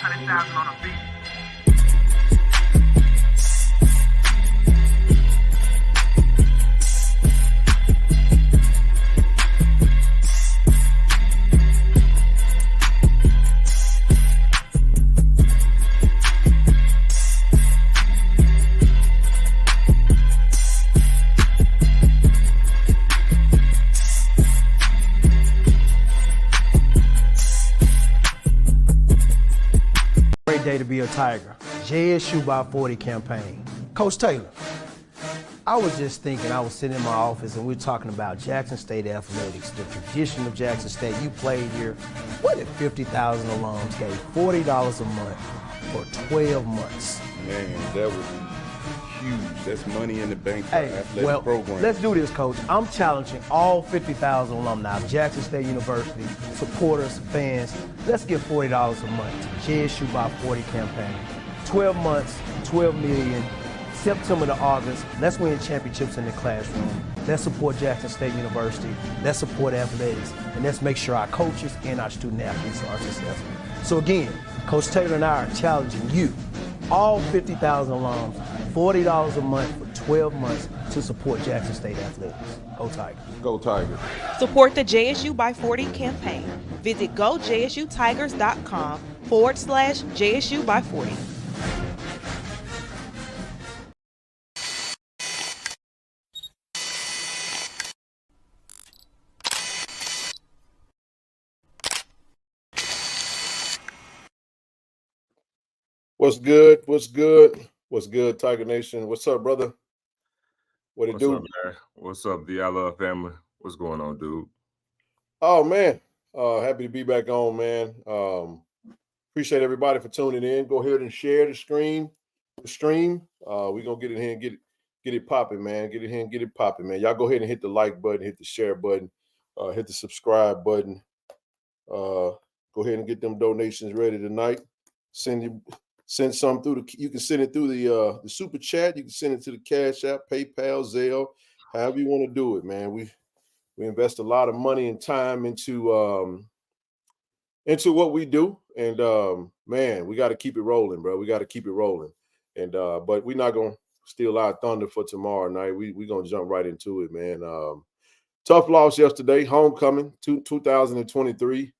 100,000 on a beat. Great day to be a Tiger. JSU by 40 campaign. Coach Taylor, I was just thinking, I was sitting in my office and we were talking about Jackson State athletics, the tradition of Jackson State. You played here. What if 50,000 alums gave $40 a month for 12 months? Man, that would be huge. That's money in the bank for Hey, athletic well, program. let's do this, Coach. I'm challenging all 50,000 alumni of Jackson State University, supporters, fans. Let's give $40 a month to JSU by 40 campaign. 12 months, 12 million, September to August. Let's win championships in the classroom. Let's support Jackson State University. Let's support athletics. And let's make sure our coaches and our student athletes are successful. So again, Coach Taylor and I are challenging you, all 50,000 alums, $40 a month for 12 months to support Jackson State athletics. Go Tigers. Go Tigers. Support the JSU by 40 campaign. Visit gojsutigers.com/JSU by 40. What's good? What's good? What's good, Tiger Nation? What's up, brother? What it What's do? up, man? What's up, the I Love family? What's going on, dude? Oh man, happy to be back on, man. Appreciate everybody for tuning in. Go ahead and share the stream. We're gonna get in here and get it popping, man. Get in here and get it popping, man. Y'all go ahead and hit the like button, hit the share button, hit the subscribe button. Go ahead and get them donations ready tonight. Send some through you can send it through the super chat. You can send it to the Cash App, PayPal, Zelle, however you want to do it, man. We invest a lot of money and time into what we do, and man, we got to keep it rolling, bro. We got to keep it rolling, and but we're not gonna steal our thunder for tomorrow night. We're gonna jump right into it, man. Tough loss yesterday, homecoming 2023,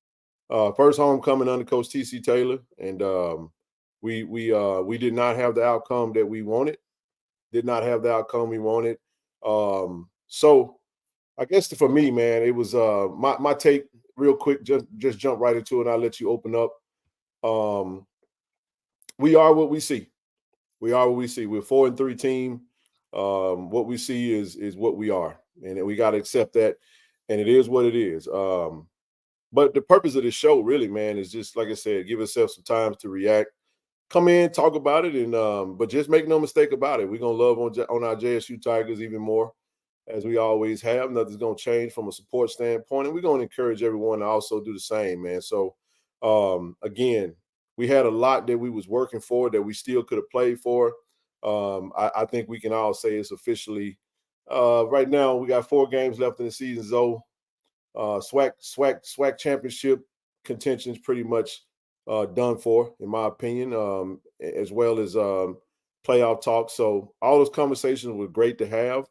first homecoming under Coach TC Taylor, and we did not have the outcome that we wanted. So I guess for me, man, it was my take real quick, just jump right into it and I'll let you open up. We are what we see. We're a 4-3 team. What we see is what we are. And we got to accept that. And it is what it is. But the purpose of this show really, man, is just, like I said, give ourselves some time to react. Come in, talk about it, and but just make no mistake about it. We're gonna love on our JSU Tigers even more, as we always have. Nothing's gonna change from a support standpoint, and we're gonna encourage everyone to also do the same, man. So, again, we had a lot that we was working for that we still could have played for. I think we can all say it's officially right now. We got 4 games left in the season, so SWAC championship contention is pretty much done for, in my opinion, as well as playoff talk. So all those conversations were great to have,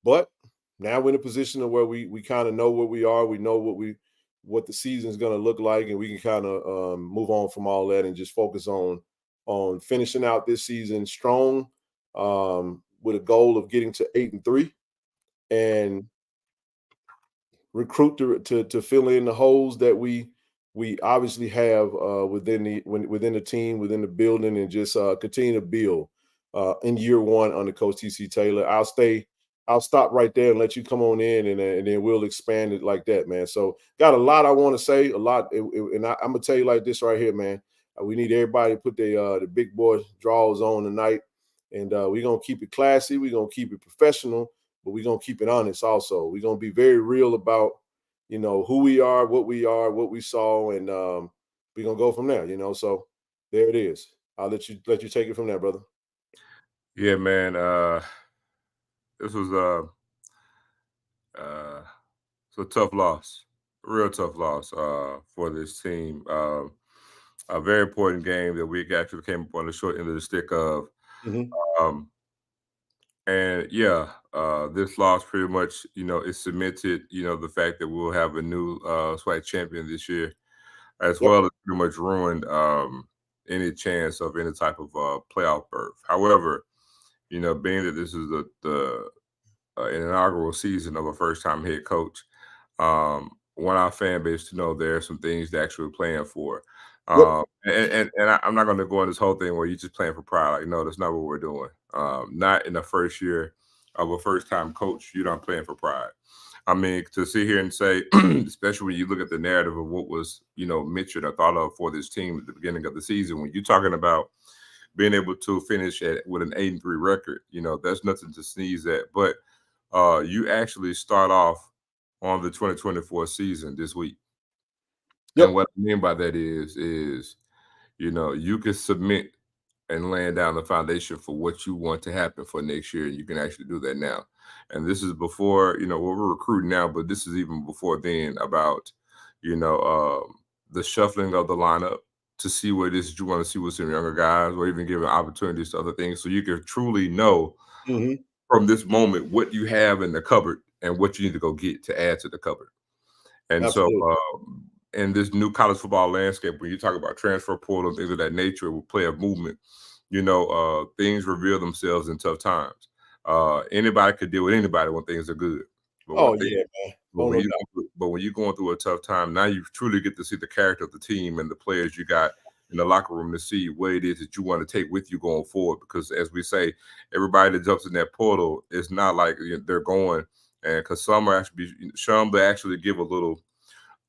but now we're in a position of where we kind of know where we are. We know what the season is going to look like, and we can kind of move on from all that and just focus on finishing out this season strong, with a goal of getting to 8-3 and recruit to fill in the holes that we obviously have within the team, within the building, and just continue to build in year one under Coach TC Taylor. I'll stop right there and let you come on in, and then we'll expand it like that, man. So got a lot I want to say, and I'm gonna tell you like this right here, man. We need everybody to put the big boy draws on tonight, and we're gonna keep it classy. We're gonna keep it professional, but we're gonna keep it honest also. We're gonna be very real about, who we are, what we saw, and we're gonna go from there, So there it is. I'll let you take it from there, brother. Yeah, man. This was a tough loss, real tough loss for this team. a very important game that we actually came up on the short end of the stick of. Mhm. Um, and yeah, this loss pretty much, it cemented, the fact that we'll have a new SWAC champion this year, as Yep. well as pretty much ruined any chance of any type of playoff berth. However, being that this is the an inaugural season of a first-time head coach, want our fan base to know there are some things they're actually playing for. Yep. I'm not going to go on this whole thing where you're just playing for pride. Like, no, that's not what we're doing. Not in the first year of a first-time coach, you're not playing for pride. I mean, to sit here and say, especially when you look at the narrative of what was, mentioned or thought of for this team at the beginning of the season, when you're talking about being able to finish with an 8-3 record, that's nothing to sneeze at. But you actually start off on the 2024 season this week. Yep. And what I mean by that is you can submit and laying down the foundation for what you want to happen for next year. You can actually do that now. And this is before, we're recruiting now, but this is even before then about, the shuffling of the lineup to see what it is you want to see with some younger guys, or even giving opportunities to other things. So you can truly know Mhm. from this moment what you have in the cupboard and what you need to go get to add to the cupboard. And so, Absolutely. in this new college football landscape, when you talk about transfer portal and things of that nature with player movement, things reveal themselves in tough times. Anybody could deal with anybody when things are good. But Oh when things, yeah, man. but Oh when no you doubt. but when you're going through a tough time, now you truly get to see the character of the team and the players you got in the locker room to see what it is that you want to take with you going forward. Because as we say, everybody that jumps in that portal, it's not like they're going, and because some they actually give a little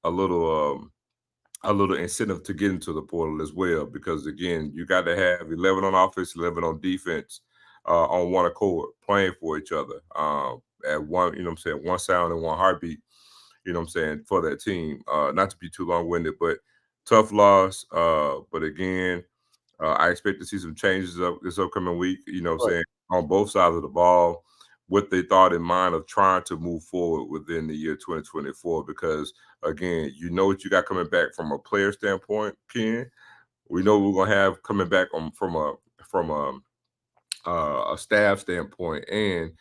a little incentive to get into the portal as well, because again, you got to have 11 on offense, 11 on defense, on one accord, playing for each other, at one, one sound and one heartbeat, for that team. Not to be too long-winded, but tough loss. But again, I expect to see some changes up this upcoming week, Right. on both sides of the ball, what they thought in mind of trying to move forward within the year 2024. Because again, what you got coming back from a player standpoint, Ken. We know we're gonna have coming back from a staff standpoint, and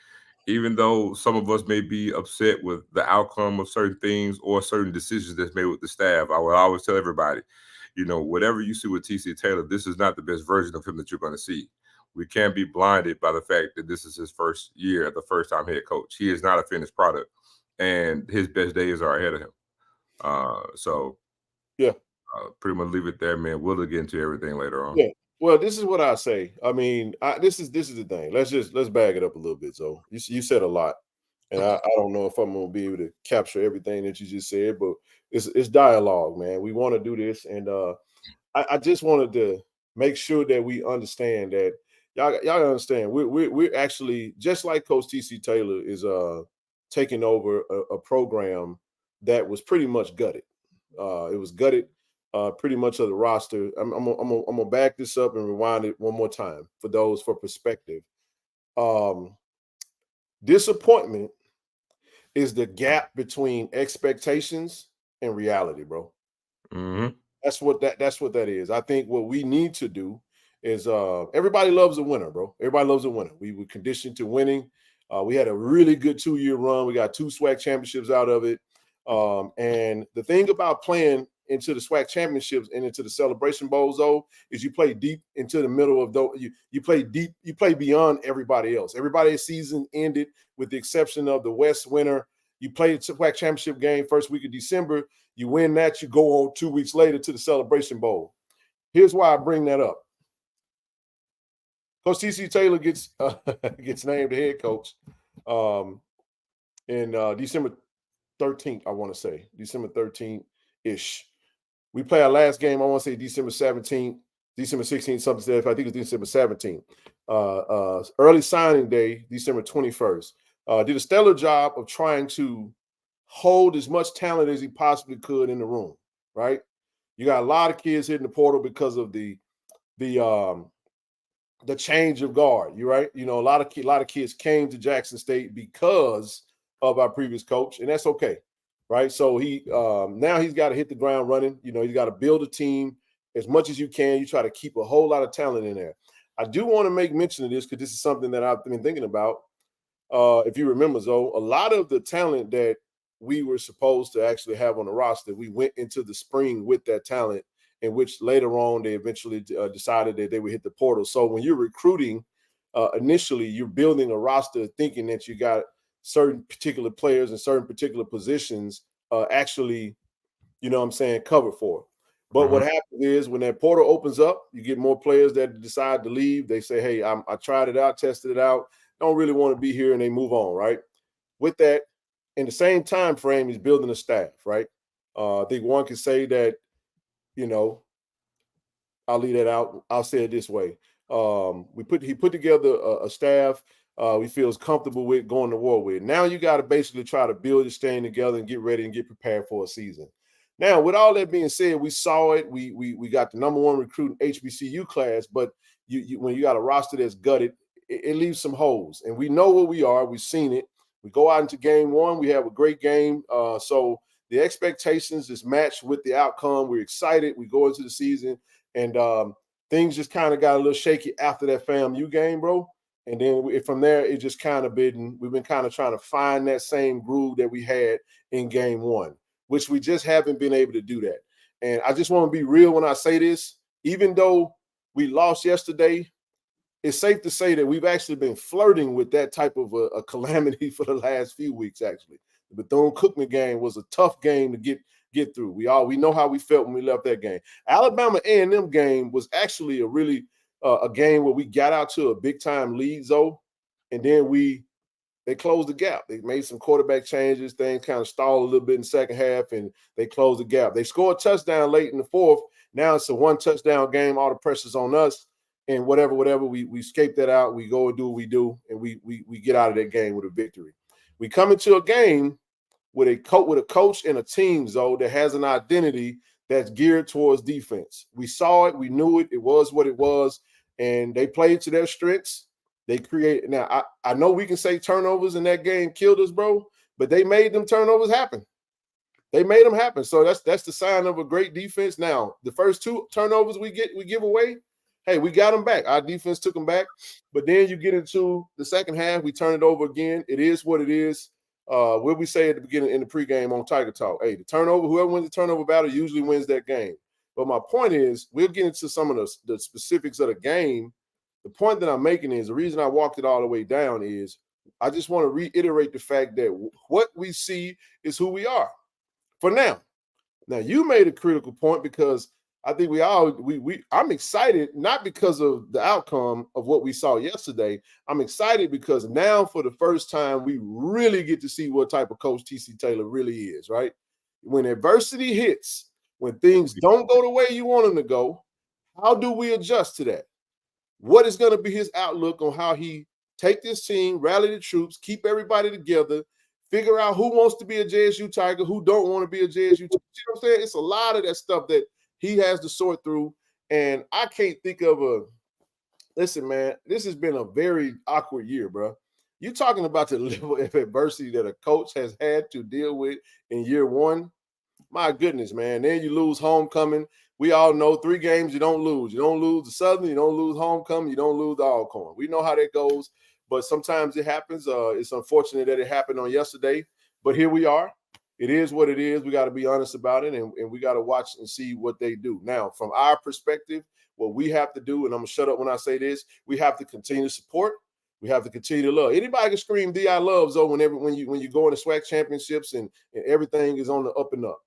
even though some of us may be upset with the outcome of certain things or certain decisions that's made with the staff, I will always tell everybody, whatever you see with TC Taylor, this is not the best version of him that you're going to see. We can't be blinded by the fact that this is his first year as the first-time head coach. He is not a finished product, and his best days are ahead of him. So Yeah. pretty much leave it there, man. We'll get into everything later on. Yeah. Well, this is what I say. I mean, this is the thing. Let's bag it up a little bit. So you said a lot, and I don't know if I'm gonna be able to capture everything that you just said, but it's dialogue, man. We want to do this, and I just wanted to make sure that we understand that y'all understand. We're actually just like Coach TC Taylor is taking over a program that was pretty much gutted. It was gutted pretty much of the roster. I'm gonna back this up and rewind it one more time for perspective. Um, Disappointment is the gap between expectations and reality, bro. Mm-hmm. That's what that is. I think what we need to do is everybody loves a winner, bro. Everybody loves a winner. We were conditioned to winning. We had a really good 2-year run. We got 2 SWAC championships out of it. And the thing about playing into the SWAC championships and into the Celebration Bowls, though, is you play deep into the middle of those. You play deep. You play beyond everybody else. Everybody's season ended with the exception of the West winner. You play the SWAC championship game first week of December. You win that, you go on 2 weeks later to the Celebration Bowl. Here's why I bring that up. Coach TC Taylor gets named the head coach in December 13th, I want to say. December 13th-ish. We play our last game, I want to say December 17th, December 16th, something. I think it's December 17th. Early signing day, December 21st. Did a stellar job of trying to hold as much talent as he possibly could in the room, right? You got a lot of kids hitting the portal because of the change of guard. You right? A lot of kids came to Jackson State because of our previous coach, and that's okay, right? So he now he's got to hit the ground running. He's got to build a team as much as you can. You try to keep a whole lot of talent in there. I do want to make mention of this because this is something that I've been thinking about. If you remember, Zoe, a lot of the talent that we were supposed to actually have on the roster, we went into the spring with that talent, in which later on they eventually decided that they would hit the portal. So when you're recruiting, initially you're building a roster thinking that you got certain particular players and certain particular positions actually, you know what I'm saying, covered for. But what happens is when that portal opens up, you get more players that decide to leave. They say, hey, I tried it out, tested it out, don't really want to be here, and they move on, right? With that, in the same time frame, he's building a staff, right? I think one can say that, you know, I'll leave that out. I'll say it this way. He put together a staff he feels comfortable with going to war with. Now you got to basically try to build this thing together and get ready and get prepared for a season. Now, with all that being said, we saw it. We got the #1 recruit in HBCU class, but when you got a roster that's gutted, it leaves some holes. And we know what we are. We've seen it. We go out into game one. We have a great game. So the expectations is matched with the outcome. We're excited. We go into the season, and things just kind of got a little shaky after that FAMU game, bro. And then from there, it just kind of we've been kind of trying to find that same groove that we had in game one, which we just haven't been able to do that. And I just want to be real when I say this. Even though we lost yesterday, it's safe to say that we've actually been flirting with that type of a calamity for the last few weeks, actually. The Bethune-Cookman game was a tough game to get through. We know how we felt when we left that game. Alabama A&M game was actually a really a game where we got out to a big-time lead, Zoe, and then they closed the gap. They made some quarterback changes. Things kind of stalled a little bit in the second half, and they closed the gap. They scored a touchdown late in the fourth. Now it's a one-touchdown game. All the pressure's on us, and whatever, we escape that out. We go and do what we do, and we get out of that game with a victory. We come into a game with a coach and a team, Zoe, that has an identity that's geared towards defense. We saw it. We knew it. It was what it was, and they played to their strengths. They created. Now, I know we can say turnovers in that game killed us, bro, but they made them turnovers happen. They made them happen. So that's the sign of a great defense. Now, the first two turnovers we give away, hey, we got them back. Our defense took them back. But then you get into the second half, we turn it over again. It is what it is. What we say at the beginning in the pregame on Tiger Talk, hey, the turnover, whoever wins the turnover battle usually wins that game. But my point is, we'll get into some of the specifics of the game. The point that I'm making is the reason I walked it all the way down is I just want to reiterate the fact that what we see is who we are for now. Now, you made a critical point because I think I'm excited, not because of the outcome of what we saw yesterday. I'm excited because now for the first time, we really get to see what type of coach TC Taylor really is, right? When adversity hits, when things don't go the way you want them to go, how do we adjust to that? What is going to be his outlook on how he take this team, rally the troops, keep everybody together, figure out who wants to be a JSU Tiger, who don't want to be a JSU Tiger. You know what I'm saying? It's a lot of that stuff that he has to sort through, and I can't think of listen, man, this has been a very awkward year, bro. You're talking about the level of adversity that a coach has had to deal with in year one. My goodness, man. Then you lose homecoming. We all know 3 games you don't lose. You don't lose the Southern, you don't lose homecoming, you don't lose the Alcorn. We know how that goes, but sometimes it happens. It's unfortunate that it happened on yesterday, but here we are. It is what it is. We got to be honest about it, and we got to watch and see what they do. Now, from our perspective, what we have to do, and I'm going to shut up when I say this, we have to continue to support. We have to continue to love. Anybody can scream DI love, though, when you go into SWAC championships and everything is on the up and up.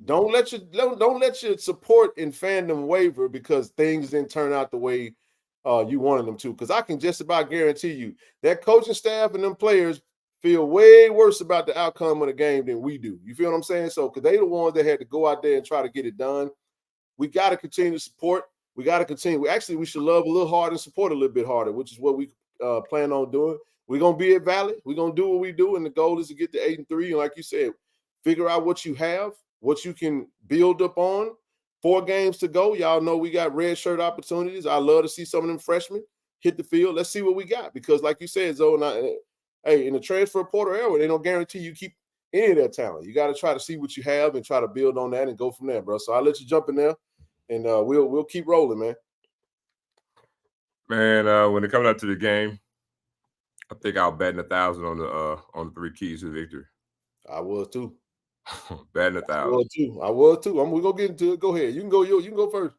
Don't let your support and fandom waver because things didn't turn out the way you wanted them to. Because I can just about guarantee you that coaching staff and them players feel way worse about the outcome of the game than we do. You feel what I'm saying? So, because they the ones that had to go out there and try to get it done. We got to continue to support. We got to continue. We should love a little harder and support a little bit harder, which is what we plan on doing. We're going to be at Valley. We're going to do what we do, and the goal is to get to 8-3. And like you said, figure out what you have, what you can build up on. 4 games to go. Y'all know we got red shirt opportunities. I love to see some of them freshmen hit the field. Let's see what we got. Because like you said, Zoe, hey, in the transfer portal era, they don't guarantee you keep any of their talent. You got to try to see what you have and try to build on that and go from there, bro. So I'll let you jump in there, and we'll keep rolling, man. Man, when it comes out to the game, I think I was batting 1,000 on the 3 keys to victory. I was too. Batting 1,000. I was too. We're gonna get into it. Go ahead. You can go first.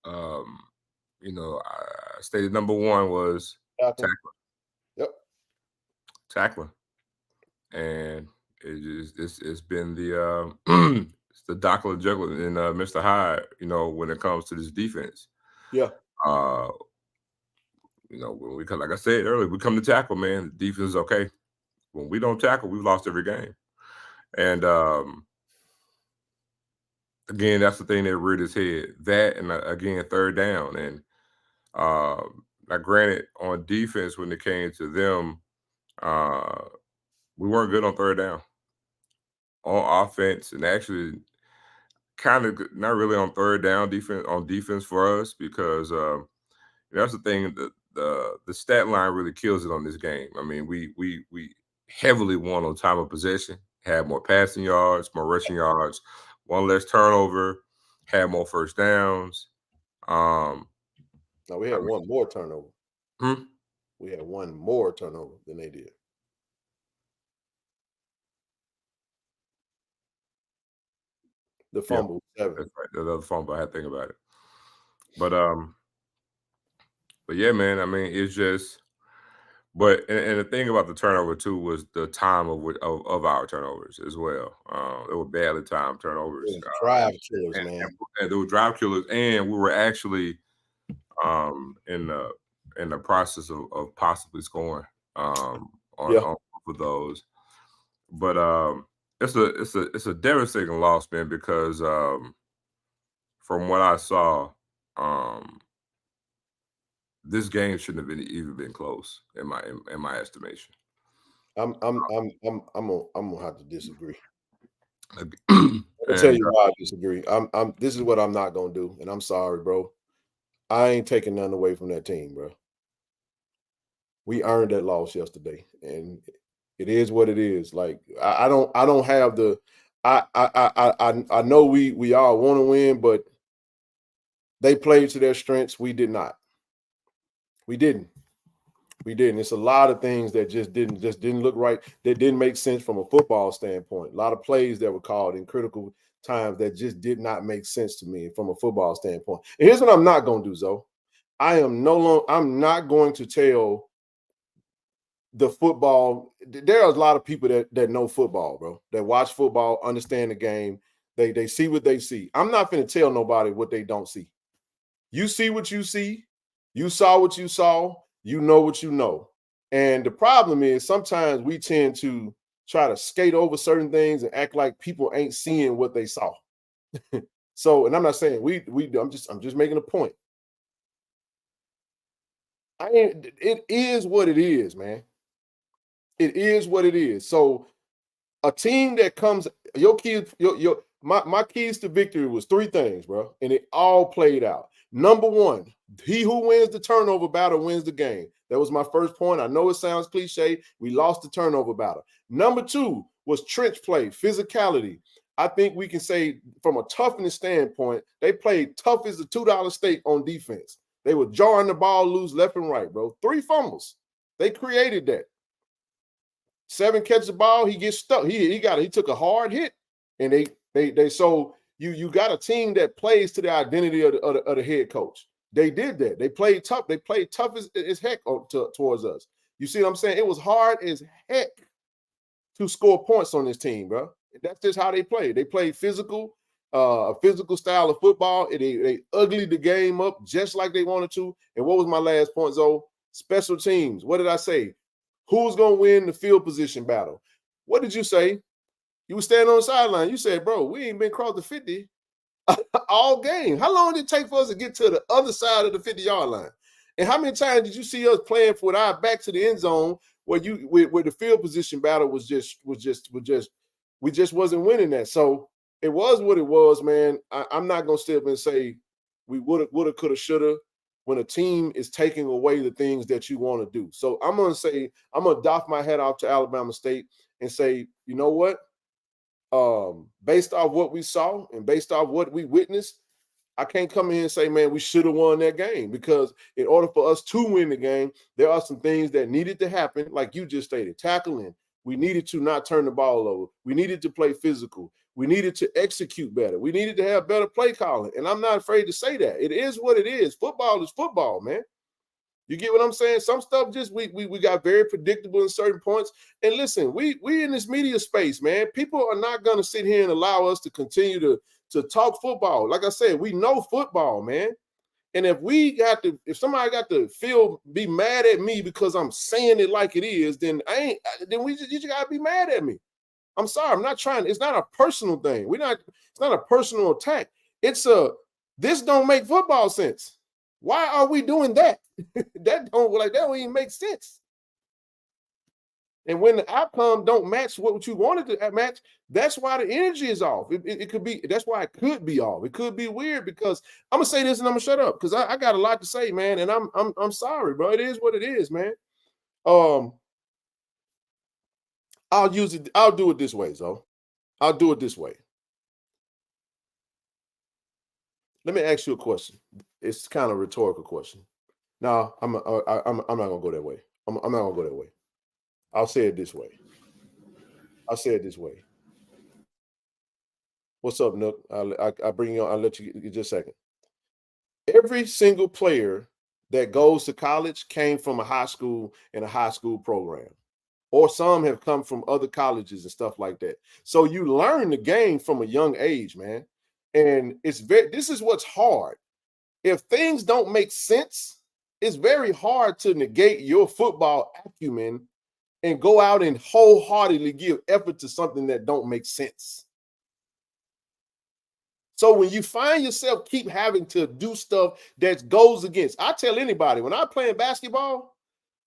I stated number 1 was tackling. Yep. Tackling. And it's been the it's the Dockler Juggler and Mr. Hyde, when it comes to this defense. Yeah. When we come, like I said earlier, we come to tackle, man. The defense is okay. When we don't tackle, we've lost every game. And again, that's the thing that reared its head. That and again, third down. And now, granted, on defense, when it came to them, we weren't good on third down. On offense, and actually, kind of not really on third down defense for us, because that's the thing. The stat line really kills it on this game. I mean, we heavily won on time of possession, had more passing yards, more rushing yards, one less turnover, had more first downs. No, we had one more turnover. Hmm? We had one more turnover than they did. The fumble. Yeah, that's right. The other fumble. I had to think about it. But yeah, man. I mean, it's just. But and the thing about the turnover too was the time of our turnovers as well. They were badly timed turnovers. Drive killers, man. And they were drive killers, and we were actually in the process of possibly scoring on both of those. But it's a devastating loss, man, because from what I saw, this game shouldn't have even been close in my estimation. I'm gonna have to disagree. I'll tell you why I disagree. This is what I'm not gonna do, and I'm sorry, bro. I ain't taking nothing away from that team, bro. We earned that loss yesterday, and it is what it is. Like I don't have the. I know we all want to win, but they played to their strengths. We did not. We didn't. It's a lot of things that just didn't look right. That didn't make sense from a football standpoint. A lot of plays that were called in critical times that just did not make sense to me from a football standpoint. And here's what I'm not going to do, Zoe. I'm not going to tell the football. There are a lot of people that know football, bro, that watch football, understand the game. They see what they see. I'm not going to tell nobody what they don't see. You see what you see. You saw what you saw. You know what you know. And the problem is sometimes we tend to try to skate over certain things and act like people ain't seeing what they saw. So, and I'm not saying I'm just making a point. It is what it is, man. It is what it is. So a team that comes, my keys to victory was 3 things, bro. And it all played out. Number 1, he who wins the turnover battle wins the game. That was my first point. I know it sounds cliche. We lost the turnover battle. Number 2 was trench play, physicality. I think we can say from a toughness standpoint, they played tough as a $2 steak on defense. They were jarring the ball loose left and right, bro. 3 fumbles. They created that. 7 catches the ball, he gets stuck. He took a hard hit, and they so you got a team that plays to the identity of the head coach. They did that. They played tough. They played tough as heck towards us. You see what I'm saying? It was hard as heck to score points on this team, bro. That's just how they play. They play physical, a physical style of football. They uglied the game up just like they wanted to. And what was my last point, Zoe? Special teams. What did I say? Who's going to win the field position battle? What did you say? You were standing on the sideline. You said, bro, we ain't been across the 50 all game. How long did it take for us to get to the other side of the 50-yard line? And how many times did you see us playing with our back to the end zone where the field position battle we just wasn't winning that. So it was what it was, man. I'm not going to sit up and say we woulda, coulda, shoulda when a team is taking away the things that you want to do. So I'm going to doff my head off to Alabama State and say, you know what? based off what we saw and based off what we witnessed, I can't come in and say, man, we should have won that game, because in order for us to win the game, there are some things that needed to happen, like you just stated, tackling. We needed to not turn the ball over. We needed to play physical. We needed to execute better. We needed to have better play calling. And I'm not afraid to say that. It is what it is. Football is football, man. You get what I'm saying? Some stuff just we got very predictable in certain points. And listen, we in this media space, man. People are not going to sit here and allow us to continue to talk football. Like I said, we know football, man. And if somebody got to be mad at me because I'm saying it like it is, then you just gotta be mad at me. I'm sorry. I'm not trying. It's not a personal thing. It's not a personal attack. This don't make football sense. Why are we doing that? that don't even make sense. And when the outcome don't match what you wanted to match, that's why the energy is off. It could be, that's why it could be off. It could be weird, because I'm gonna say this and I'm gonna shut up, because I got a lot to say, man. And I'm sorry, bro. It is what it is, man. I'll do it this way, Zo. I'll do it this way. Let me ask you a question. It's kind of a rhetorical question. No, I'm not gonna go that way. I'm not gonna go that way. I'll say it this way. What's up, Nook? I'll bring you on. I'll let you get just a second. Every single player that goes to college came from a high school and a high school program, or some have come from other colleges and stuff like that. So you learn the game from a young age, man. And this is what's hard. If things don't make sense, it's very hard to negate your football acumen and go out and wholeheartedly give effort to something that don't make sense. So when you find yourself keep having to do stuff that goes against, I tell anybody, when I play basketball,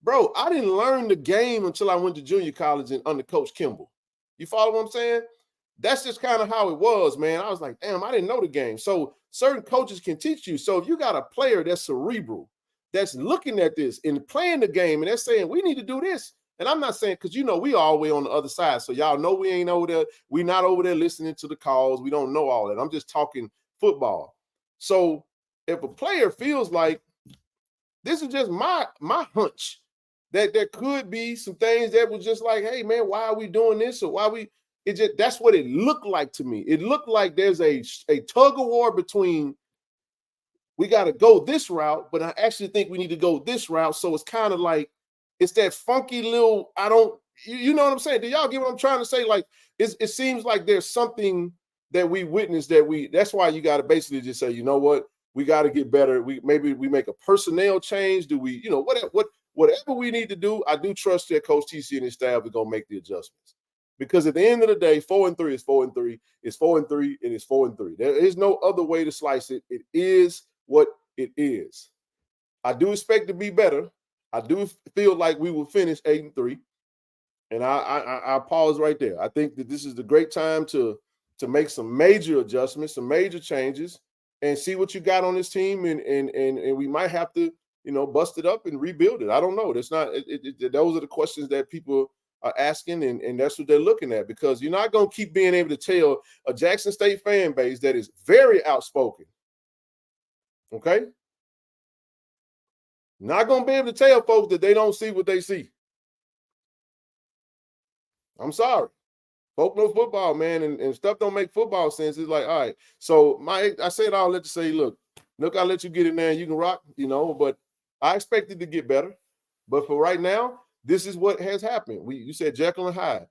bro, I didn't learn the game until I went to junior college and under Coach Kimball. You follow what I'm saying? That's just kind of how it was, man. I was like, damn, I didn't know the game. So certain coaches can teach you. So if you got a player that's cerebral, that's looking at this and playing the game, and they're saying, we need to do this. And I'm not saying, because, we all the way on the other side. So y'all know we ain't over there. We're not over there listening to the calls. We don't know all that. I'm just talking football. So if a player feels like, this is just my hunch, that there could be some things that was just like, hey, man, why are we doing this? Or that's what it looked like to me. It looked like there's a tug of war between, we got to go this route, but I actually think we need to go this route. So it's kind of like, it's that funky little, you know what I'm saying? Do y'all get what I'm trying to say? Like, it seems like there's something that we witnessed that's why you got to basically just say, you know what? We got to get better. Maybe we make a personnel change. Do we, whatever we need to do, I do trust that Coach TC and his staff are going to make the adjustments. Because at the end of the day, 4-3 is 4-3. It's 4-3 and it's 4-3. There is no other way to slice it. It is what it is. I do expect to be better. I do feel like we will finish 8-3, and I pause right there. I think that this is the great time to make some major adjustments, some major changes, and see what you got on this team, and we might have to, bust it up and rebuild it. I don't know. That's not. Those are the questions that people are asking, and that's what they're looking at, because you're not going to keep being able to tell a Jackson State fan base that is very outspoken. Okay. Not going to be able to tell folks that they don't see what they see. I'm sorry. Folk know football, man, and stuff don't make football sense. It's like, all right. So I said I'll let you say, look, I'll let you get in there and you can rock, but I expect it to get better. But for right now, this is what has happened. You said Jekyll and Hyde.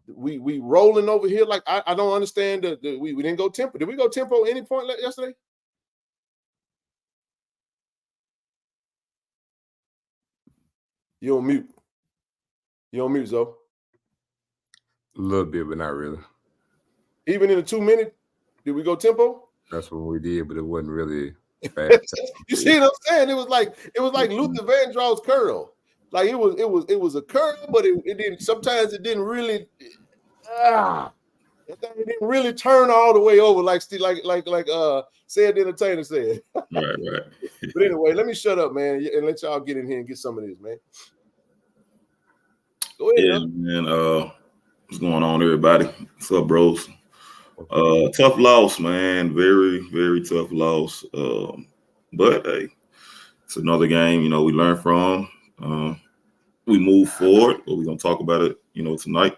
We rolling over here like I don't understand. We didn't go tempo. Did we go tempo at any point yesterday? You're on mute. Zo. A little bit, but not really. Even in the 2 minute, did we go tempo? That's what we did, but it wasn't really fast. You see what I'm saying? It was like Luther Vandross's curl. Like it was a curl, but it didn't. Sometimes it didn't really. It didn't really turn all the way over, like Said the Entertainer said. Right. But anyway, let me shut up, man, and let y'all get in here and get some of this, man. Go ahead. Yeah, man. What's going on, everybody? What's up, bros? Tough loss, man. Very, very tough loss. But hey, it's another game, we learn from. We move forward, but we're gonna talk about it, tonight.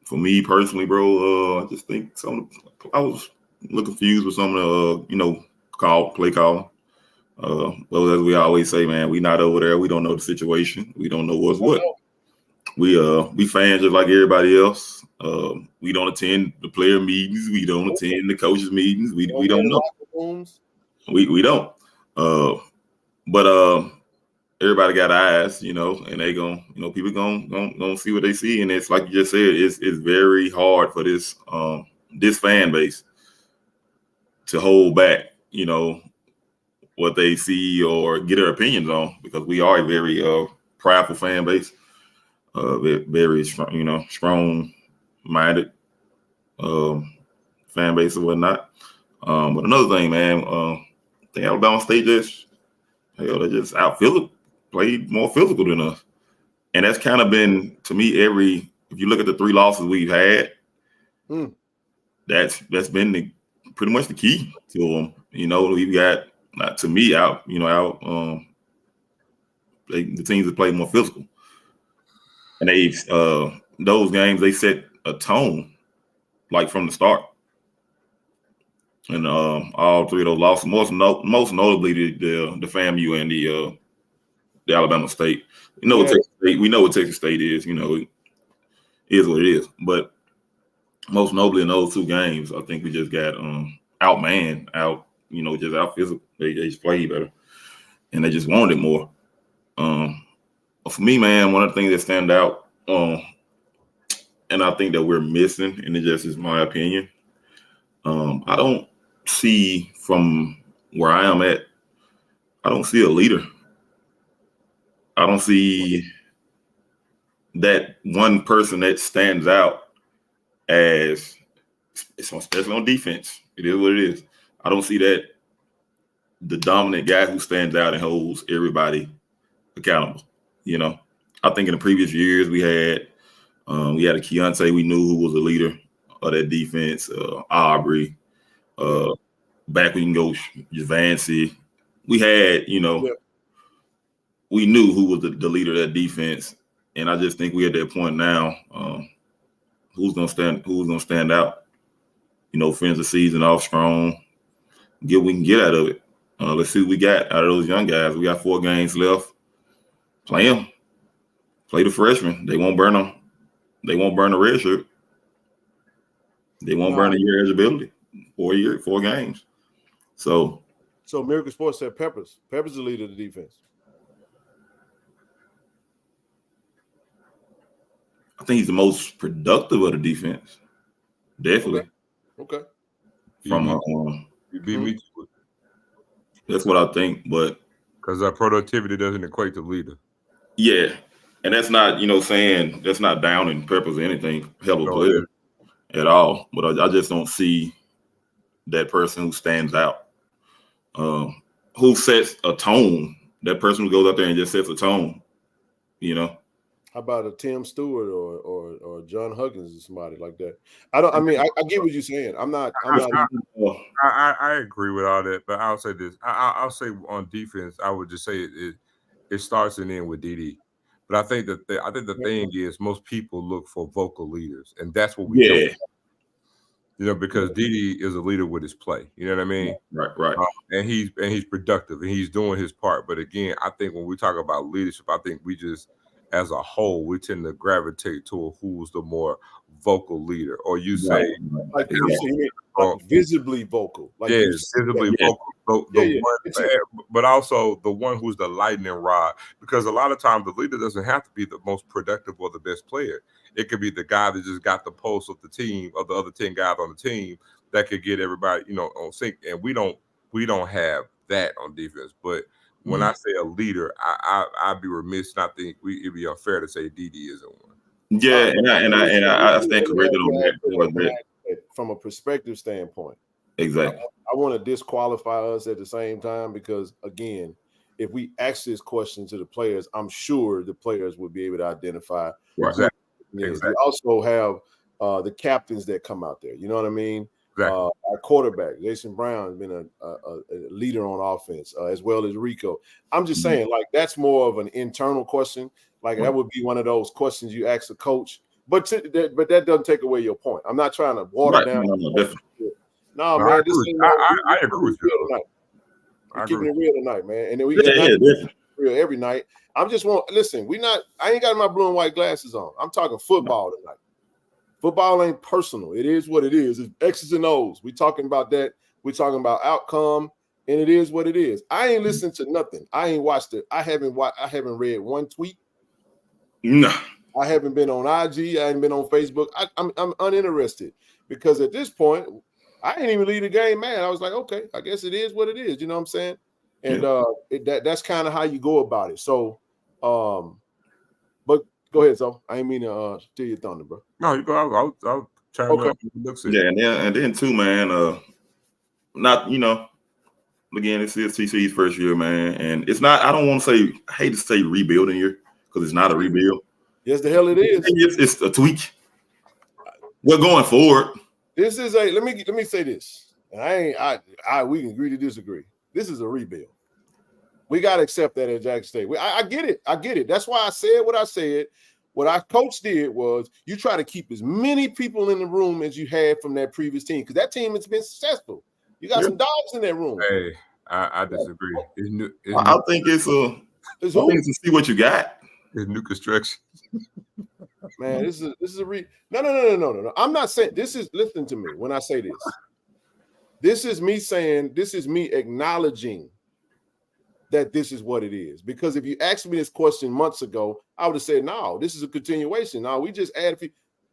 For me personally, bro, I just think I was a little confused with some of the, play calling. Well, as we always say, man, we not over there. We don't know the situation. We don't know what's what. We fans just like everybody else. We don't attend the player meetings. We don't attend the coaches meetings. We don't know. We don't. But everybody got eyes, and they people gonna see what they see, and it's like you just said, it's very hard for this fan base to hold back, what they see or get their opinions on, because we are a very prideful fan base, very strong-minded fan base and whatnot. But another thing, man, the Alabama State they just played more physical than us, and that's kind of been, to me, if you look at the 3 losses we've had, that's been pretty much the key to them. We've got, to me, the teams that play more physical, and those games, they set a tone like from the start. And all 3 of those losses, most notably the FAMU and the Alabama State. We know what Texas State is. It is what it is. But most notably in those 2 games, I think we just got outmanned, just out physical. They just played better, and they just wanted it more. For me, man, one of the things that stand out, and I think that we're missing, and it just is my opinion, I don't see, from where I am at, I don't see a leader. I don't see that one person that stands out, as especially on defense. It is what it is. I don't see that the dominant guy who stands out and holds everybody accountable. I think in the previous years we had a Keontae we knew who was a leader of that defense, Aubrey, back when you can go Javancy. We had, we knew who was the leader of that defense, and I just think we're at that point now. Who's gonna stand out? Finish the season off strong. Get what we can get out of it. Let's see what we got out of those young guys. We got 4 games left. Play them. Play the freshmen. They won't burn them. They won't burn the red shirt. They won't burn a year eligibility. 4 games. So Miracle Sports said Peppers. Peppers is the leader of the defense. I think he's the most productive of the defense. Definitely. Okay. You beat me to it. That's what I think, but because our productivity doesn't equate to leader. Yeah, and that's not, saying that's not downing Peppers or anything, hell of a player at all. But I just don't see that person who stands out, who sets a tone. That person who goes out there and just sets a tone. How about a Tim Stewart or John Huggins or somebody like that? I get what you're saying. I agree with all that, but I'll say this. I'll say on defense, I would just say it starts and ends with DD. But I think the thing is, most people look for vocal leaders, and that's what we don't. Because DD is a leader with his play. You know what I mean? Right. And he's productive and he's doing his part. But again, I think when we talk about leadership, I think we just, as a whole, we tend to gravitate to who's the more vocal leader, or you say visibly vocal. Visibly vocal. But also the one who's the lightning rod, because a lot of times the leader doesn't have to be the most productive or the best player. It could be the guy that just got the pulse of the team, of the other 10 guys on the team, that could get everybody, on sync. And we don't have that on defense. But when I say a leader, I'd be remiss, and I think it'd be unfair to say DD isn't one. Yeah, and I stand corrected on that. From a perspective standpoint, exactly. I want to disqualify us at the same time, because again, if we ask this question to the players, I'm sure the players would be able to identify. Right. Exactly. We also have the captains that come out there. You know what I mean? Exactly. Our quarterback, Jason Brown, has been a leader on offense, as well as Rico. I'm just saying, like, that's more of an internal question. Like, that would be one of those questions you ask the coach. But that doesn't take away your point. I'm not trying to water down. No, definitely. No, man, I agree with you. We're keeping it real tonight, man. And then we real every night. I ain't got my blue and white glasses on. I'm talking football tonight. Football ain't personal. It is what it is. It's X's and O's. We talking about that. We're talking about outcome, and it is what it is. I ain't listened to nothing. I ain't watched it. I haven't read one tweet. No. I haven't been on IG. I haven't been on Facebook. I'm uninterested because at this point, I ain't even leave the game, man. I was like, okay, I guess it is what it is. You know what I'm saying? And that's kind of how you go about it. So, but go ahead, so I ain't mean to steal your thunder, bro. No, you go. I'll chime in. And then too, man. Again, this is TC's first year, man, and it's not. I don't want to say. I hate to say rebuilding year because it's not a rebuild. Yes, the hell it is. It's a tweak. We're going forward. This is let me say this, and we can agree to disagree. This is a rebuild. We got to accept that at Jackson State. I get it. I get it. That's why I said what I said. What our coach did was you try to keep as many people in the room as you had from that previous team because that team has been successful. You got some dogs in that room. Hey, I disagree. I think it's to see what you got. It's new construction. Man, this is no. I'm not saying this is. Listen to me when I say this. This is me saying. This is me acknowledging that this is what it is. Because if you asked me this question months ago, I would have said, "No, this is a continuation. No, we just add a few."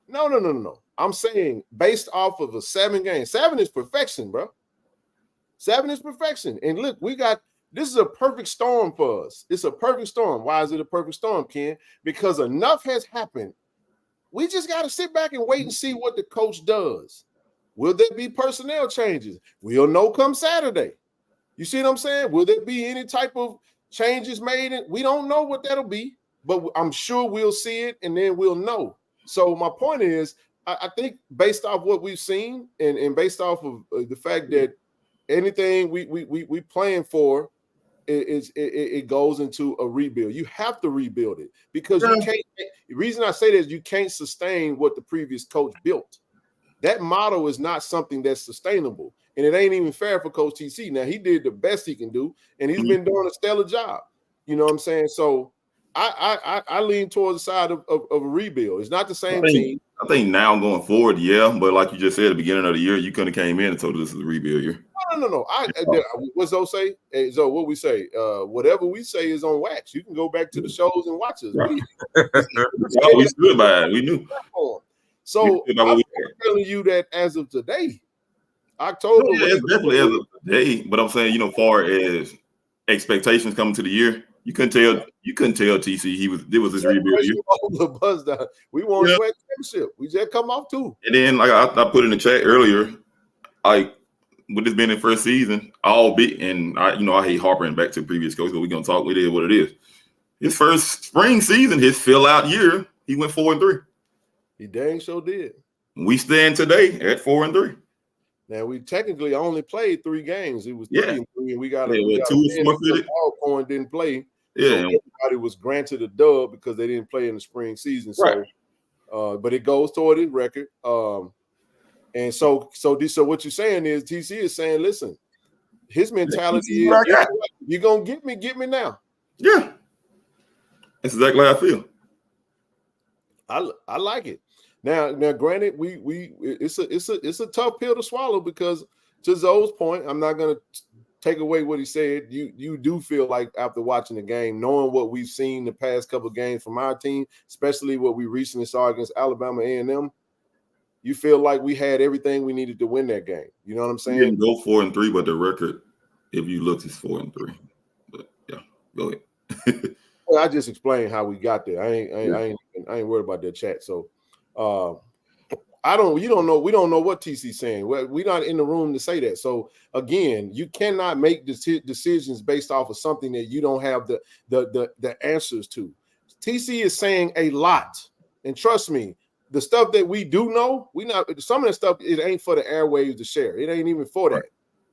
No. I'm saying based off of a 7 game. 7 is perfection, bro. 7 is perfection. And look, this is a perfect storm for us. It's a perfect storm. Why is it a perfect storm, Ken? Because enough has happened. We just got to sit back and wait and see what the coach does. Will there be personnel changes? We'll know come Saturday. You see what I'm saying? Will there be any type of changes made? We don't know what that'll be, but I'm sure we'll see it and then we'll know. So my point is, I think based off what we've seen and based off of the fact that anything we playing for, it goes into a rebuild. You have to rebuild it because you can't. The reason I say that is you can't sustain what the previous coach built. That model is not something that's sustainable, and it ain't even fair for Coach TC. Now he did the best he can do, and he's been doing a stellar job. You know what I'm saying? So I lean towards the side of a rebuild. It's not the same team. I think now going forward, yeah, but like you just said at the beginning of the year, you couldn't have came in and told us this is a rebuild year. No. What's Zoe say? Hey, Zoe, what we say? Whatever we say is on wax. You can go back to the shows and watch us. Right. We stood by it. We knew. So I'm telling you that as of today, October. It's definitely as of today. But I'm saying, far as expectations coming to the year, you couldn't tell TC it was his rebuild year. The buzz down. We won a championship. We just come off too. And then, like I put in the chat earlier, like with this being the first season, I hate harping back to the previous coach, but we're gonna talk with it what it is. His first spring season, his fill out year, he went 4-3. He dang sure did. We stand today at 4-3. Now we technically only played 3 games. It was 3-3, and we got 2 forfeited. Alcorn didn't play. Yeah, so everybody was granted a dub because they didn't play in the spring season. So, right. But it goes toward his record. And so what you're saying is TC is saying, listen, his mentality is you're gonna get me now. Yeah, that's exactly how I feel. I like it. Now, granted, it's a tough pill to swallow because to Zoe's point, I'm not gonna take away what he said. You do feel like after watching the game, knowing what we've seen the past couple of games from our team, especially what we recently saw against Alabama A&M, you feel like we had everything we needed to win that game. You know what I'm saying? We didn't go 4-3, but the record, if you look, is 4-3. But yeah, go ahead. Well, I just explained how we got there. I ain't worried about that chat. So we don't know what TC's saying. We're not in the room to say that. So again, you cannot make decisions based off of something that you don't have the answers to. TC is saying a lot, and trust me, the stuff that we do know, some of that stuff, it ain't for the airwaves to share. It ain't even for that. Right.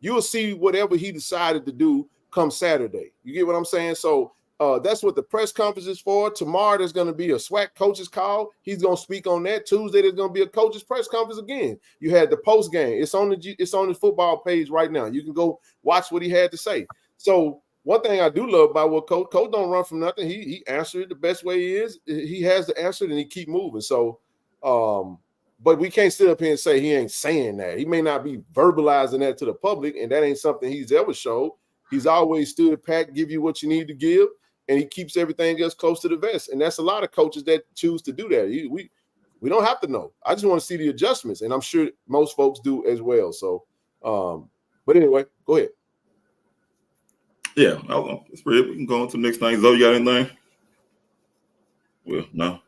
You'll see whatever he decided to do come Saturday. You get what I'm saying? So that's what the press conference is for. Tomorrow there's going to be a SWAC coaches call. He's going to speak on that. Tuesday there's going to be a coaches press conference again. You had the post game. It's on the football page right now. You can go watch what he had to say. So one thing I do love about what Coach don't run from nothing. He answered it the best way he is. He has the answer and he keep moving. So, but we can't sit up here and say he ain't saying that. He may not be verbalizing that to the public, and that ain't something he's ever showed. He's always stood pat, give you what you need to give, and he keeps everything else close to the vest. And that's a lot of coaches that choose to do that. We don't have to know. I just want to see the adjustments, and I'm sure most folks do as well. So, but anyway, go ahead. Yeah, it's pretty. We can go on to the next thing. Zoe, you got anything? Well, no.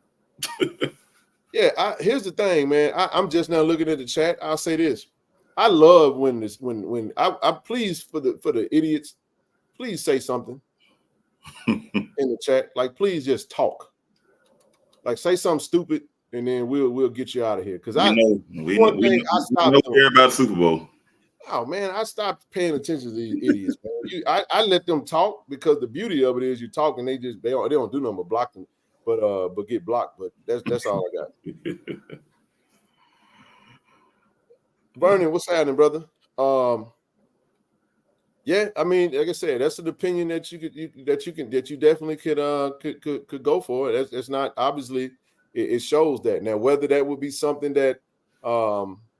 Yeah, here's the thing, man. I'm just now looking at the chat. I'll say this. I love when I please for the idiots, please say something in the chat. Like, please just talk. Like, say something stupid, and then we'll get you out of here. Because we know care about the Super Bowl. Oh man, I stopped paying attention to these idiots, man. I let them talk because the beauty of it is you talk and they don't do nothing but block them, but get blocked. But that's all I got. Vernon, what's happening, brother? Yeah, I mean, like I said, that's an opinion that you definitely could go for. That's not obviously it shows that. Now, whether that would be something that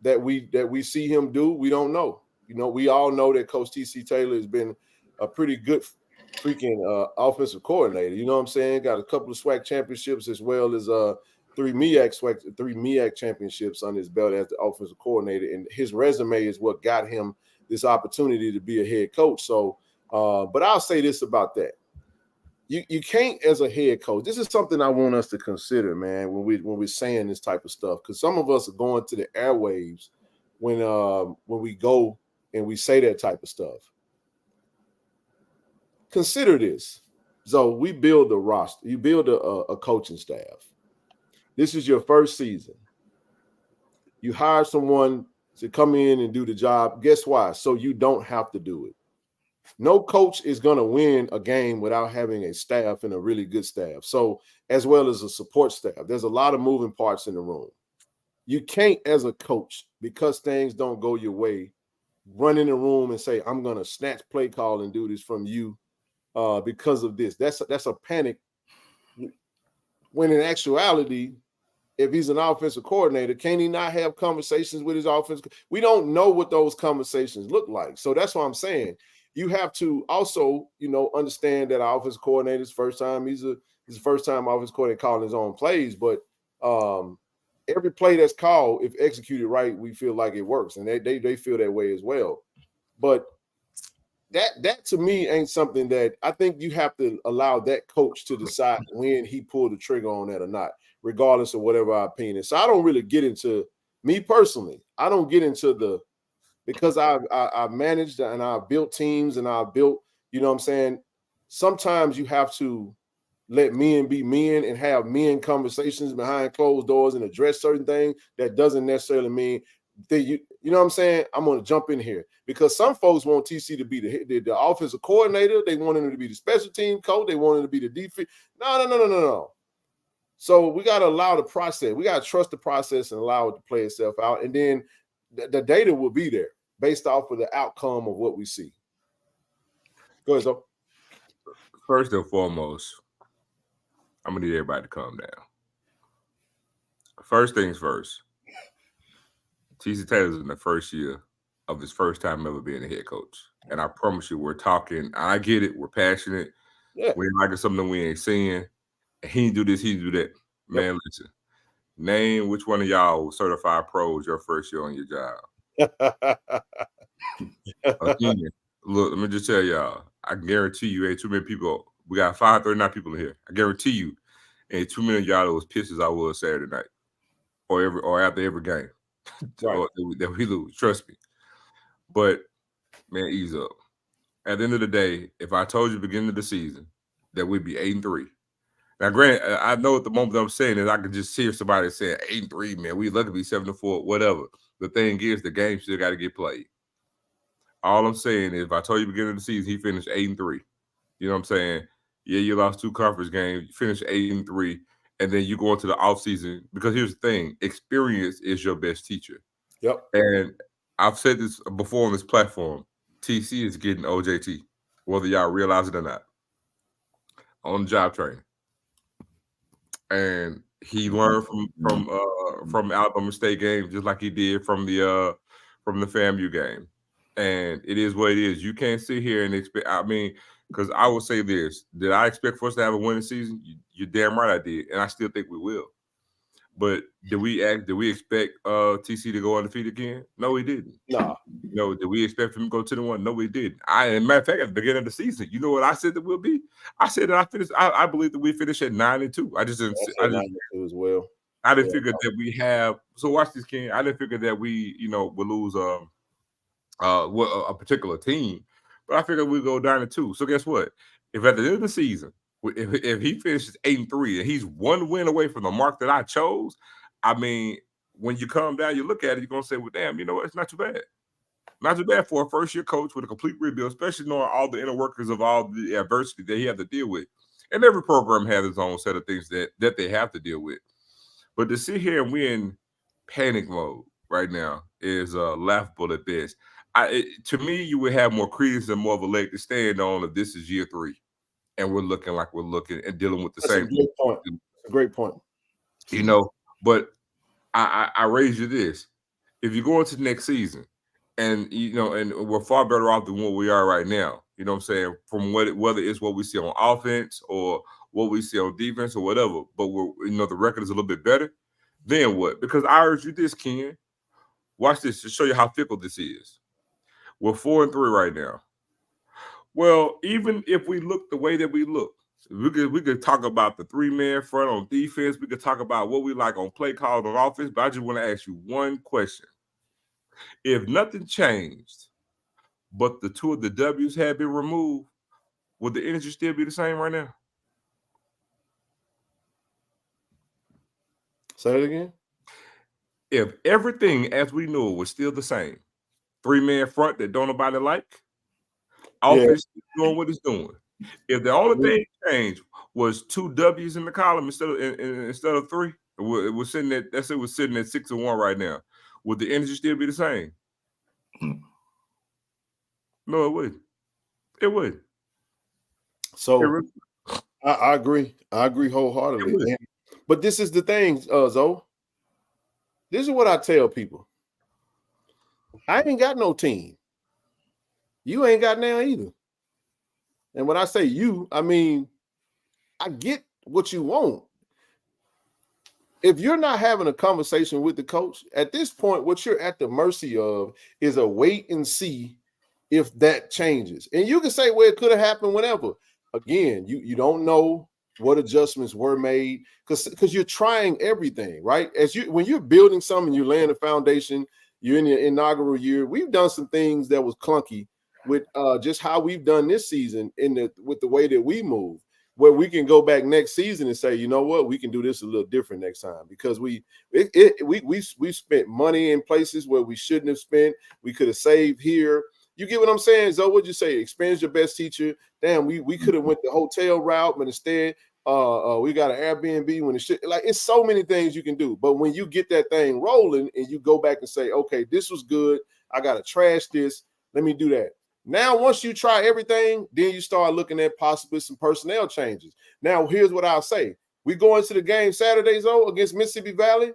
that we see him do, we don't know. You know, we all know that Coach TC Taylor has been a pretty good freaking offensive coordinator. You know what I'm saying? Got a couple of SWAC championships as well as three MEAC championships on his belt as the offensive coordinator. And his resume is what got him this opportunity to be a head coach. So, but I'll say this about that. You can't, as a head coach, this is something I want us to consider, man, when we're saying this type of stuff, because some of us are going to the airwaves when we go and we say that type of stuff. Consider this. So we build a roster. You build a coaching staff. This is your first season. You hire someone to come in and do the job. Guess why? So you don't have to do it. No coach is going to win a game without having a staff and a really good staff. So, as well as a support staff, there's a lot of moving parts in the room. You can't, as a coach, because things don't go your way, run in the room and say, I'm going to snatch play call and do this from you because of this. That's a panic. When in actuality, if he's an offensive coordinator, can he not have conversations with his offense? We don't know what those conversations look like. So that's what I'm saying. You have to also, understand that our offensive coordinator's first time. He's a first-time offensive coordinator calling his own plays. But every play that's called, if executed right, we feel like it works, and they feel that way as well. But that to me ain't something that I think you have to allow that coach to decide when he pulled the trigger on that or not, regardless of whatever our opinion is. So I don't really get into me personally. I don't get into because I've managed and I've built teams and I've built, sometimes you have to let men be men and have men conversations behind closed doors and address certain things. That doesn't necessarily mean that you know what I'm saying? I'm going to jump in here because some folks want TC to be the offensive coordinator. They want him to be the special team coach. They want him to be the defense. No. So we got to allow the process. We got to trust the process and allow it to play itself out. And then the data will be there based off of the outcome of what we see. Go ahead, Zoe. First and foremost, I'm going to need everybody to calm down. First things first, TC Taylor's in the first year of his first time ever being a head coach. And I promise you, we're talking. I get it. We're passionate. Yeah. We ain't liking something we ain't seeing. He do this, he do that. Man, listen. Name which one of y'all was certified pros your first year on your job. Again, look, let me just tell y'all. I guarantee you ain't too many people. We got 539 people in here. I guarantee you ain't too many of y'all that was pissed as I was Saturday night or after every game. Right. that we lose. Trust me. But, man, ease up. At the end of the day, if I told you beginning of the season that we'd be 8-3, Now, granted, I know at the moment I'm saying is I could just hear somebody saying 8-3, man. We lucky to be 7-4, whatever. The thing is, the game still got to get played. All I'm saying is, if I told you beginning of the season, he finished 8-3. You know what I'm saying? Yeah, you lost 2 conference games, you finished 8-3, and then you go into the offseason. Because here's the thing: experience is your best teacher. Yep. And I've said this before on this platform. TC is getting OJT, whether y'all realize it or not, on the job training. And he learned from Alabama State game just like he did from the FAMU game. And it is what it is. You can't sit here and expect. I mean, because I will say this: did I expect for us to have a winning season? You're damn right I did, and I still think we will. But did we expect TC to go undefeated again? No, we didn't. No. No, did we expect him to go 10-1? No, we didn't. As a matter of fact, at the beginning of the season, you know what I said that we'll be? I said that I believe that we finish at 9-2. I just didn't. I just 9-2 as well. I didn't figure that we have. So watch this, Ken. I didn't figure that we, would lose a particular team, but I figured we'd go down to 2. So guess what? If at the end of the season, if he finishes 8-3 and he's 1 win away from the mark that I chose, I mean, when you come down, you look at it, you're gonna say, well, damn, you know what? It's not too bad. Not too bad for a first-year coach with a complete rebuild, especially knowing all the inner workings of all the adversity that he had to deal with. And every program has its own set of things that they have to deal with. But to sit here and we're in panic mode right now is laughable at best. To me, you would have more credence and more of a leg to stand on if this is year 3, and we're looking like we're looking and dealing with the same. Great point. That's a great point. But I raise you this: if you go into the next season, and and we're far better off than what we are right now. You know what I'm saying? From whether it's what we see on offense or what we see on defense or whatever, but the record is a little bit better. Then what? Because I urge you this, Ken. Watch this to show you how fickle this is. We're 4-3 right now. Well, even if we look the way that we look, we could talk about the 3-man front on defense. We could talk about what we like on play calls on offense. But I just want to ask you one question. If nothing changed, but the 2 of the W's had been removed, would the energy still be the same right now? Say it again. If everything as we knew it was still the same, 3-man front that don't nobody like, offense is doing what it's doing. If the only thing changed was 2 W's in the column instead of 3, it was sitting at 6-1 right now. Would the energy still be the same? No, it wouldn't. It would. So I agree. I agree wholeheartedly. But this is the thing, Zoe. This is what I tell people. I ain't got no team. You ain't got now either. And when I say you, I mean, I get what you want. If you're not having a conversation with the coach, at this point, what you're at the mercy of is a wait and see if that changes. And you can say, well, it could have happened whenever. Again, you don't know what adjustments were made because you're trying everything, right? When you're building something, you're laying a foundation, you're in your inaugural year. We've done some things that was clunky with just how we've done this season with the way that we move, where we can go back next season and say, you know what, we can do this a little different next time because we spent money in places where we shouldn't have spent. We could have saved here. You get what I'm saying? So what'd you say? Experience your best teacher. Damn, we could have went the hotel route, but instead we got an Airbnb when it's so many things you can do. But when you get that thing rolling and you go back and say, okay, this was good. I got to trash this. Let me do that. Now, once you try everything, then you start looking at possibly some personnel changes. Now, here's what I'll say. We go into the game Saturday, against Mississippi Valley,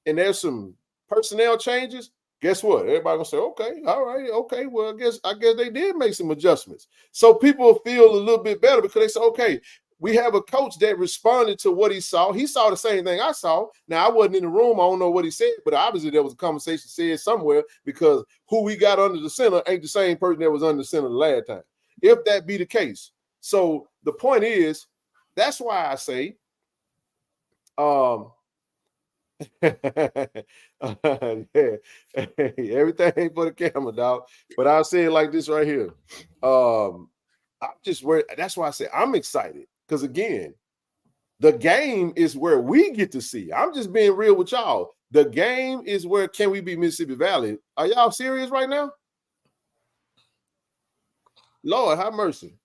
and there's some personnel changes. Guess what? Everybody gonna say, okay, all right, okay. Well, I guess they did make some adjustments. So people feel a little bit better because they say, okay, we have a coach that responded to what he saw. He saw the same thing I saw. Now, I wasn't in the room. I don't know what he said, but obviously there was a conversation said somewhere because who we got under the center ain't the same person that was under the center the last time, if that be the case. So the point is, that's why I say, everything for the camera, dog. But I'll say it like this right here. I'm just worried. That's why I say I'm excited. Because again, The game is where we get to see. I'm just being real with y'all. The game is where can we be Mississippi Valley? Are y'all serious right now? Lord, have mercy.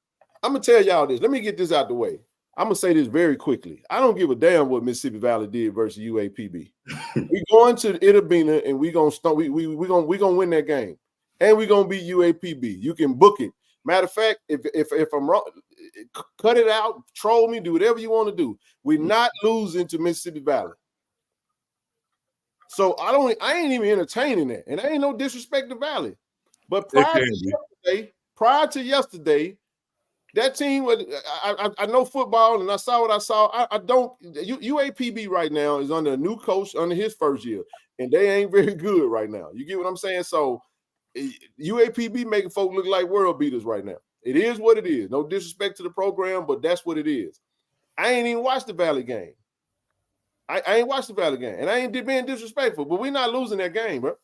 I'm going to tell y'all this. Let me get this out the way. I'm going to say this very quickly. I don't give a damn what Mississippi Valley did versus UAPB. We're going to Itta Bena and we're going to we're gonna win that game. And we're going to beat UAPB. You can book it. Matter of fact, if I'm wrong, cut it out, troll me, do whatever you want to do. We're not losing to Mississippi Valley. So I ain't even entertaining that. And I ain't no disrespect to Valley. But prior to yesterday, that team was I know football and I saw what I saw. I don't UAPB right now is under a new coach under his first year, and they ain't very good right now. You get what I'm saying? So UAPB making folk look like world beaters right now. It is what it is. No disrespect to the program, but that's what it is. I ain't even watched the Valley game. I ain't watched the Valley game, and I ain't being disrespectful, but we're not losing that game, bro.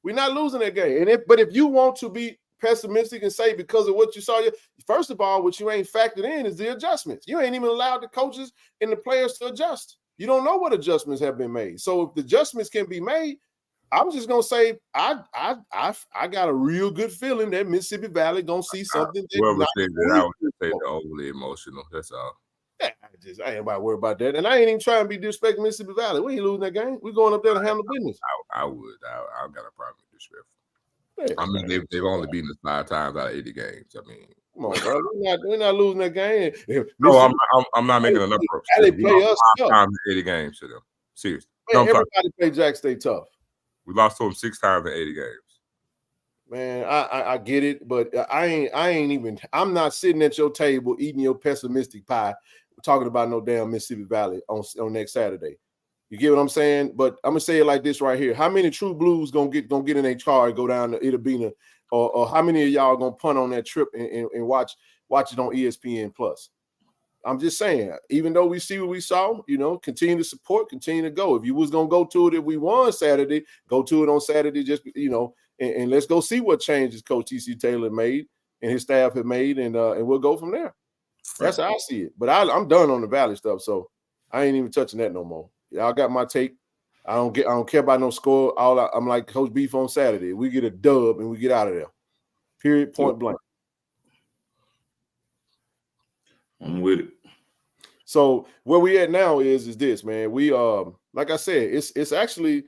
We're not losing that game. But if you want to be pessimistic and say because of what you saw, first of all, what you ain't factored in is the adjustments. You ain't even allowed the coaches and the players to adjust. You don't know what adjustments have been made. So if the adjustments can be made, I'm just gonna say I got a real good feeling that Mississippi Valley gonna see something. Whoever said that, I would say they're overly emotional. That's all. Yeah, I ain't about to worry about that. And I ain't even trying to be disrespecting Mississippi Valley. We ain't losing that game. We're going up there to handle business. I would. I got a problem with disrespect. Yeah, I mean, they've only beaten us 5 times out of 80 games. I mean, come on, bro. We're not losing that game. No, I'm not making enough. They play us 5 times in 80 games to them. Seriously. Man, everybody play Jack State tough. We lost to them 6 times in 80 games. Man, I get it, but I'm not sitting at your table eating your pessimistic pie, talking about no damn Mississippi Valley on next Saturday. You get what I'm saying? But I'm gonna say it like this right here. How many True Blues gonna get in their car and go down to Itta Bena, or how many of y'all gonna punt on that trip and watch it on ESPN Plus? I'm just saying, even though we see what we saw, continue to support, continue to go. If you was gonna go to it if we won Saturday, go to it on Saturday, just and let's go see what changes Coach TC Taylor made and his staff have made, and we'll go from there. That's how I see it. But I'm done on the Valley stuff, so I ain't even touching that no more. Y'all got my take. I don't care about no score. I'm like Coach Beef on Saturday. We get a dub and we get out of there. Period. Point blank. I'm with it. So where we at now is this, man. We like I said, it's actually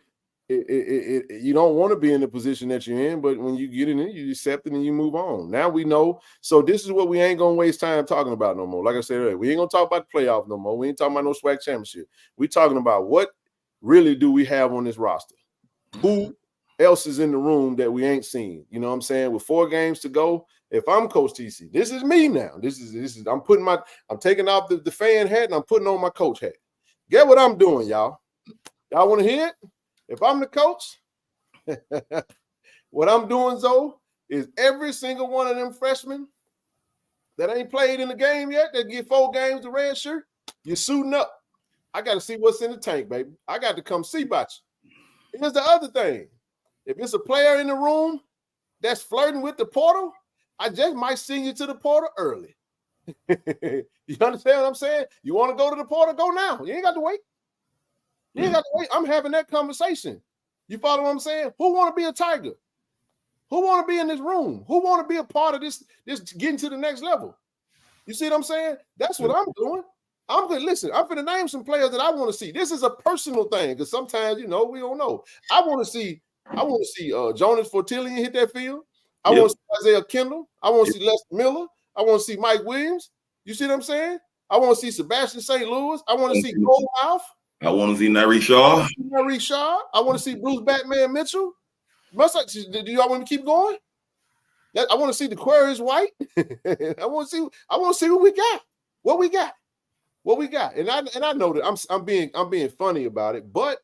you don't want to be in the position that you're in, but when you get in it, you accept it and you move on. Now we know. So this is what we ain't gonna waste time talking about no more. Like I said earlier, we ain't gonna talk about the playoff no more. We ain't talking about no SWAC championship. We talking about what really do we have on this roster? Who else is in the room that we ain't seen? You know what I'm saying? With 4 games to go, if I'm Coach TC, this is me now. This is I'm taking off the fan hat and I'm putting on my coach hat. Get what I'm doing, y'all. Y'all want to hear it? If I'm the coach, what I'm doing, Zoe, is every single one of them freshmen that ain't played in the game yet, that get 4 games of red shirt, you're suiting up. I got to see what's in the tank, baby. I got to come see about you. Here's the other thing. If it's a player in the room that's flirting with the portal, I just might send you to the portal early. You understand what I'm saying? You want to go to the portal? Go now. You ain't got to wait. You ain't got to wait. I'm having that conversation. You follow what I'm saying? Who want to be a Tiger? Who want to be in this room? Who want to be a part of this getting to the next level? You see what I'm saying? That's what I'm doing. I'm good. Listen, I'm going to name some players that I want to see. This is a personal thing because sometimes, we don't know. I want to see Jonas Fortillion hit that field. I want to see Isaiah Kendall. I want to see Lester Miller. I want to see Mike Williams. You see what I'm saying? I want to see Sebastian St. Louis. I want to see Goldmouth. I want to see Nari Shaw. I want to see Bruce Batman Mitchell. Do y'all want me to keep going? I want to see the Aquarius White. I want to see what we got. What we got. And I know that I'm being funny about it, but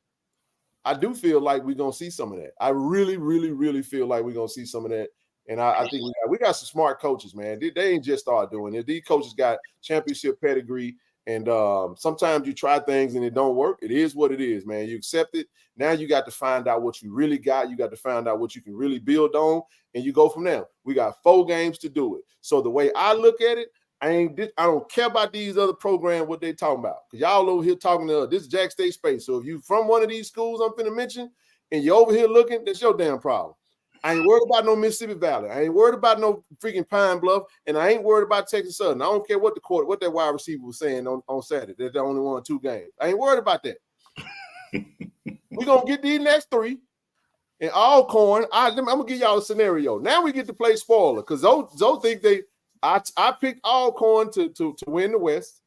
I do feel like we're gonna see some of that. I really, really, really feel like we're gonna see some of that. And I think we got some smart coaches, man. They ain't just started doing it. These coaches got championship pedigree. And sometimes you try things and it don't work. It is what it is, man. You accept it. Now you got to find out what you really got. You got to find out what you can really build on, and you go from there. We got 4 games to do it. So the way I look at it, I don't care about these other programs, what they talking about. Because y'all over here talking to this Jack State Space. So if you from one of these schools I'm finna mention and you're over here looking, that's your damn problem. I ain't worried about no Mississippi Valley. I ain't worried about no freaking Pine Bluff, and I ain't worried about Texas Southern. I don't care what that wide receiver was saying on Saturday. They're the only won 2 games. I ain't worried about that. We're gonna get these next 3. And Alcorn, I'm gonna give y'all a scenario. Now we get to play spoiler because those think I picked Alcorn to win the West,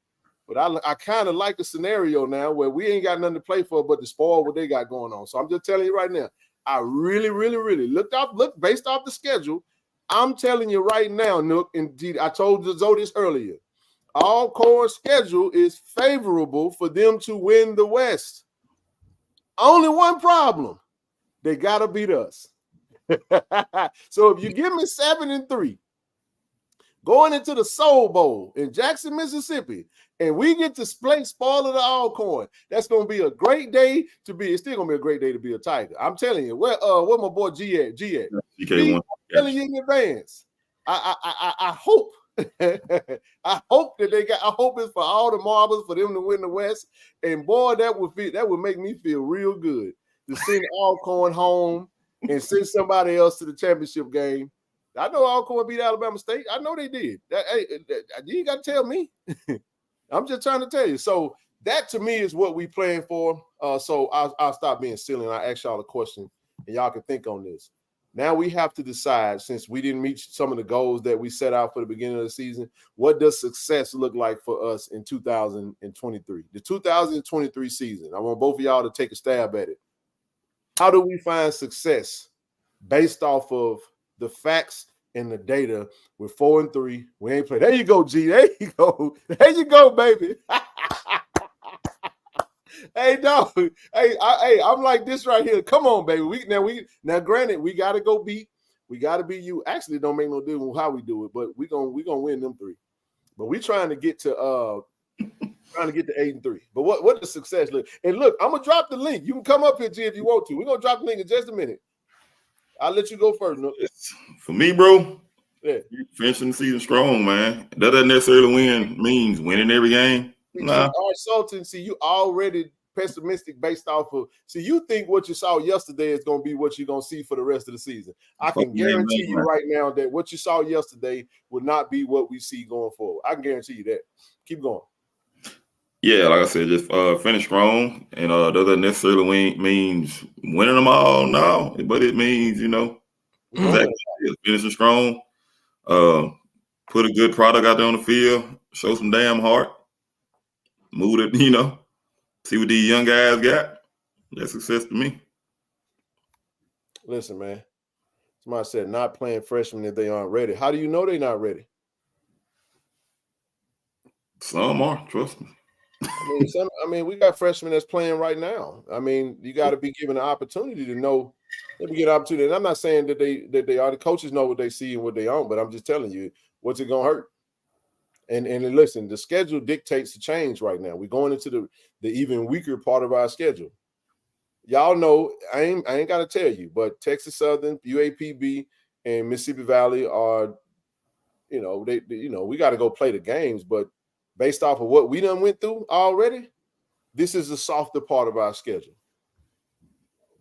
but I kind of like the scenario now where we ain't got nothing to play for but to spoil what they got going on. So I'm just telling you right now, I really, really, really look based off the schedule. I'm telling you right now, Nook, indeed, I told Zoe this earlier. Alcorn's schedule is favorable for them to win the West. Only one problem. They got to beat us. So if you give me 7-3, going into the Soul Bowl in Jackson, Mississippi, and we get to play spoiler the Alcorn, that's going to be a great day to be. It's still going to be a great day to be a Tiger. I'm telling you. Where my boy G at? GK1. I'm telling you in advance. I hope. I hope that I hope it's for all the marbles for them to win the West. And boy, that would make me feel real good to send Alcorn home and send somebody else to the championship game. I know Alcorn beat Alabama State. I know they did. You ain't got to tell me. I'm just trying to tell you. So that to me is what we playing for. So I'll stop being silly and I'll ask y'all a question and y'all can think on this. Now we have to decide, since we didn't meet some of the goals that we set out for the beginning of the season, what does success look like for us in 2023? The 2023 season. I want both of y'all to take a stab at it. How do we find success based off of the facts and the data? We're 4-3. We ain't played. There you go, G. There you go. There you go, baby. Hey, dog. Hey, I'm like this right here. Come on, baby. Now, granted, we got to go beat. We got to beat you. Actually, it don't make no difference how we do it, but we gonna win them 3. But we trying to get to 8-3. But what does success look? And look, I'm gonna drop the link. You can come up here, G, if you want to. We're gonna drop the link in just a minute. I'll let you go first. No? For me, bro, yeah, finishing the season strong, man. That doesn't necessarily means winning every game. Nah. Sultan, see, you already pessimistic based off of. See, you think what you saw yesterday is going to be what you're going to see for the rest of the season. I can guarantee you right now that what you saw yesterday will not be what we see going forward. I can guarantee you that. Keep going. Yeah, like I said, just finish strong, and that doesn't necessarily means winning them all, no, but it means exactly finishing strong, put a good product out there on the field, show some damn heart, move it, see what these young guys got. That's success to me. Listen, man, somebody said not playing freshmen if they aren't ready. How do you know they're not ready? Some are, trust me. We got freshmen that's playing right now. I mean, you got to be given an opportunity to know. Let me get an opportunity. And I'm not saying that they are. The coaches know what they see and what they own, but I'm just telling you, what's it gonna hurt? And listen, the schedule dictates the change right now. We're going into the even weaker part of our schedule. Y'all know I ain't got to tell you, but Texas Southern, UAPB, and Mississippi Valley are, we got to go play the games, but based off of what we done went through already, this is the softer part of our schedule.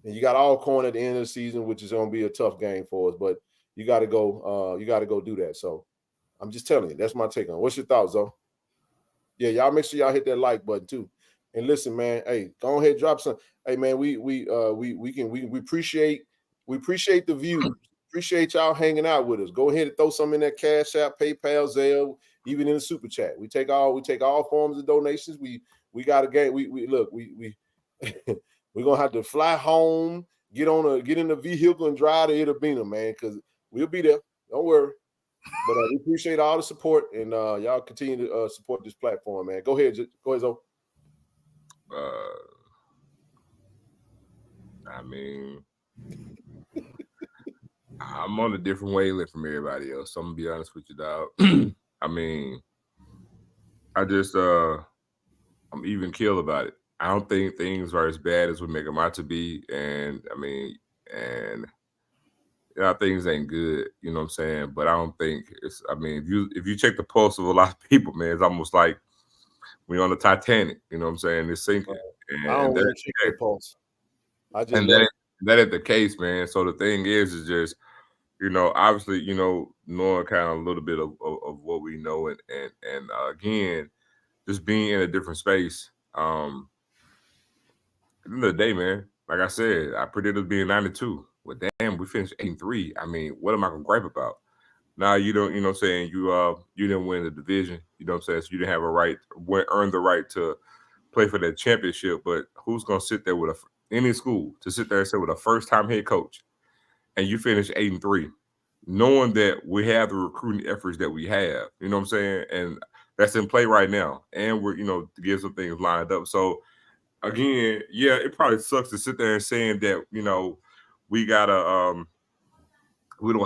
And you got Alcorn at the end of the season, which is going to be a tough game for us, but you got to go do that. So I'm just telling you, that's my take on it. What's your thoughts, though? Yeah, y'all make sure y'all hit that like button too. And listen, man, hey, go ahead, drop some. Hey, man, we appreciate the views. Appreciate y'all hanging out with us. Go ahead and throw some in that Cash App, PayPal, Zelle, even in the super chat. We take all forms of donations. We got a game. We we're gonna have to fly home, get in the vehicle and drive to Itabena, man, because we'll be there. Don't worry. But we appreciate all the support, and y'all continue to support this platform, man. Go ahead, Zo. I'm on a different wavelength from everybody else. So I'm gonna be honest with you, dog. I'm even keel about it. I don't think things are as bad as we make them out to be, and things ain't good. You know what I'm saying? But I don't think it's. I mean, if you check the pulse of a lot of people, man, it's almost like we on the Titanic. You know what I'm saying? It's sinking. I don't And want to check the pulse. I just and that is the case, man. So the thing is just, you know, obviously, you know, knowing kind of a little bit of what we know, and again, just being in a different space. At the end of the day, man, like I said, I predicted us being 92. Well, damn, we finished 8-3. I mean, what am I gonna gripe about? Now you don't, you know what I'm saying, you didn't win the division, you know what I'm saying? So you didn't have earn the right to play for that championship. But who's gonna sit there with any school to sit there and say with a first time head coach and you finish 8-3, knowing that we have the recruiting efforts that we have, you know what I'm saying? And that's in play right now. And we're, you know, to get some things lined up. So again, yeah, it probably sucks to sit there and saying that, you know, we don't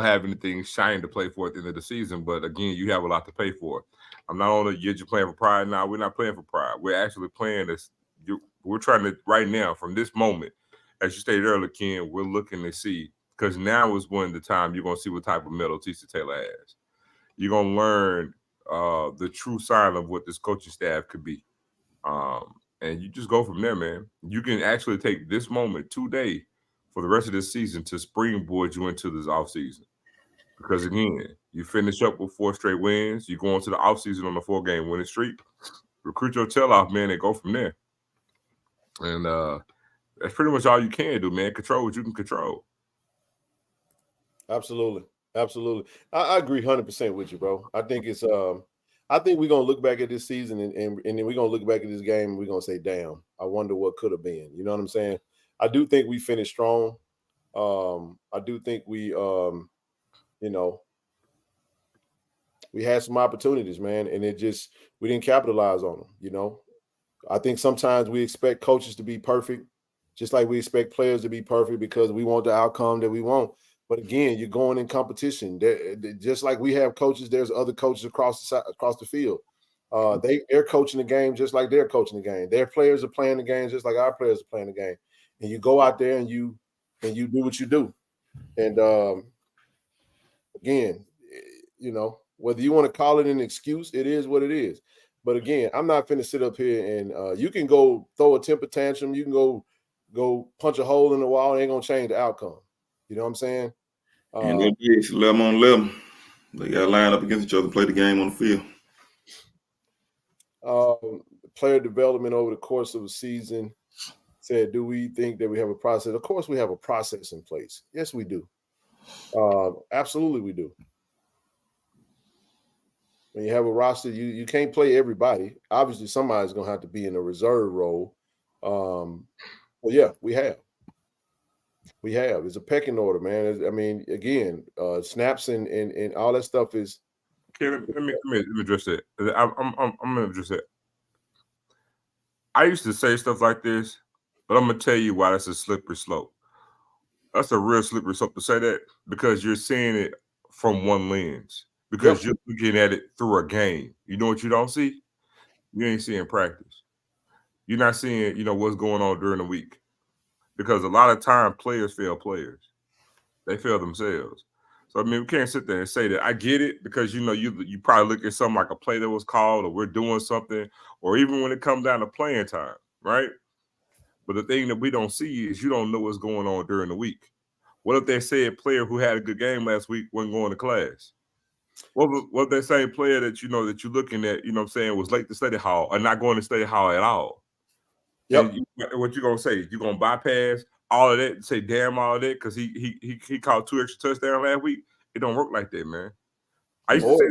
have anything shiny to play for at the end of the season. But again, you have a lot to pay for. I'm not only you're playing for pride now. We're not playing for pride. We're actually playing this. We're trying to right now from this moment, as you stated earlier, Ken. We're looking to see, because now is when the time you're gonna see what type of medal TC Taylor has. You're gonna learn the true sign of what this coaching staff could be. And you just go from there, man. You can actually take this moment today for the rest of this season to springboard you into this offseason. Because again, you finish up with 4 straight wins, you go into the offseason on a 4-game winning streak, recruit your tail off, man, and go from there. And that's pretty much all you can do, man. Control what you can control. Absolutely. I agree 100% with you, bro. I think it's I think we're gonna look back at this season and then we're gonna look back at this game and we're gonna say, damn, I wonder what could have been. You know what I'm saying? I do think we finished strong. I do think we you know, we had some opportunities, man, and we didn't capitalize on them, you know. I think sometimes we expect coaches to be perfect, just like we expect players to be perfect because we want the outcome that we want. But again, you're going in competition. Just like we have coaches, there's other coaches across the field. They're coaching the game just like they're coaching the game. Their players are playing the game just like our players are playing the game. And you go out there and you do what you do. And again, you know, whether you want to call it an excuse, it is what it is. But again, I'm not finna sit up here and you can go throw a temper tantrum. You can go punch a hole in the wall. It ain't gonna change the outcome. You know what I'm saying? And it's 11 on 11. They got to line up against each other, play the game on the field. Player development over the course of a season said, do we think that we have a process? Of course, we have a process in place. Yes, we do. Absolutely, we do. When you have a roster, you can't play everybody. Obviously, somebody's going to have to be in a reserve role. Well, yeah, we have. It's a pecking order, man. I mean, again, snaps and all that stuff is. Okay, let me address it. I'm gonna address it. I used to say stuff like this, but I'm gonna tell you why that's a slippery slope. That's a real slippery slope to say that, because you're seeing it from one lens. Because you're looking at it through a game. You know what you don't see? You ain't seeing practice. You're not seeing, you know, what's going on during the week. Because a lot of time players fail players. They fail themselves. So, I mean, we can't sit there and say that. I get it, because, you know, you probably look at something like a play that was called, or we're doing something, or even when it comes down to playing time, right? But the thing that we don't see is you don't know what's going on during the week. What if they say a player who had a good game last week wasn't going to class? What that same player that, you know, that you're looking at, you know what I'm saying, was late to study hall or not going to study hall at all? Yep. What you gonna say? You gonna bypass all of that and say damn all of that because he caught 2 extra touchdowns last week? It don't work like that, man. I used to say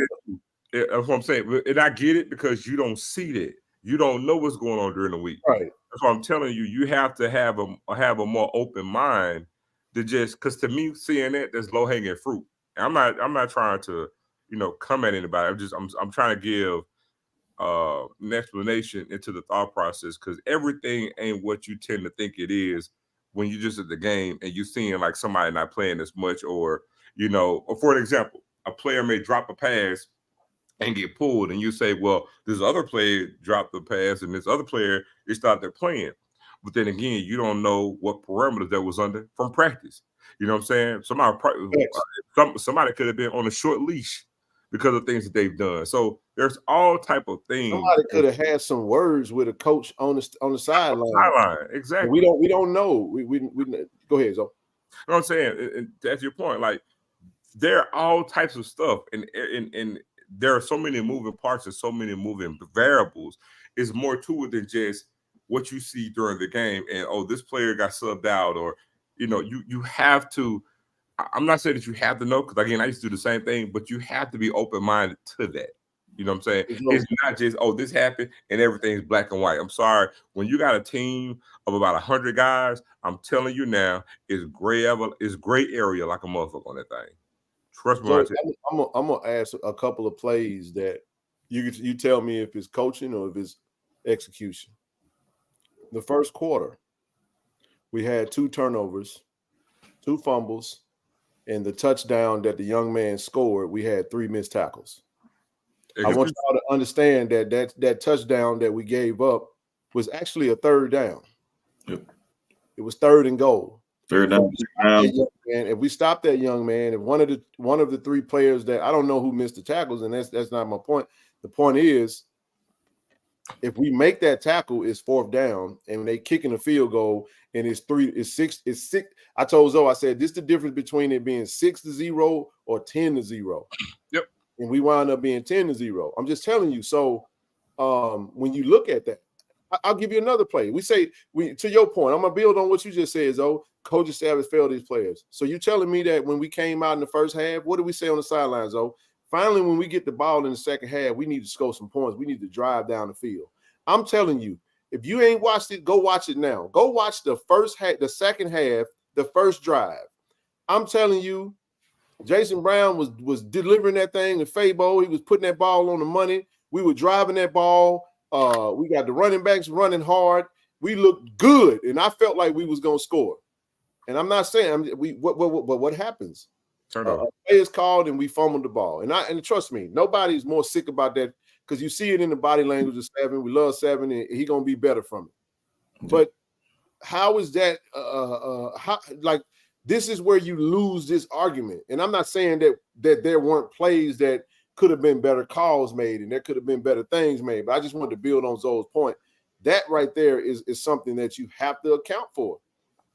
that. That's what I'm saying, and I get it, because you don't see that. You don't know what's going on during the week. Right. That's why I'm telling you. You have to have a more open mind to just, because to me, seeing that's low hanging fruit. And I'm not trying to, you know, come at anybody. I'm trying to give an explanation into the thought process, because everything ain't what you tend to think it is when you just at the game and you seeing like somebody not playing as much, or, you know, or for an example, a player may drop a pass and get pulled, and you say, well, this other player dropped the pass and this other player is out there playing. But then again, you don't know what parameters that was under from practice. You know what I'm saying? Somebody could have been on a short leash because of things that they've done. So there's all type of things. Somebody could have had some words with a coach on the sideline. Exactly. We don't know. We go ahead, Zo. You know what I'm saying? And that's your point. Like, there are all types of stuff, and there are so many moving parts and so many moving variables. It's more to it than just what you see during the game and, oh, this player got subbed out, or, you know, you have to. I'm not saying that you have to know, because again, I used to do the same thing, but you have to be open-minded to that. You know what I'm saying? It's not just, oh, this happened and everything's black and white. I'm sorry. When you got a team of about 100 guys, I'm telling you now, it's gray area like a motherfucker on that thing. Trust me. So I'm gonna ask a couple of plays that you tell me if it's coaching or if it's execution. The first quarter, we had 2 turnovers, 2 fumbles, and the touchdown that the young man scored, we had 3 missed tackles. I want y'all to understand that touchdown that we gave up was actually a 3rd down. Yep. It was 3rd and goal. 3rd down. And if we stop that young man, if one of the 3 players that I don't know who missed the tackles, and that's not my point. The point is, if we make that tackle, it's 4th down, and they kicking a field goal, and it's 6. I told Zoe, I said, this is the difference between it being 6-0 or 10-0. Yep. And we wound up being 10-0. I'm just telling you. So when you look at that, I'll give you another play. To your point, I'm gonna build on what you just said, Zoe. Coaching staff has failed these players. So you're telling me that when we came out in the first half, what did we say on the sidelines, Zoe? Finally, when we get the ball in the second half, we need to score some points. We need to drive down the field. I'm telling you, if you ain't watched it, go watch it now. Go watch the first half, the second half, the first drive. I'm telling you, Jason Brown was delivering that thing to Fabo. He was putting that ball on the money. We were driving that ball. We got the running backs running hard. We looked good, and I felt like we was gonna score. And I'm not saying what happens? Play is called, and we fumbled the ball. And trust me, nobody's more sick about that, because you see it in the body language of Seven. We love Seven, and he gonna be better from it. Mm-hmm. But how is that? This is where you lose this argument. And I'm not saying that there weren't plays that could have been better calls made and there could have been better things made. But I just wanted to build on Zoe's point. That right there is something that you have to account for.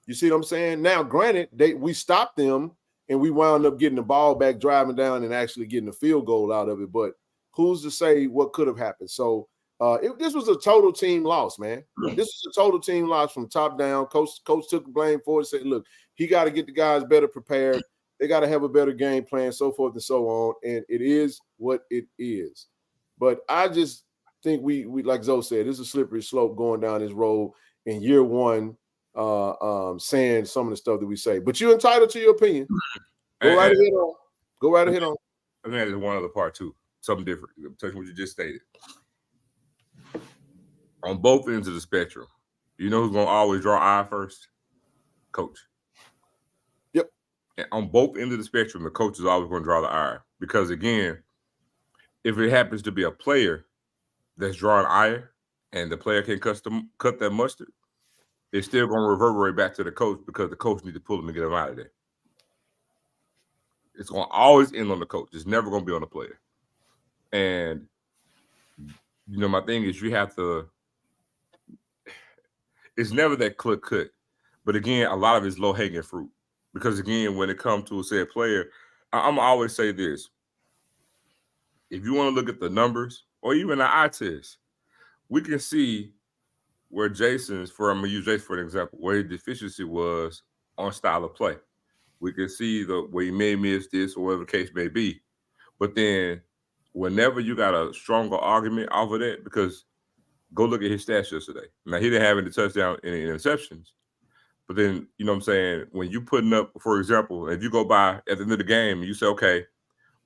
You see what I'm saying? Now, granted, we stopped them and we wound up getting the ball back, driving down, and actually getting a field goal out of it. But who's to say what could have happened? So this was a total team loss, man. This is a total team loss from top down. Coach took the blame for it, said, look, he got to get the guys better prepared. They got to have a better game plan, so forth and so on. And it is what it is. But I just think we like Zoe said, this is a slippery slope going down this road in year one, saying some of the stuff that we say. But you're entitled to your opinion. Go right ahead on. I think there's one other part too, something different. Touching what you just stated. On both ends of the spectrum, you know who's going to always draw eye first? Coach. Yep. And on both ends of the spectrum, the coach is always going to draw the ire. Because, again, if it happens to be a player that's drawing ire and the player can cut that mustard, it's still going to reverberate back to the coach, because the coach needs to pull him and get him out of there. It's going to always end on the coach. It's never going to be on the player. And, you know, my thing is, you have to – it's never that clear cut. But again, a lot of it's low-hanging fruit. Because again, when it comes to a said player, I'm always say this. If you want to look at the numbers or even the eye test, we can see where I'm going to use Jason for an example, where his deficiency was on style of play. We can see where he may miss this or whatever the case may be. But then whenever you got a stronger argument off of that, because go look at his stats yesterday. Now, he didn't have any touchdowns, any interceptions. But then, you know what I'm saying, when you putting up, for example, if you go by at the end of the game and you say, okay,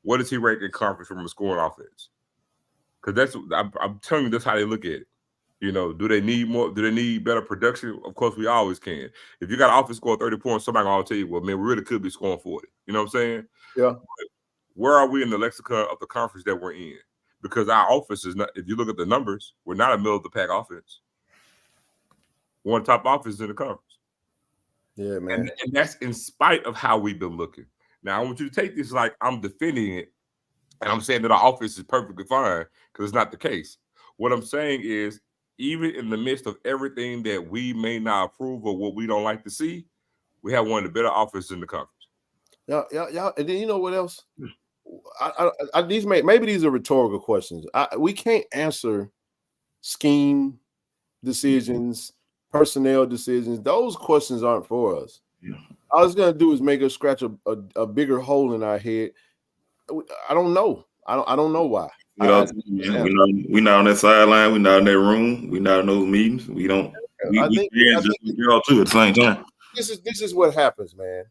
what does he rank in conference from a scoring offense? Because I'm telling you, that's how they look at it. You know, do they need more? Do they need better production? Of course, we always can. If you got an offense score 30 points, somebody going to tell you, well, man, we really could be scoring 40. You know what I'm saying? Yeah. But where are we in the lexicon of the conference that we're in? Because our offense is not, if you look at the numbers, we're not a middle of the pack offense. We're one of the top offenses in the conference. Yeah, man. And that's in spite of how we've been looking. Now, I want you to take this like I'm defending it, and I'm saying that our offense is perfectly fine, because it's not the case. What I'm saying is, even in the midst of everything that we may not approve or what we don't like to see, we have one of the better offenses in the conference. Yeah. And then you know what else? Maybe these are rhetorical questions. We can't answer scheme decisions, personnel decisions. Those questions aren't for us. Yeah. All it's gonna do is make us scratch a bigger hole in our head. I don't know. I don't know why. We're not on that sideline. We're not in that room. We're not in those meetings. We don't. We can just figure out too at the same time. This is what happens, man.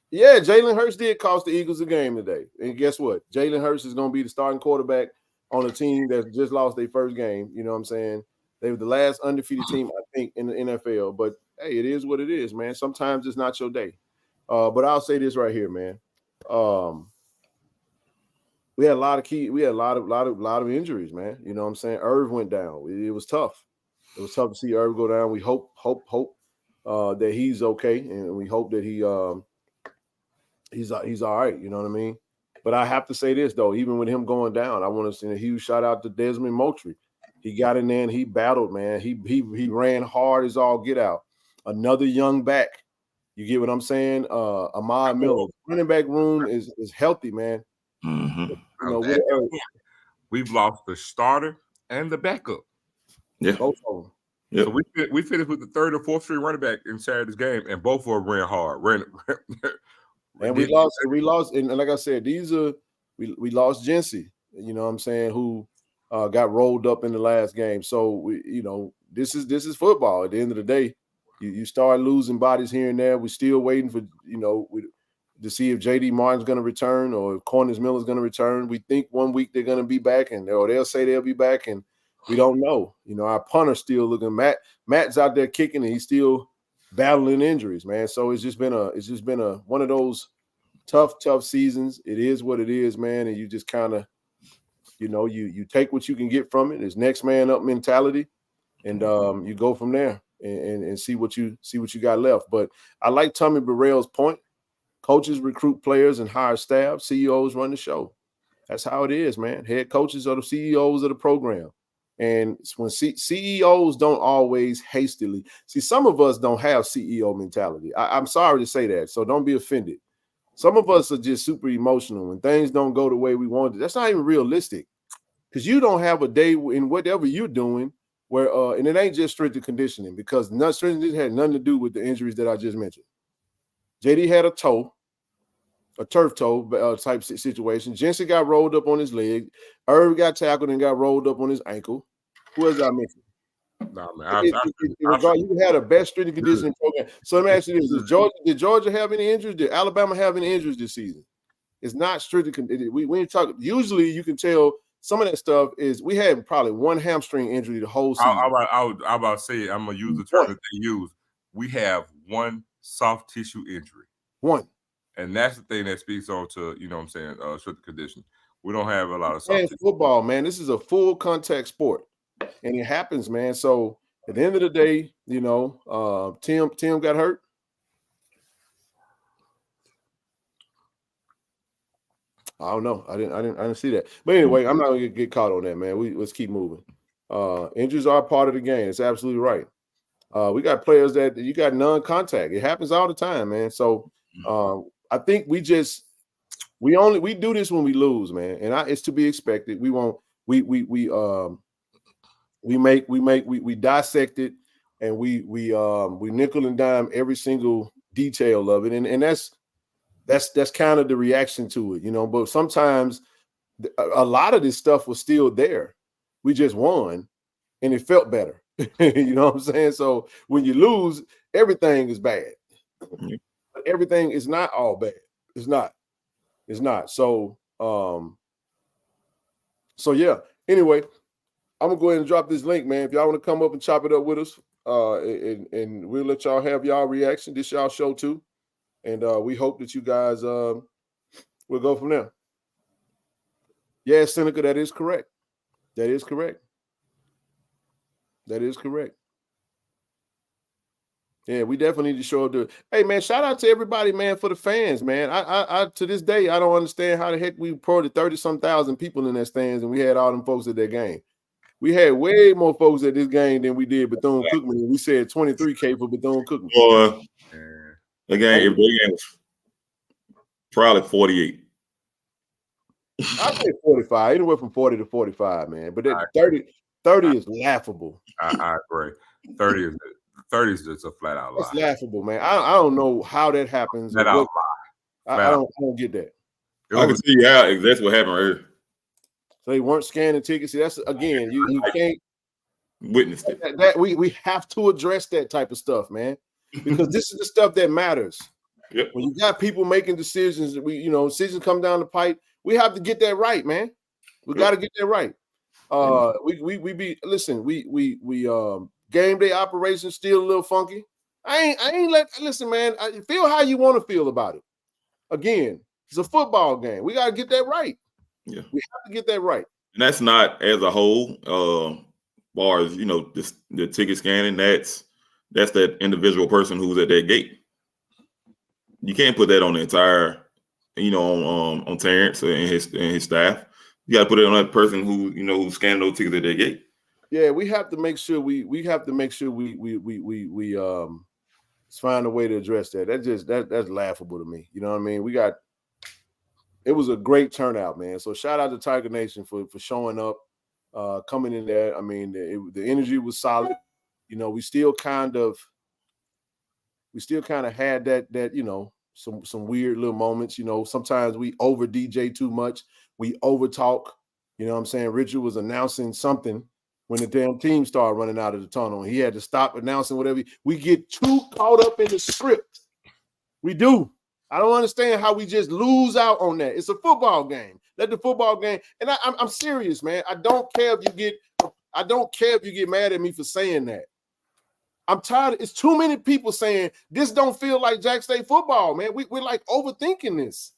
Yeah, Jalen Hurts did cost the Eagles a game today, and guess what? Jalen Hurts is going to be the starting quarterback on a team that just lost their first game. You know what I'm saying? They were the last undefeated team, I think, in the NFL. But hey, it is what it is, man. Sometimes it's not your day. But I'll say this right here, man. We had a lot of injuries, man. You know what I'm saying? Irv went down. It was tough. It was tough to see Irv go down. We hope that he's okay, and we hope that he's all right. You know what I mean? But I have to say this though, even with him going down, I want to send a huge shout out to Desmond Moultrie. He got in there and he battled, man. He ran hard as all get out. Another young back. You get what I'm saying? Ahmad Miller. Running back room is healthy, man. Mm-hmm. You know, we've lost the starter and the backup. Yeah, both of them. Yep. So we finished with the third or fourth string running back in Saturday's game, and both of them ran hard. And we lost, and like I said, we lost Jency, you know what I'm saying, who got rolled up in the last game. So this is football. At the end of the day, you start losing bodies here and there. We're still waiting for to see if JD Martin's going to return or if Cornelius Miller's going to return. We think 1 week they're going to be back, or they'll say they'll be back, and we don't know. Our punter's still looking. Matt's out there kicking, and he's still battling injuries, man. So it's just been a one of those tough seasons. It is what it is, man. And you just kind of, you take what you can get from it. It's next man up mentality, and you go from there and see what you got left. But I like Tommy Burrell's point. Coaches recruit players and hire staff. CEOs run the show. That's how it is, man. Head coaches are the CEOs of the program. And when CEOs don't always hastily see, some of us don't have CEO mentality. I'm sorry to say that, so don't be offended. Some of us are just super emotional when things don't go the way we wanted. That's not even realistic, because you don't have a day in whatever you're doing where, and it ain't just strength and conditioning, because strength and conditioning had nothing to do with the injuries that I just mentioned. JD had a turf toe type situation. Jensen got rolled up on his leg. Irv got tackled and got rolled up on his ankle. Who else I mentioned? No, man. You had a best strength and conditioning program. So let me ask you this: Did Georgia have any injuries? Did Alabama have any injuries this season? It's not strictly. We talk. Usually, you can tell some of that stuff is. We had probably one hamstring injury the whole season. I'm about to say, I'm gonna use the term that they use. We have one soft tissue injury. One. And that's the thing that speaks on to, strength condition. We don't have a lot of soft tissue. Football, man. This is a full contact sport, and it happens, man. So at the end of the day, Tim got hurt. I don't know. I didn't see that. But anyway, I'm not gonna get caught on that, man. Let's keep moving. Injuries are a part of the game. It's absolutely right. We got players that you got non-contact. It happens all the time, man. So I think we do this when we lose, man, and it's to be expected. We dissect it, and we nickel and dime every single detail of it, and that's kind of the reaction to it, But sometimes a lot of this stuff was still there. We just won, and it felt better. You know what I'm saying? So when you lose, everything is bad. But everything is not all bad. It's not. So yeah. Anyway, I'm gonna go ahead and drop this link, man. If y'all want to come up and chop it up with us, and we'll let y'all have y'all reaction. This y'all show too, and we hope that you guys will go from there. Yeah, Seneca, that is correct. That is correct. Yeah, we definitely need to show up to. Hey, man, shout out to everybody, man, for the fans, man. I to this day, I don't understand how the heck we probably 30-some thousand people in that stands, and we had all them folks at that game. We had way more folks at this game than we did Bethune-Cookman. And we said 23K for Bethune-Cookman. Boy, And the game, if the game was probably 48. I say 45, anywhere from 40 to 45, man. But that 30 is laughable. I agree. 30 is just a flat out lie. It's laughable, man. I don't know how that happens. Flat out lie. I don't get that. I can see how exactly what happened earlier. So they weren't scanning tickets. See, that's again, you can't Witnessed it. that we have to address that type of stuff, man, because this is the stuff that matters. Yep. When you got people making decisions, decisions come down the pipe. We have to get that right, man. We got to get that right. We game day operations still a little funky. Listen, man. I feel how you want to feel about it. Again, it's a football game. We got to get that right. Yeah, we have to get that right. And that's not as a whole. Far as the ticket scanning, that's that individual person who's at that gate. You can't put that on the entire, on Terrence and his staff. You got to put it on that person who's scanning those tickets at that gate. Yeah, we have to make sure we find a way to address that. That's laughable to me. You know what I mean? It was a great turnout, man. So shout out to Tiger Nation for showing up, coming in there. I mean, the energy was solid. We still kind of had that some weird little moments. Sometimes we over DJ too much. We over talk. You know what I'm saying? Richard was announcing something when the damn team started running out of the tunnel. He had to stop announcing whatever. We get too caught up in the script. We do. I don't understand how we just lose out on that. It's a football game. Let the football game. And I'm serious, man. I don't care if you get mad at me for saying that. I'm tired. It's too many people saying this don't feel like Jack State football, man. We're like overthinking this.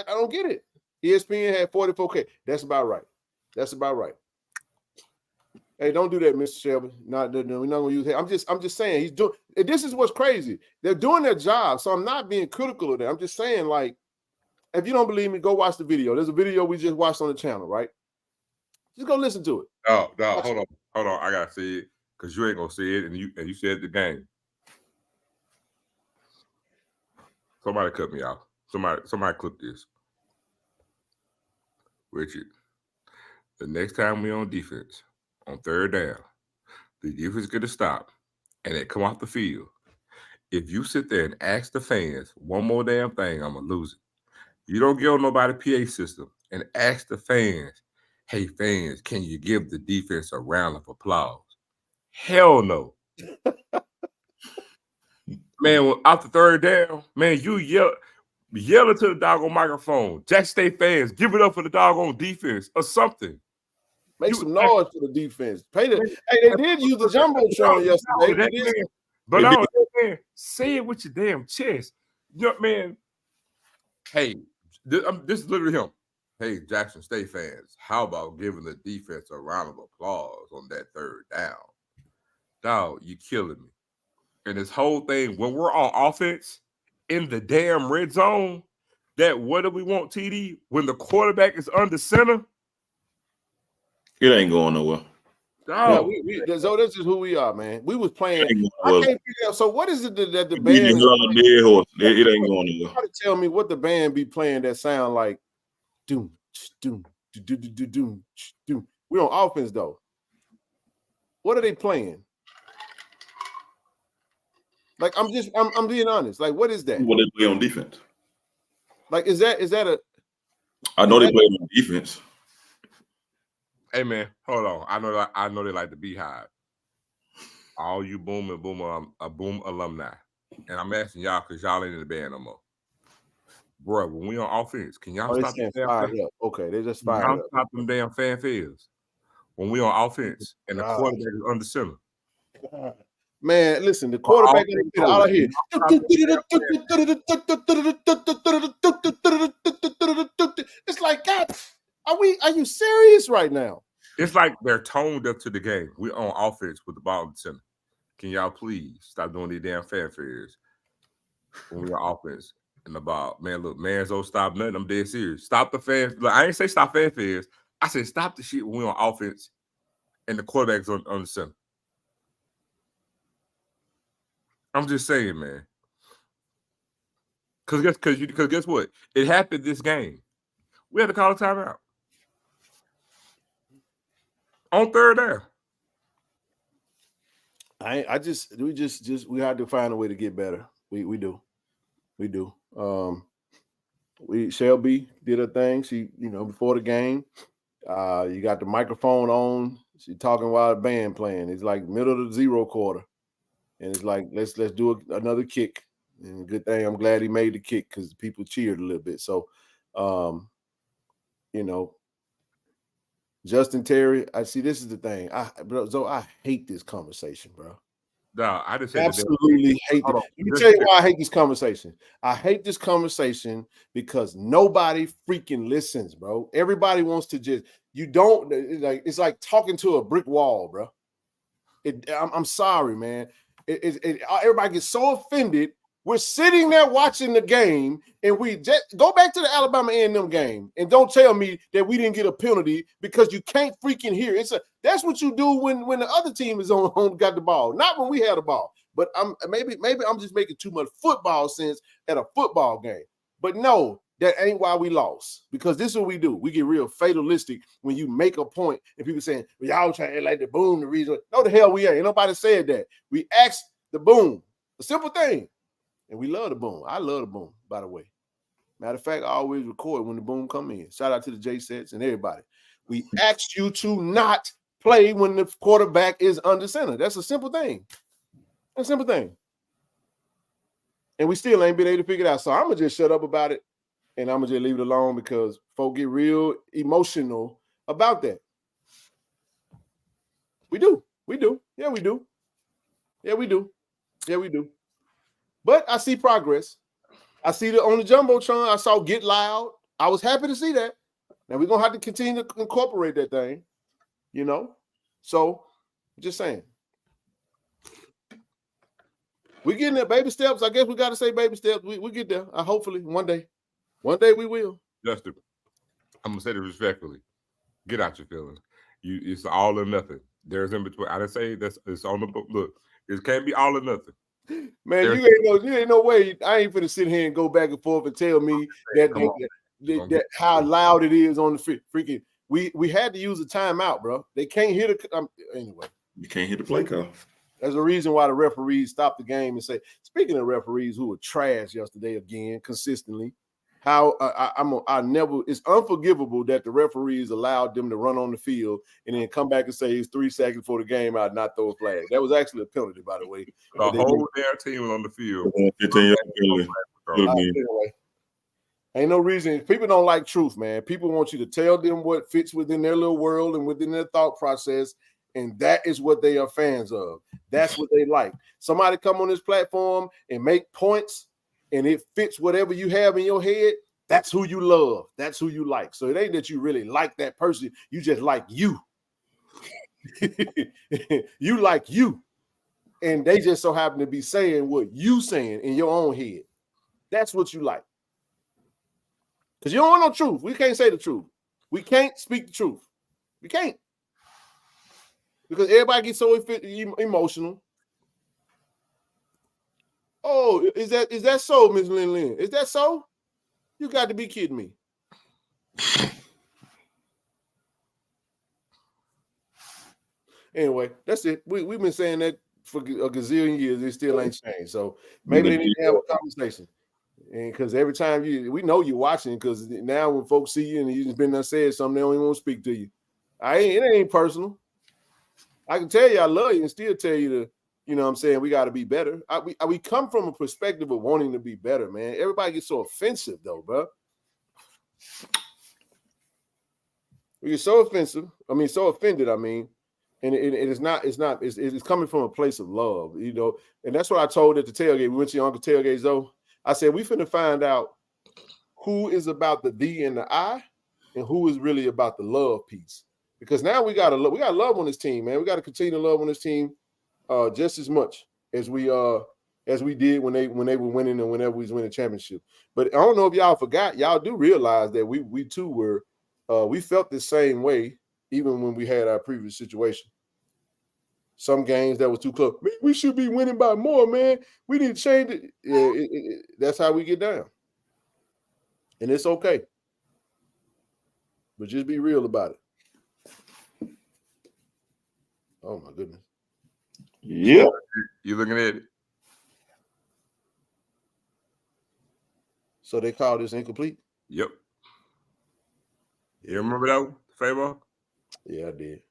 I don't get it. ESPN had 44K. That's about right. Hey, don't do that, Mr. Shelby. We're not gonna use it. I'm just saying he's doing. This is what's crazy. They're doing their job, so I'm not being critical of that. I'm just saying, like, if you don't believe me, go watch the video. There's a video we just watched on the channel, right? Just go listen to it. Oh, no, hold on. I gotta see it because you ain't gonna see it, and you said the game. Somebody cut me off. Somebody clip this. Richard, the next time we on defense, on third down, the defense get to stop and they come off the field. If you sit there and ask the fans one more damn thing, I'm gonna lose it. You don't get on nobody PA system and ask the fans, hey fans, can you give the defense a round of applause? Hell no. Man, out the third down, man, you yelling to the doggone microphone. Jack State fans, give it up for the doggone defense or something. Make some noise for the defense. Hey, they did use the jumbotron yesterday. But no, man, say it with your damn chest. Man. Hey, this is literally him. Hey, Jackson State fans, how about giving the defense a round of applause on that third down? Dog, you killing me. And this whole thing, when we're on offense in the damn red zone, that what do we want, TD? When the quarterback is under center? It ain't going nowhere. No, so this is who we are, man. We was playing. I can't figure out. So what is it that the band? It ain't going nowhere. Try to tell me what the band be playing that sound like doom, doom, doom, doom, doom. We're on offense though. What are they playing? Like I'm being honest. Like what is that? What they play on defense? Like is that a? I know they play on defense. Hey man, hold on. I know they like the Beehive. All you boom alumni, and I'm asking y'all because y'all ain't in the band no more, bro. When we on offense, can y'all stop them damn? Okay, they just fired up. Stop them damn fanfares. When we on offense and the quarterback is under center. Man, listen, the quarterback out of here. It's like, God, are you serious right now? It's like they're toned up to the game. We're on offense with the ball in the center. can y'all please stop doing these damn fanfares when we're offense and about, man, look, Manzo, stop nothing. I'm dead serious. Stop the fan. Look, I ain't say stop fanfares. I said stop the shit when we're on offense and the quarterback's on the center. I'm just saying, man. Because guess what? It happened this game. We had to call a timeout on third down. We had to find a way to get better. We do. Shelby did her thing. She, before the game, you got the microphone on. She talking while the band playing. It's like middle of the zero quarter, and it's like let's do another kick. And good thing I'm glad he made the kick because people cheered a little bit. So, Justin Terry. I see. This is the thing. I hate this conversation, bro. No, I just absolutely hate it. Let me tell you why I hate this conversation. I hate this conversation because nobody freaking listens, bro. Everybody wants to it's like talking to a brick wall, bro. I'm sorry, man. Everybody gets so offended. We're sitting there watching the game, and we just go back to the Alabama A&M game, and don't tell me that we didn't get a penalty because you can't freaking hear. That's what you do when the other team is on got the ball, not when we had the ball. But maybe I'm just making too much football sense at a football game. But no, that ain't why we lost, because this is what we do. We get real fatalistic when you make a point and people saying, well, y'all trying to act like the Boom the reason. No, the hell we ain't. Ain't nobody said that. We asked the Boom, a simple thing. And we love the Boom. I love the Boom, by the way. Matter of fact, I always record when the Boom come in. Shout out to the J-Sets and everybody. We asked you to not play when the quarterback is under center. That's a simple thing. That's a simple thing. And we still ain't been able to figure it out. So I'm going to just shut up about it, and I'm going to just leave it alone because folks get real emotional about that. We do. Yeah, we do. But I see progress. I see on the Jumbotron, I saw Get Loud. I was happy to see that. Now we're going to have to continue to incorporate that thing, So, just saying. We're getting there, baby steps. I guess we got to say baby steps. We get there. Hopefully, one day. One day we will. Justin, I'm going to say this respectfully. Get out your feelings. It's all or nothing. There's in between. I didn't say it's on the book. Look, it can't be all or nothing. Man, you ain't no way. I ain't finna sit here and go back and forth and tell me that how loud it is on the freaking. We had to use a timeout, bro. They can't hear the anyway. You can't hear the play call. There's a reason why the referees stopped the game and say. Speaking of referees who were trash yesterday again consistently, it's unforgivable that the referees allowed them to run on the field and then come back and say it's 3 seconds for the game out, not throw a flag. That was actually a penalty, by the way. The whole damn team was on the field. Anyway, ain't no reason. People don't like truth, man. People want you to tell them what fits within their little world and within their thought process, and that is what they are fans of. That's what they like. Somebody come on this platform and make points, and it fits whatever you have in your head, that's who you love. That's who you like. So it ain't that you really like that person. You just like you. You like you. And they just so happen to be saying what you saying in your own head. That's what you like. Because you don't want no truth. We can't say the truth. We can't speak the truth. We can't. Because everybody gets so emotional. Oh, is that so, Ms. Lin? Is that so? You got to be kidding me. Anyway, that's it. We've been saying that for a gazillion years. It still ain't changed. So maybe they need to have a conversation. And because every time we know you're watching, because now when folks see you and you just been there said something, they don't even want to speak to you. It ain't personal. I can tell you I love you and still tell you to, you know what I'm saying, we got to be better. We come from a perspective of wanting to be better, man. Everybody gets so offensive, though, bro. We get so offensive. So offended, and it's coming from a place of love, and that's what I told at the tailgate. We went to your Uncle Tailgate, Zoe. I said, we finna find out who is about the D and the I and who is really about the love piece. Because now we got love on this team, man. We got to continue to love on this team. just as much as we did when they were winning and whenever we was winning championship. But I don't know if y'all forgot. Y'all do realize that we too were we felt the same way even when we had our previous situation. Some games that was too close. Man, we should be winning by more, man. We need to change it. Yeah, that's how we get down. And it's okay. But just be real about it. Oh my goodness. Yeah. You looking at it? So they call this incomplete? Yep. You remember that one, Fabo? Yeah, I did.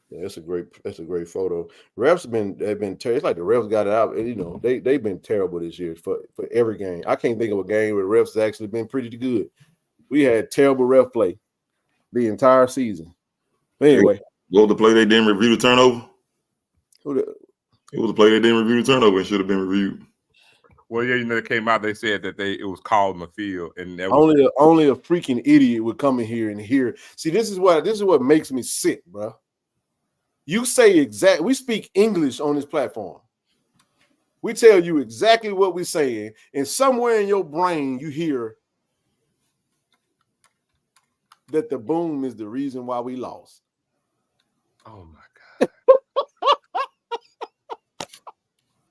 Yeah, that's a great photo. Refs have been terrible. It's like the refs got it out. You know, they've been terrible this year for every game. I can't think of a game where refs has actually been pretty good. We had terrible ref play the entire season. But anyway, what was the play they didn't review the turnover? It was a play they didn't review the turnover and should have been reviewed. Well, yeah, you know, it came out. They said that it was called in the field, and that was only a freaking idiot would come in here and hear. See, this is what makes me sick, bro. You say we speak English on this platform. We tell you exactly what we're saying, and somewhere in your brain you hear that the boom is the reason why we lost. Oh my God.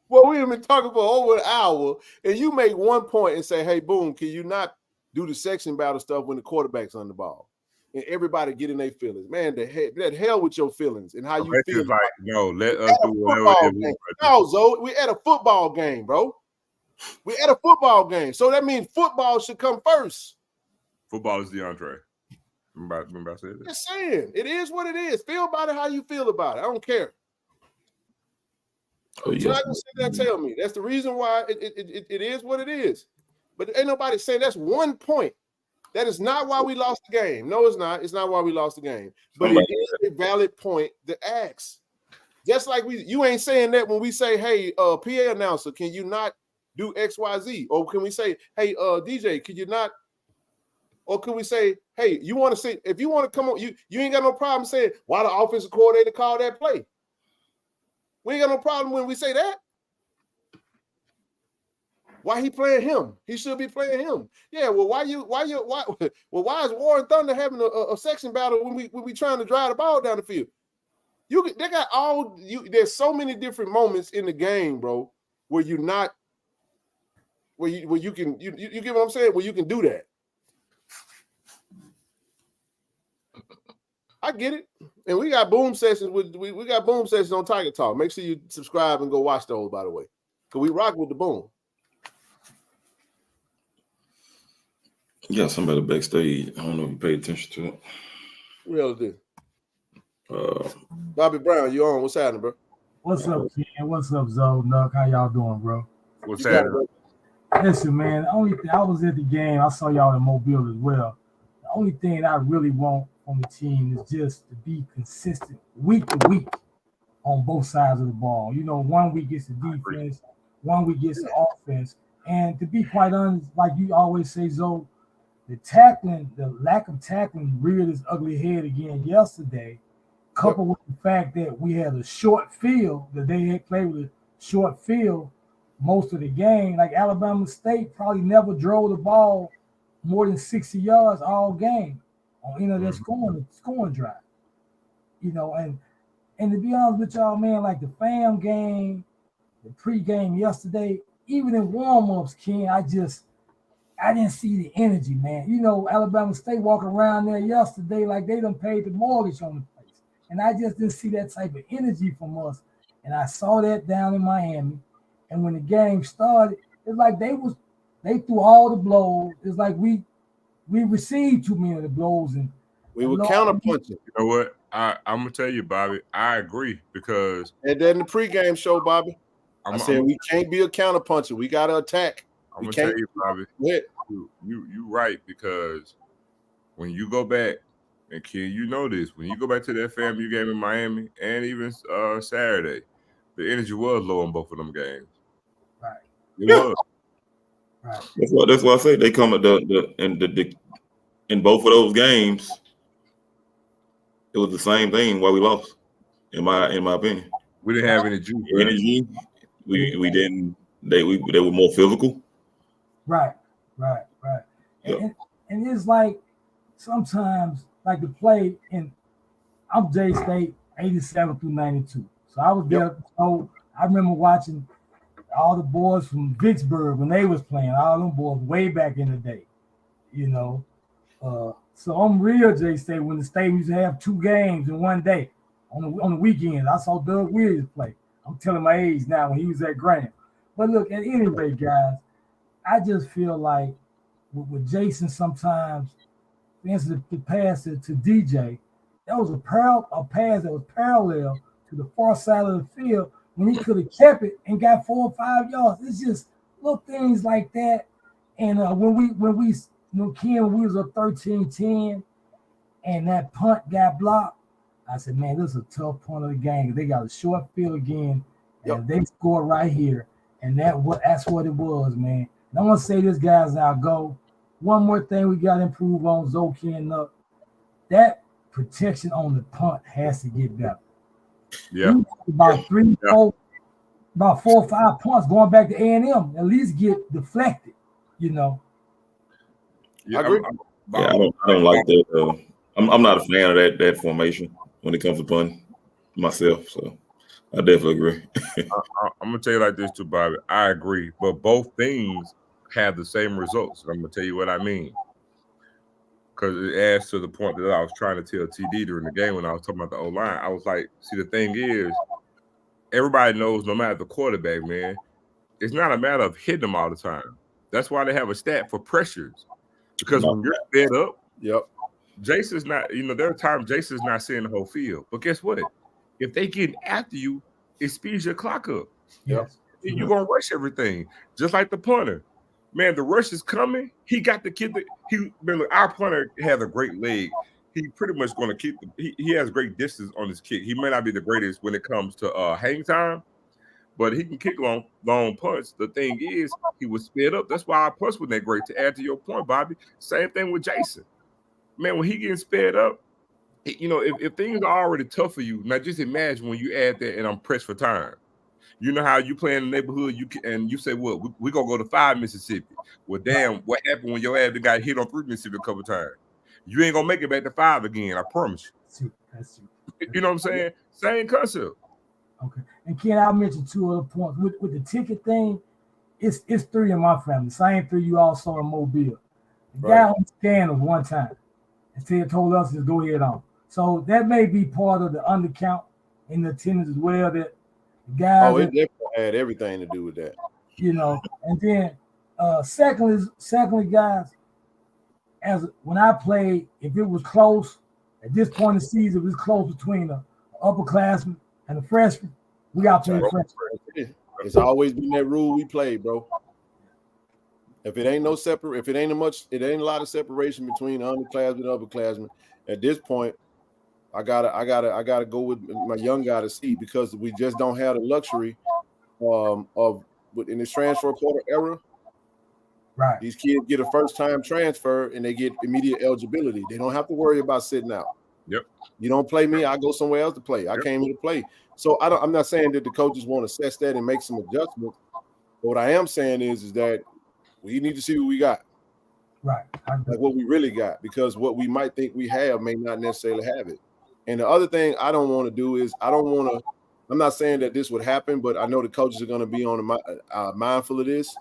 Well, we have been talking for over an hour, and you make one point and say, hey, boom, can you not do the section battle stuff when the quarterback's on the ball? And everybody get in their feelings. Man, that hell with your feelings and how you feel. Like, no, let us do whatever. No, Zoe, we at a football game, bro. We at a football game. So that means football should come first. Football is the entree. Remember I said that? Just saying. It is what it is. Feel about it how you feel about it. I don't care. Oh, You're not gonna sit there and tell me. That's the reason why it is what it is. But ain't nobody saying that's one point. That is not why we lost the game. No, it's not. It's not why we lost the game. But it is a valid point to ask. Just like you ain't saying that when we say, hey, PA announcer, can you not do XYZ? Or can we say, hey, DJ, can you not? Or can we say, hey, you want to say, if you want to come on, you ain't got no problem saying why the offensive coordinator called that play. We ain't got no problem when we say that. Why he playing him? He should be playing him. Yeah, well, why is Warren Thunder having a section battle when we trying to drive the ball down the field? There's so many different moments in the game, bro, where you get what I'm saying? Where you can do that. I get it. And we got boom sessions we got boom sessions on Tiger Talk. Make sure you subscribe and go watch those, by the way. Because we rock with the boom. Yeah, somebody backstage. I don't know if you paid attention to it. Who else did? Bobby Brown, you on? What's happening, bro? What's up, Ken? What's up, Zoe? Nuck? How y'all doing, bro? What's happening? Listen, man, the only thing, I was at the game. I saw y'all in Mobile as well. The only thing I really want from the team is just to be consistent week to week on both sides of the ball. You know, 1 week gets the defense, 1 week gets the offense. And to be quite honest, like you always say, Zoe, the lack of tackling reared its ugly head again yesterday, coupled with the fact that we had a short field, that they had played with a short field most of the game. Like Alabama State probably never drove the ball more than 60 yards all game on any of their scoring drive. You know, and to be honest with y'all, man, like the FAM game, the pregame yesterday, even in warm-ups, Ken, I didn't see the energy, man. You know, Alabama State walking around there yesterday like they done paid the mortgage on the place. And I just didn't see that type of energy from us. And I saw that down in Miami. And when the game started, it's like they threw all the blows. It's like we received too many of the blows. And we were counterpunching. You know what? I'm going to tell you, Bobby, I agree because. And then the pregame show, Bobby, I said we can't be a counterpuncher. We got to attack. I'm gonna tell you, Bobby. You right, because when you go back, and Ken, you know this, when you go back to that FAMU game in Miami and even Saturday, the energy was low in both of them games. Right. It was. Right. That's why I say they come at in both of those games. It was the same thing why we lost. In my opinion, We didn't have any juice. energy. We didn't. They were more physical. Right. Yep. And it's like sometimes like the play, and I'm J State 87 through 92. So I was there. So I remember watching all the boys from Vicksburg when they was playing, all them boys way back in the day, you know. So I'm real J State when the state used to have 2 games in one day on the weekends. I saw Doug Williams play. I'm telling my age now when he was at Graham. But look, at any rate, guys, I just feel like with Jason sometimes, for instance, the pass to DJ, that was a pass that was parallel to the far side of the field when he could have kept it and got 4 or 5 yards. It's just little things like that. And when we Ken, we was up 13-10 and that punt got blocked, I said, man, this is a tough point of the game. They got a short field again, and they scored right here. And that's what it was, man. And I want to say this, guys, our goal. One more thing we got to improve on, Zoki and Nuck. That protection on the punt has to get better. Yeah. About 4 or 5 punts going back to A&M, at least get deflected, you know. Yeah, I agree. I don't like that. I'm not a fan of that formation when it comes to punting myself. So I definitely agree. I'm gonna tell you like this too, Bobby. I agree, but both things have the same results. I'm gonna tell you what I mean, because it adds to the point that I was trying to tell TD during the game when I was talking about the O-line. I was like, see, the thing is, everybody knows no matter the quarterback, man, it's not a matter of hitting them all the time. That's why they have a stat for pressures, because when you're fed up, Jason's not, there are times Jason's not seeing the whole field. But guess what? If they get after you, it speeds your clock up. Yes. You're going to rush everything. Just like the punter. Man, the rush is coming. He got the kid. Our punter has a great leg. He pretty much going to keep he has great distance on his kick. He may not be the greatest when it comes to hang time, but he can kick long punts. The thing is, he was sped up. That's why our punts were that great. To add to your point, Bobby, same thing with Jason. Man, when he getting sped up, if things are already tough for you, now just imagine when you add that and I'm pressed for time. You know how you play in the neighborhood, you say, well, we're going to go to 5 Mississippi. Well, damn, what happened when your ass got hit on 3 Mississippi a couple times? You ain't going to make it back to 5 again, I promise you. That's true. You know what I'm saying? Same concept. Okay. And Ken, I'll mention 2 other points. With the ticket thing, it's 3 in my family. Same 3 you all saw in Mobile. The guy on scan was one time. And told us to go ahead on. So that may be part of the undercount in the attendance as well. That the guys. Oh, it definitely had everything to do with that. And then secondly, guys, when I played, if it was close at this point in the season, if it was close between the upperclassman and the freshman, we got to play freshman. It's always been that rule we played, bro. If it ain't a lot of separation between underclassmen and upperclassmen. At this point, I gotta go with my young guy to see, because we just don't have the luxury of in this transfer portal era. Right. These kids get a first time transfer and they get immediate eligibility. They don't have to worry about sitting out. Yep. You don't play me, I go somewhere else to play. I came here to play. So I'm not saying that the coaches won't assess that and make some adjustments. But what I am saying is that we need to see what we got. Right. Like what we really got, because what we might think we have may not necessarily have it. And the other thing I don't want to do is I'm not saying that this would happen, but I know the coaches are going to be mindful of this.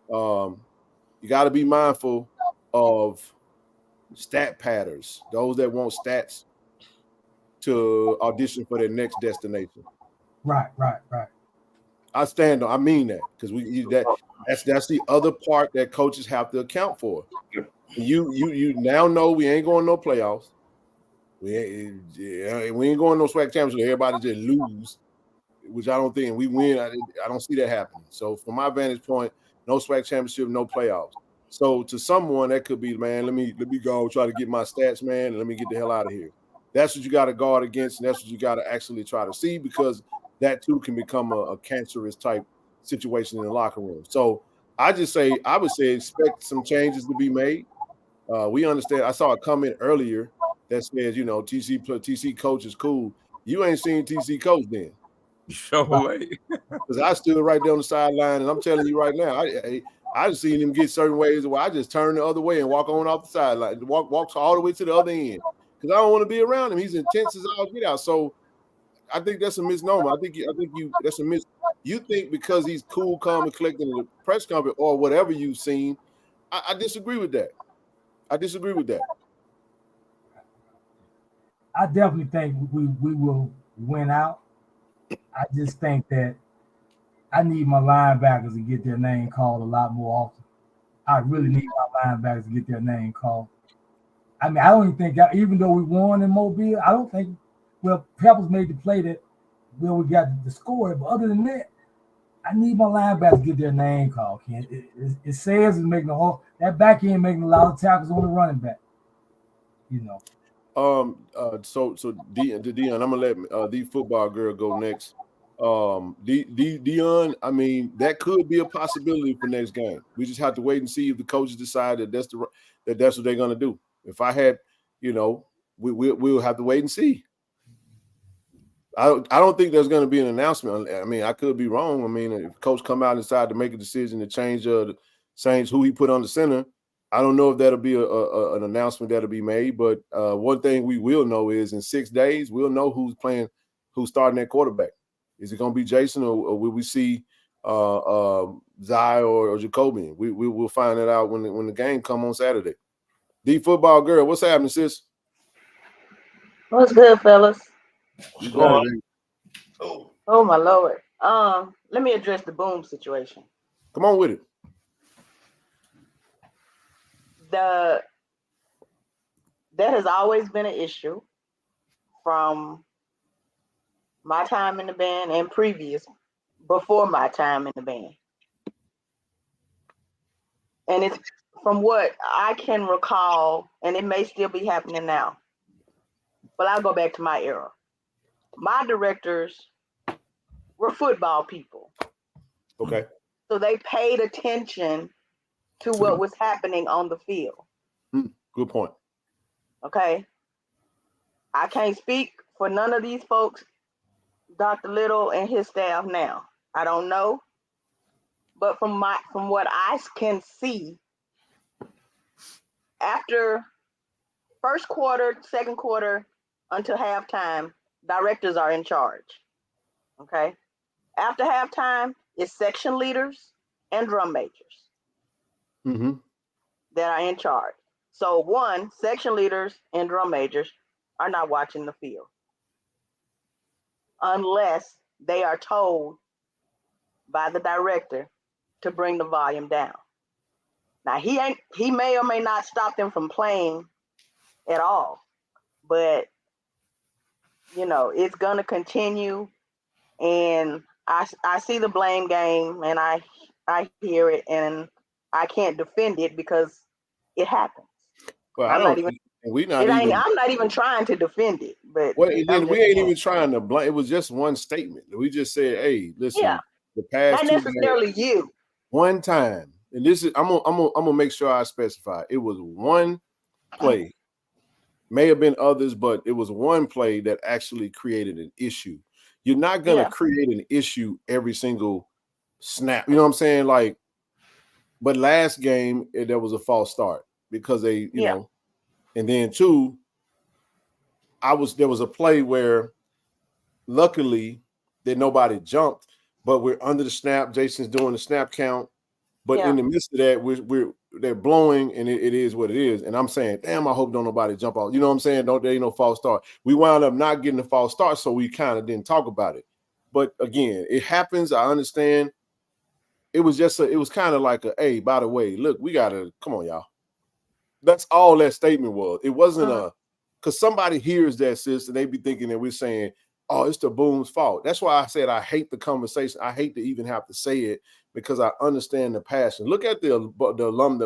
You got to be mindful of stat patterns, those that want stats to audition for their next destination. Right. I mean that, because that's the other part that coaches have to account for. You now know we ain't going no playoffs. We ain't going no SWAC championship. Everybody just lose, which I don't think. We win. I don't see that happening. So from my vantage point, no SWAC championship, no playoffs. So to someone that could be, man, let me go try to get my stats, man, and let me get the hell out of here. That's what you got to guard against, and that's what you got to actually try to see, because that too can become a cancerous type situation in the locker room. So I would say expect some changes to be made. We understand. I saw a comment earlier that says, TC coach is cool. You ain't seen TC coach then. Because I stood right there on the sideline, and I'm telling you right now, I just seen him get certain ways where I just turn the other way and walk on off the sideline, walk all the way to the other end because I don't want to be around him. He's intense as all get out. So I think that's a misnomer. I think you that's a mis. You think because he's cool, calm, and collected in the press conference or whatever you've seen. I disagree with that. I disagree with that. I definitely think we will win out. I just think that I need my linebackers to get their name called a lot more often. I really need my linebackers to get their name called. I mean, I don't even think, even though we won in Mobile, I don't think, well, Peppers made the play that where we got the score. But other than that, I need my linebackers to get their name called, Ken. It says it's making that back end making a lot of tackles on the running back. You know. So Dion, I'm gonna let the football girl go next. Dion, I mean, that could be a possibility for next game. We just have to wait and see if the coaches decide that that's what they're gonna do. If I had, we'll have to wait and see. I don't think there's going to be an announcement. I mean, I could be wrong. I mean, if coach come out and decide to make a decision to change who he put on the center, I don't know if that'll be an announcement that'll be made. But one thing we will know is in 6 days, we'll know who's starting at quarterback. Is it going to be Jason or will we see Zai or Jacobian? We'll find that out when the game come on Saturday. The football girl, what's happening, sis? What's good, fellas? Oh my Lord. Let me address the Boom situation. Come on with it. That has always been an issue from my time in the band and before my time in the band. And it's from what I can recall, and it may still be happening now, but I'll go back to my era. My directors were football people. Okay. So they paid attention to what was happening on the field. Good point. Okay. I can't speak for none of these folks, Dr. Little and his staff now. I don't know. But from what I can see, after first quarter, second quarter, until halftime, directors are in charge. Okay. After halftime, it's section leaders and drum majors that are in charge. So section leaders and drum majors are not watching the field unless they are told by the director to bring the volume down. Now he may or may not stop them from playing at all, but it's gonna continue, and I see the blame game, and I hear it, and I can't defend it because it happens. Well, I'm not even trying to defend it, but we ain't even trying to blame. It was just one statement. We just said, "Hey, listen, the past not necessarily you." One time, and this is I'm gonna make sure I specify. It was one play. May have been others, but it was one play that actually created an issue. You're not gonna create an issue every single snap. You know what I'm saying? Like, but last game there was a false start because they, know, and then two, there was a play where luckily that nobody jumped, but we're under the snap. Jason's doing the snap count, but in the midst of that, they're blowing, and it is what it is. And I'm saying, damn, I hope don't nobody jump out. You know what I'm saying? There ain't no false start. We wound up not getting a false start, so we kind of didn't talk about it. But again, it happens. I understand. It was just it was kind of like hey, by the way, look, we gotta come on, y'all. That's all that statement was. It wasn't because somebody hears that, sis, and they be thinking that we're saying, oh, it's the Boom's fault. That's why I said I hate the conversation. I hate to even have to say it because I understand the passion. Look at the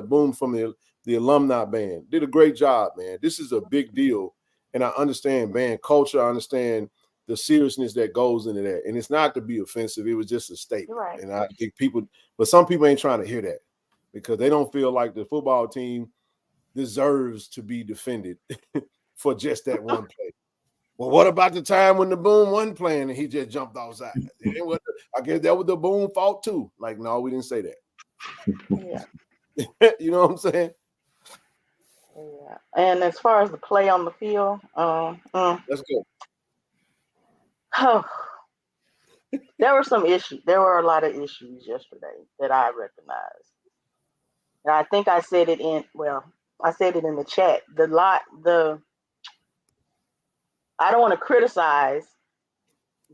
Boom from the alumni band. Did a great job, man. This is a big deal. And I understand band culture. I understand the seriousness that goes into that. And it's not to be offensive. It was just a statement. Right. And I think some people ain't trying to hear that because they don't feel like the football team deserves to be defended for just that one play. Well, what about the time when the Boom wasn't playing and he just jumped outside? I guess that was the Boom fault too. Like, no, we didn't say that. Yeah. You know what I'm saying? Yeah. And as far as the play on the field, Let's go. oh, there were some issues. There were a lot of issues yesterday that I recognized. And I think I said it in the chat. I don't want to criticize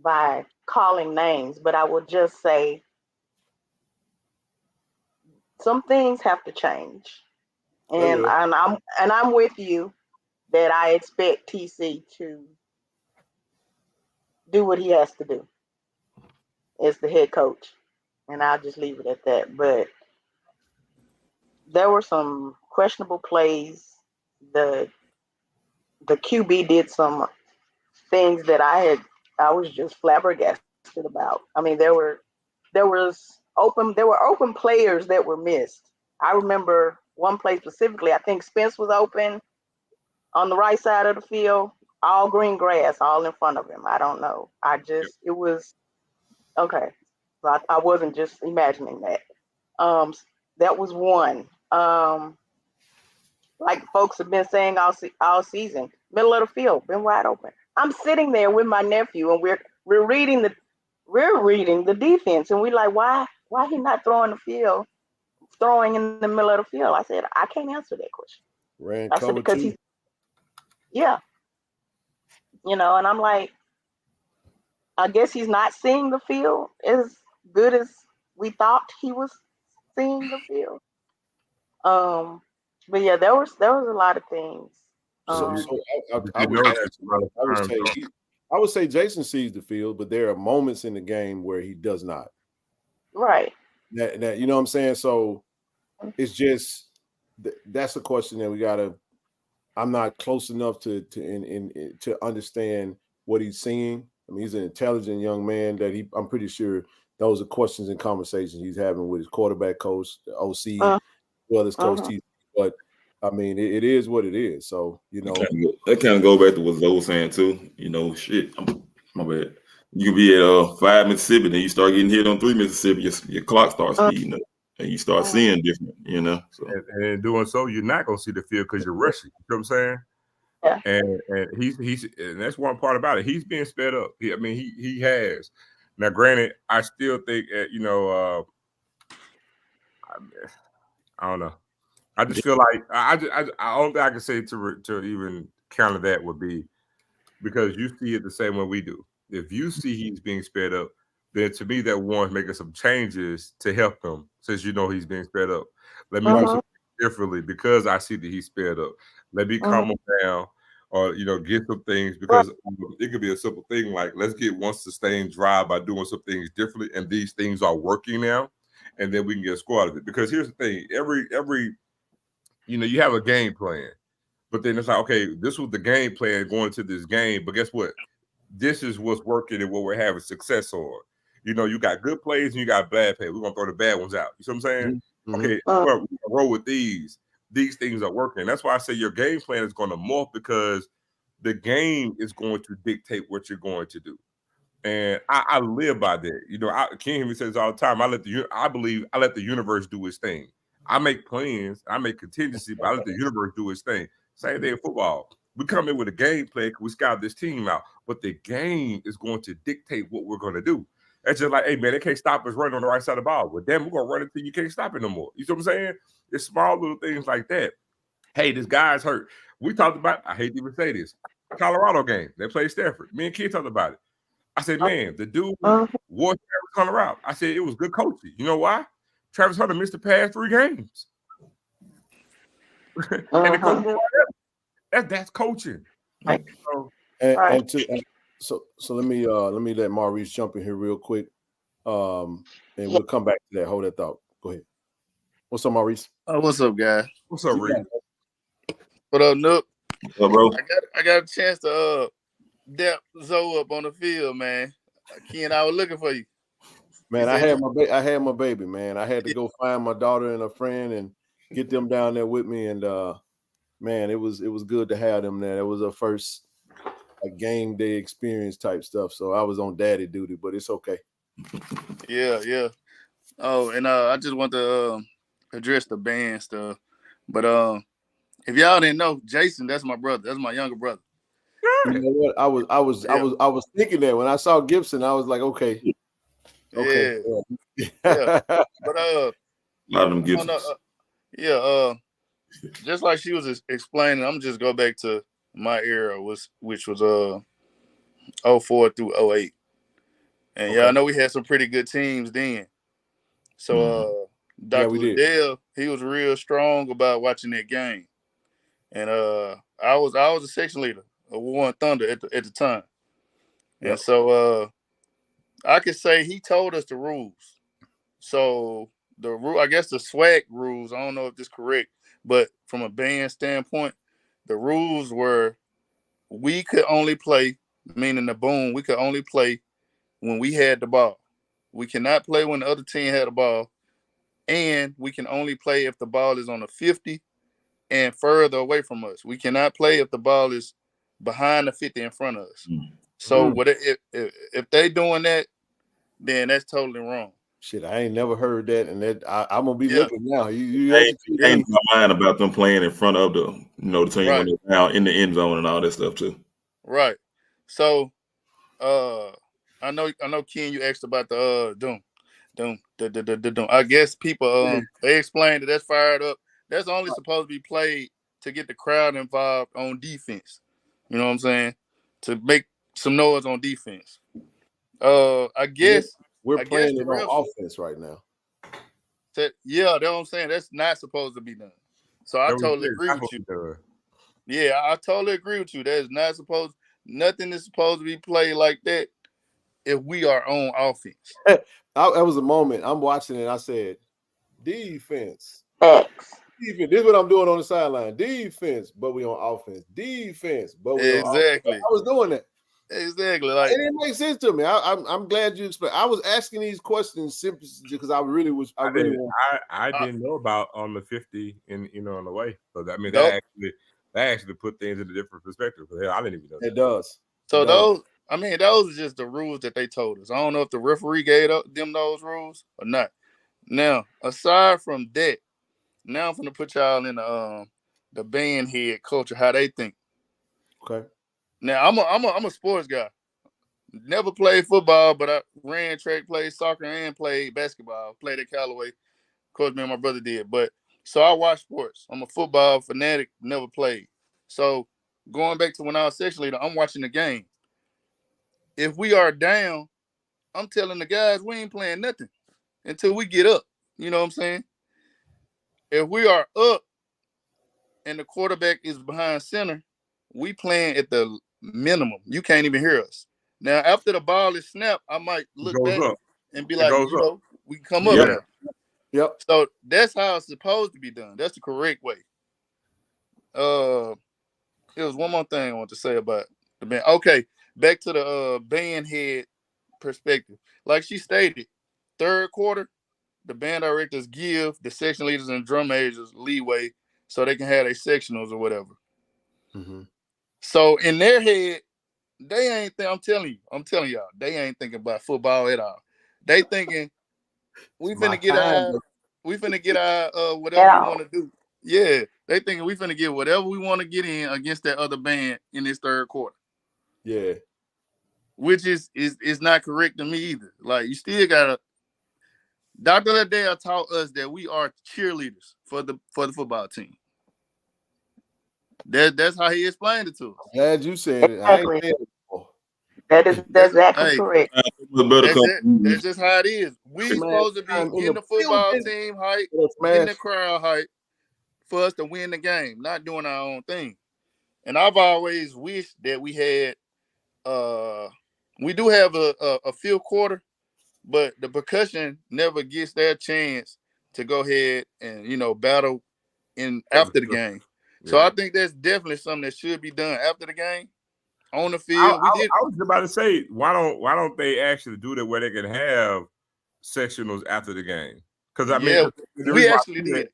by calling names, but I will just say some things have to change. And I'm with you that I expect TC to do what he has to do as the head coach. And I'll just leave it at that. But there were some questionable plays. The QB did some things that I was just flabbergasted about. I mean, there were open players that were missed. I remember one play specifically. I think Spence was open on the right side of the field, all green grass, all in front of him. I don't know. It was okay. So I wasn't just imagining that. That was one. Like folks have been saying all season, middle of the field, been wide open. I'm sitting there with my nephew, and we're reading the defense, and we're like, why he not throwing in the middle of the field? I said, I can't answer that question. I said, because he's, yeah, and I'm like, I guess he's not seeing the field as good as we thought he was seeing the field. But yeah, there was a lot of things. I would say Jason sees the field, but there are moments in the game where he does not. Right. That you know what I'm saying? So it's just that's a question that we gotta. I'm not close enough to understand what he's seeing. I mean, he's an intelligent young man that I'm pretty sure those are questions and conversations he's having with his quarterback coach, the OC, well as coach T. But I mean, it is what it is. So that kind of go back to what Zoe was saying too. Shit. My bad. You can be at 5 Mississippi, then you start getting hit on 3 Mississippi. Your clock starts speeding up, and you start seeing different. So. And in doing so, you're not gonna see the field because you're rushing. You know what I'm saying? Yeah. And he's and that's one part about it. He's being sped up. He has. Now, granted, I still think I don't know. I just feel like I don't think I can say to even counter that would be because you see it the same way we do. If you see he's being sped up, then to me that warrants making some changes to help him since he's being sped up. Let me do something differently because I see that he's sped up. Let me calm him down or get some things because it could be a simple thing like let's get one sustained drive by doing some things differently and these things are working now and then we can get a score out of it. Because here's the thing, every you have a game plan, but then it's like, okay, this was the game plan going to this game, but guess what? This is what's working and what we're having success on. You got good plays and you got bad plays. We're going to throw the bad ones out. You see what I'm saying? Okay, we're going to roll with these. These things are working. That's why I say your game plan is going to morph because the game is going to dictate what you're going to do. And I live by that. Ken Henry says all the time, I believe I let the universe do its thing. I make plans, I make contingency, but I let the universe do its thing. Same thing in football. We come in with a game plan because we scout this team out, but the game is going to dictate what we're going to do. It's just like, hey, man, they can't stop us running on the right side of the ball. Well, damn, we're going to run it until you can't stop it no more. You see what I'm saying? It's small little things like that. Hey, this guy's hurt. We talked about, I hate to even say this, Colorado game. They played Stanford. Me and Ken talked about it. I said, man, the dude wore Travis Hunter out. I said, it was good coaching. You know why? Travis Hunter missed the past 3 games. And the coach, that's coaching. Right. So let me let Maurice jump in here real quick. And we'll come back to that. Hold that thought. Go ahead. What's up, Maurice? What's up, guys? What's up, Reed? What up, Nook? What's up, bro? I got a chance to dap Zoe up on the field, man. Ken, I was looking for you. Man, I had my baby, man. I had to go find my daughter and a friend and get them down there with me. And man, it was good to have them there. It was a first like game day experience type stuff. So I was on daddy duty, but it's okay. Yeah. Oh, and I just want to address the band stuff. But if y'all didn't know, Jason, that's my brother. That's my younger brother. You know what? I was thinking that when I saw Gibson, I was like, okay. Yeah. But A lot of them Gibsons. Just like she was explaining, I'm just go back to my era, which was 04 through 08. And Okay. I know we had some pretty good teams then. So Dr. Liddell, he was real strong about watching that game. And I was a section leader of Warren Thunder at the time. Yep. And so I could say he told us the rules. So the rule, I guess the SWAC rules, I don't know if this is correct, but from a band standpoint, the rules were we could only play, meaning the boom, we could only play when we had the ball. We cannot play when the other team had the ball. And we can only play if the ball is on the 50 and further away from us. We cannot play if the ball is behind the 50 in front of us. So if they doing that, then that's totally wrong. Shit, I ain't never heard that, and that I'm gonna be looking now. You ain't in my mind about them playing in front of the the team when they're down in the end zone and all that stuff too. Right. So I know Ken, you asked about the doom. I guess people they explained that that's fired up. That's only supposed to be played to get the crowd involved on defense. You know what I'm saying? To make some noise on defense. I guess we're playing it on offense right now. Yeah, that's what I'm saying. That's not supposed to be done. So I totally agree with you. Yeah, I totally agree with you. That is not supposed. Nothing is supposed to be played like that if we are on offense. That was a moment. I'm watching it. I said, defense. Defense. This is what I'm doing on the sideline. Defense, but we on offense. Defense, but we on offense. I was doing that. Exactly. Like it didn't make sense to me. I'm glad you explained. I was asking these questions simply because I didn't know about on the 50 on the way. So I mean that actually put things in a different perspective. I didn't even know that. It does. So those are just the rules that they told us. I don't know if the referee gave them those rules or not. Now, aside from that, now I'm gonna put y'all in the band head culture, how they think. Okay. Now I'm a sports guy. Never played football, but I ran track, played soccer, and played basketball. Played at Callaway. Of course, me and my brother did. But so I watch sports. I'm a football fanatic. Never played. So going back to when I was section leader, I'm watching the game. If we are down, I'm telling the guys we ain't playing nothing until we get up. You know what I'm saying? If we are up and the quarterback is behind center, we playing at the minimum. You can't even hear us. Now, after the ball is snapped, I might look back and be like, we come up now. Yep. So that's how it's supposed to be done. That's the correct way. There was one more thing I want to say about the band. Okay, back to the band head perspective. Like she stated, third quarter, the band directors give the section leaders and drum majors leeway so they can have their sectionals or whatever. Mm-hmm. So in their head, they ain't I'm telling y'all, they ain't thinking about football at all. They thinking we finna get our whatever we want to do. Yeah, they thinking we finna get whatever we want to get in against that other band in this third quarter. Yeah, which is not correct to me either. Like you still gotta. Dr. Liddell taught us that we are cheerleaders for the football team. That's how he explained it to us. Glad you said it. I ain't saying it before. That's exactly correct. That's just how it is. We supposed to be in the football team height, in the crowd height, for us to win the game, not doing our own thing. And I've always wished that we had. We do have a field quarter, but the percussion never gets their chance to go ahead and battle after the game. So I think that's definitely something that should be done after the game on the field. I was about to say, why don't they actually do that where they can have sectionals after the game? Because I mean, we actually did.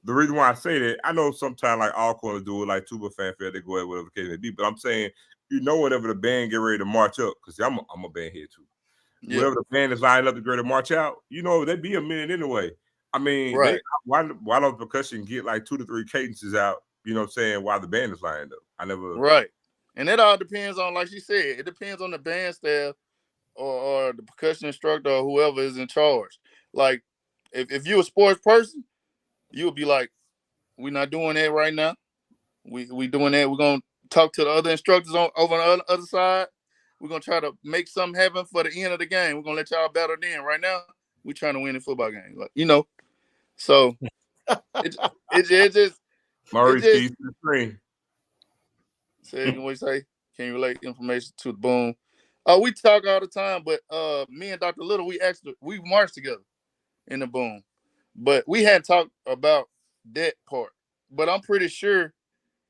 The reason why I say that, I know sometimes like Alcorn do it, like Tuba Fanfare, they go at whatever the case may be. But I'm saying whenever the band get ready to march up, because I'm a band head too. Yeah. Whenever the band is lined up to get ready to march out, they'd be a minute anyway. I mean, Right. why don't percussion get like 2 to 3 cadences out? You know what I'm saying? While the band is lined up, I never. Right, and it all depends on, like she said, it depends on the band staff or the percussion instructor or whoever is in charge. Like, if you're a sports person, you'll be like, we're not doing that right now. We doing that. We're gonna talk to the other instructors over on the other side. We're gonna try to make something happen for the end of the game. We're gonna let y'all battle then. Right now, we're trying to win the football game. Like, so it just Maurice it just- keys to the screen. Say again, what you say? Can you relate information to the boom? We talk all the time, but me and Dr. Little, we marched together in the boom, but we hadn't talked about that part. But I'm pretty sure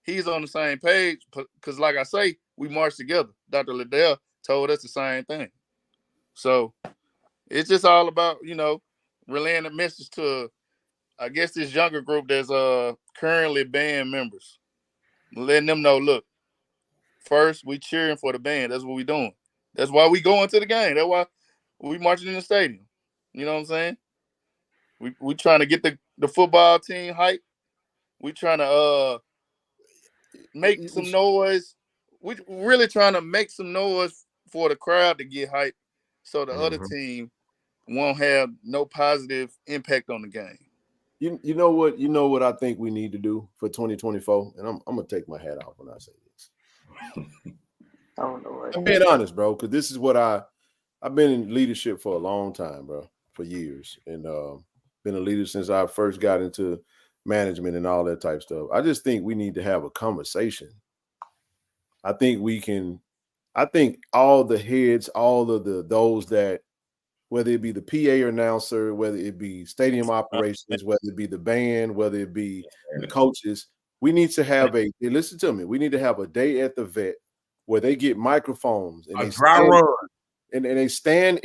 he's on the same page because, like I say, we marched together. Dr. Liddell told us the same thing. So it's just all about relaying the message to, I guess, this younger group that's currently band members, letting them know, look. First, we cheering for the band. That's what we doing. That's why we going to the game. That's why we marching in the stadium. You know what I'm saying? We trying to get the football team hype. We trying to make some noise. We really trying to make some noise for the crowd to get hype, so the other team won't have no positive impact on the game. You know what I think we need to do for 2024, and I'm gonna take my hat off when I say this. Oh Lord. I'm being honest, bro, because this is what I've been in leadership for a long time, bro, for years, and been a leader since I first got into management and all that type stuff. I just think we need to have a conversation. I think all the heads, all of those that, whether it be the PA announcer, whether it be stadium operations, whether it be the band, whether it be the coaches, we need to have listen to me. We need to have a day at the vet where they get microphones and they stand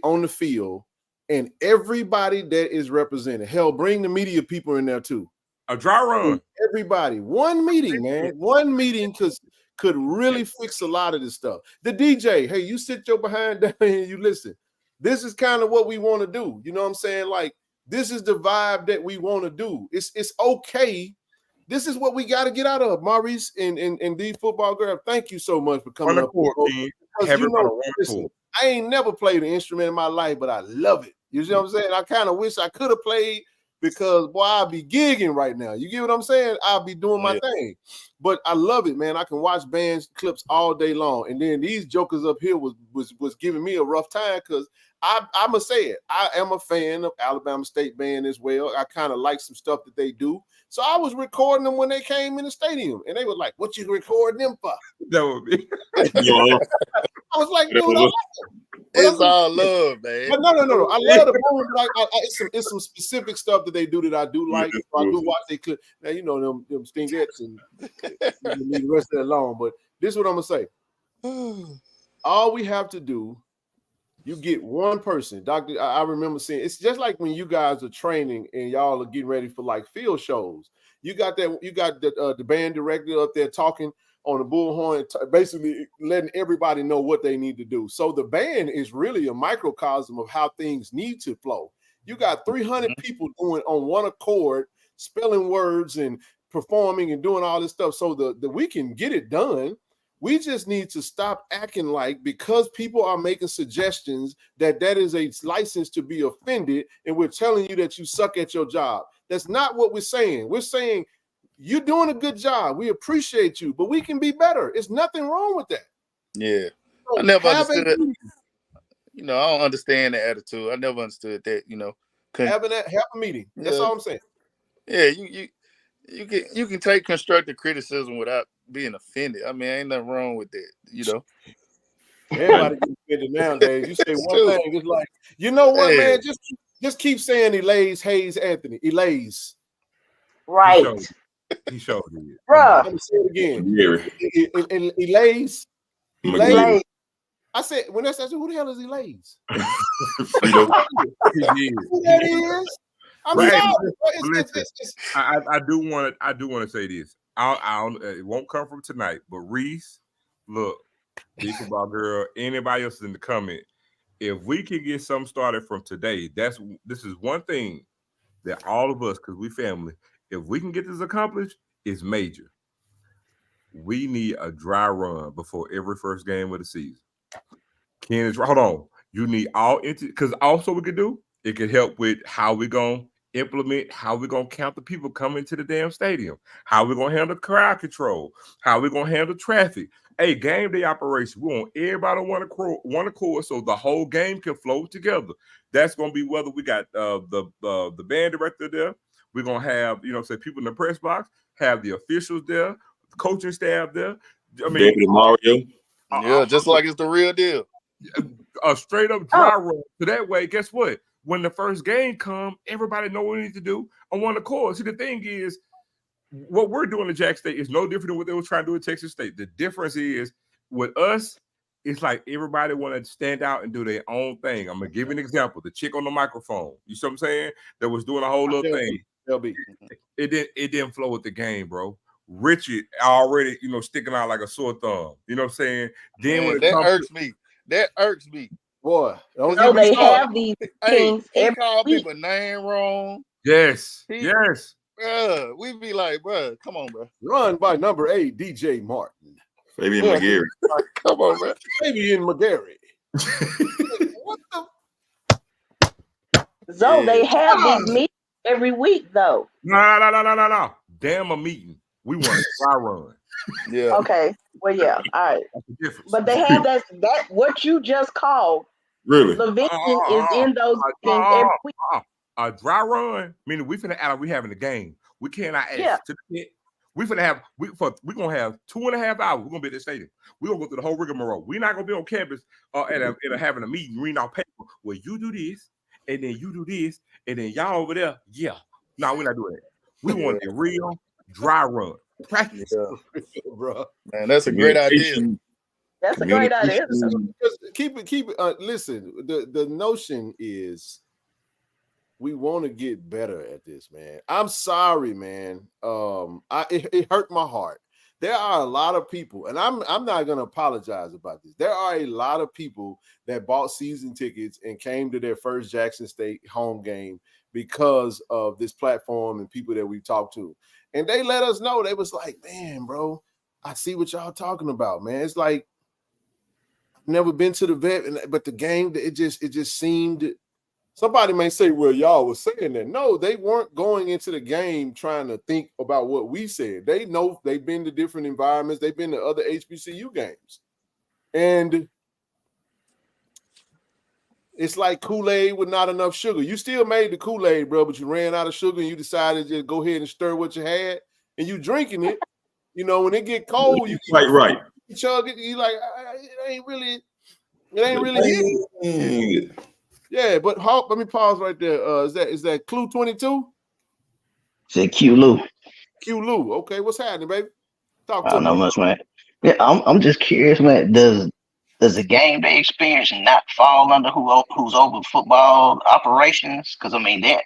on the field, and everybody that is represented. Hell, bring the media people in there too. A dry run. Everybody, one meeting, man. One meeting could really fix a lot of this stuff. The DJ, hey, you sit your behind down and you listen. This is kind of what we want to do. You know what I'm saying? Like, this is the vibe that we want to do. It's okay. This is what we got to get out of. Maurice and the football girl, thank you so much for coming up. Listen, I ain't never played an instrument in my life, but I love it. You see what I'm saying? I kind of wish I could have played, because boy, I'll be gigging right now. You get what I'm saying? I'll be doing my thing. But I love it, man. I can watch bands clips all day long. And then these jokers up here was giving me a rough time, because I'm going to say it. I am a fan of Alabama State Band as well. I kind of like some stuff that they do. So I was recording them when they came in the stadium. And they were like, what you recording them for? That would be. I was like, dude, it's all love, man. But no. I love the boom. Like, it's some specific stuff that they do that I do like. So I do watch they clip. Now, you know them Stingettes, and you leave the rest of it alone. But this is what I'm going to say. All we have to do, you get one person. Doctor, I remember seeing, it's just like when you guys are training and y'all are getting ready for like field shows. You got the band director up there talking on the bullhorn, basically letting everybody know what they need to do. So the band is really a microcosm of how things need to flow. You got 300 people doing on one accord, spelling words and performing and doing all this stuff. So the we can get it done. We just need to stop acting like, because people are making suggestions, that is a license to be offended, and we're telling you that you suck at your job. That's not what we're saying. We're saying you're doing a good job. We appreciate you, but we can be better. There's nothing wrong with that. Yeah. So I never understood it. I don't understand the attitude. I never understood that, have a meeting. That's all I'm saying. Yeah, you can take constructive criticism without being offended. I mean, ain't nothing wrong with that, Everybody gets offended nowadays. You say one thing, it's like, you know what, man? Just keep saying Elays, Hayes, Anthony. Elays. Right. He showed it. Bruh. Let me say it again. Elays. I said, when I said, who the hell is Elays? Who that is? I'm sorry. I do want to say this. It won't come from tonight, but Reese, look, Big Football Girl, anybody else in the comment, if we can get something started from today, this is one thing that all of us, because we family, if we can get this accomplished, it's major. We need a dry run before every first game of the season. Hold on. You need all because also we could do, it could help with how we're gonna implement, how we're gonna count the people coming to the damn stadium, how we're gonna handle crowd control, how we're gonna handle traffic. Hey, game day operation. We want everybody one accord so the whole game can flow together. That's gonna be whether we got the band director there. We're gonna have, say people in the press box, have the officials there, the coaching staff there. I mean, David Mario. Yeah, just like it's the real deal. A straight up dry run. So that way, guess what? When the first game come, everybody know what we need to do on one accord. See, the thing is, what we're doing at Jackson State is no different than what they were trying to do at Texas State. The difference is with us, it's like everybody want to stand out and do their own thing. I'm gonna give you an example. The chick on the microphone, you see what I'm saying? That was doing a whole little thing. It didn't flow with the game, bro. Richard already, sticking out like a sore thumb. You know what I'm saying? Then Man, that irks me. That irks me. Boy, so they have these things. He called people name wrong. Yes. We be like, bro, come on, bro. Run by number 8, DJ Martin. Fabian McGarry. Come on, man. Fabian McGarry. What the? So they have these meetings every week, though. No. Damn a meeting. We want a dry run. Yeah. Okay. Well, yeah. All right. But they have that what you just called. Really? The vision is in those meetings every week. A dry run, meaning we having a game. We cannot ask to the pit. We're gonna have 2.5 hours. We're gonna be at the stadium. We're gonna go through the whole rigmarole. We're not gonna be on campus having a meeting, reading our paper where you do this, and then you do this, and then y'all over there. Yeah. No, we're not doing that. We want a real dry run. Practice. Bro. Man, that's a great idea. That's a great idea. Keep it. Listen, the notion is we want to get better at this, man. I'm sorry, man. It hurt my heart. There are a lot of people, and I'm not gonna apologize about this. There are a lot of people that bought season tickets and came to their first Jackson State home game because of this platform and people that we talked to. And they let us know. They was like, man, bro, I see what y'all talking about, man. It's like I've never been to the vet, but the game, it just seemed. Somebody may say, well, y'all was saying that. No, they weren't going into the game trying to think about what we said. They know they've been to different environments. They've been to other HBCU games. And it's like Kool-Aid with not enough sugar. You still made the Kool-Aid, bro, but you ran out of sugar and you decided to just go ahead and stir what you had and you drinking it. When it get cold, you right. Chug it. You like, it ain't really it. Yeah, but let me pause right there. Is that Clue 22? Say Q Lou. Q Lou. Okay, what's happening, baby? Talk to I don't know me. much, man. Yeah, I'm just curious, man. Does the game day experience not fall under who's over football operations? Because I mean that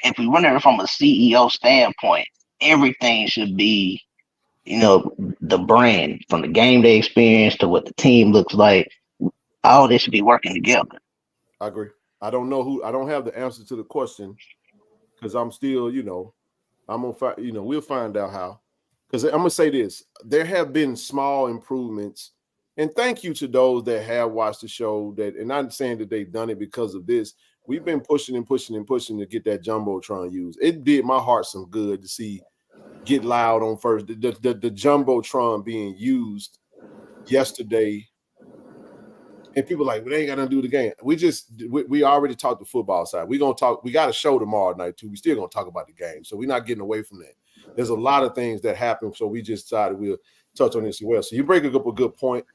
if we run it from a CEO standpoint, everything should be, the brand from the game day experience to what the team looks like. All this should be working together. I agree. I don't have the answer to the question because I'm still, I'm gonna find, we'll find out how. Because I'm gonna say this: there have been small improvements, and thank you to those that have watched the show. And I'm saying that they've done it because of this. We've been pushing to get that Jumbotron used. It did my heart some good to see Get Loud on first. The Jumbotron being used yesterday. And people like, well, they ain't got nothing to do with the game. We already talked the football side. We got a show tomorrow night too. We still gonna talk about the game. So we're not getting away from that. There's a lot of things that happen. So we just decided we'll touch on this as well. So you break up a good point.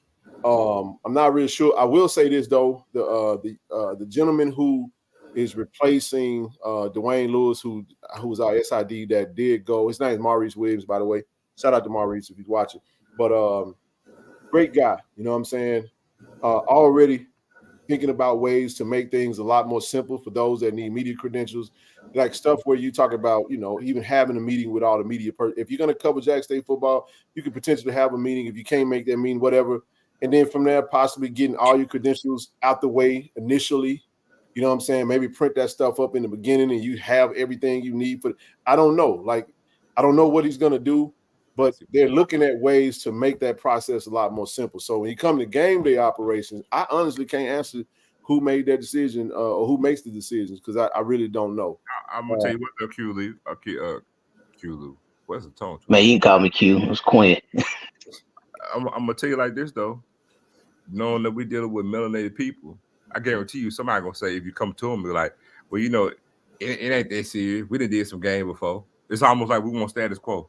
I'm not really sure. I will say this though. The gentleman who is replacing Dwayne Lewis, who was our SID that did go. His name is Maurice Williams, by the way. Shout out to Maurice if he's watching. But great guy. You know what I'm saying? Already thinking about ways to make things a lot more simple for those that need media credentials, like stuff where you talk about, even having a meeting with all the media. If you're going to cover Jackson State football, you could potentially have a meeting. If you can't make that meeting, whatever. And then from there, possibly getting all your credentials out the way initially. You know what I'm saying? Maybe print that stuff up in the beginning and you have everything you need for. I don't know. Like, I don't know what he's going to do, but they're looking at ways to make that process a lot more simple. So when you come to game day operations, I honestly can't answer who made that decision or who makes the decisions because I really don't know. I'm gonna tell you what, Q-Lou. Q-Lou. What's the tone? Man, you can call me Q. It's Quinn. I'm gonna tell you like this though. Knowing that we're dealing with melanated people, I guarantee you somebody gonna say if you come to them and be like, well, it ain't that serious. We done did some game before. It's almost like we want status quo.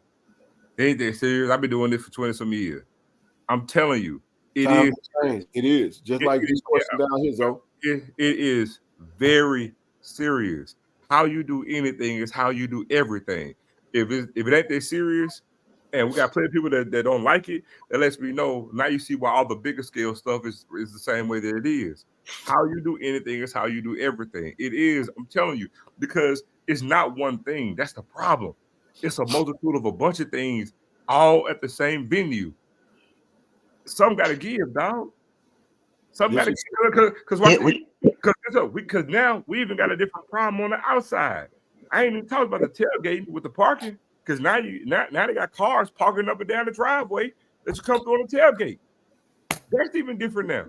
It ain't that serious. I've been doing this for 20 some years. I'm telling you, it is just like this question down here, though. It is very serious. How you do anything is how you do everything. If it ain't that serious, and we got plenty of people that don't like it, that lets me know. Now you see why all the bigger scale stuff is the same way that it is. How you do anything is how you do everything. It is, I'm telling you, because it's not one thing. That's the problem. It's a multitude of a bunch of things all at the same venue. Some got to give, dog. Some got to give because now we even got a different problem on the outside. I ain't even talking about the tailgate with the parking because now they got cars parking up and down the driveway that you come through on the tailgate. That's even different now.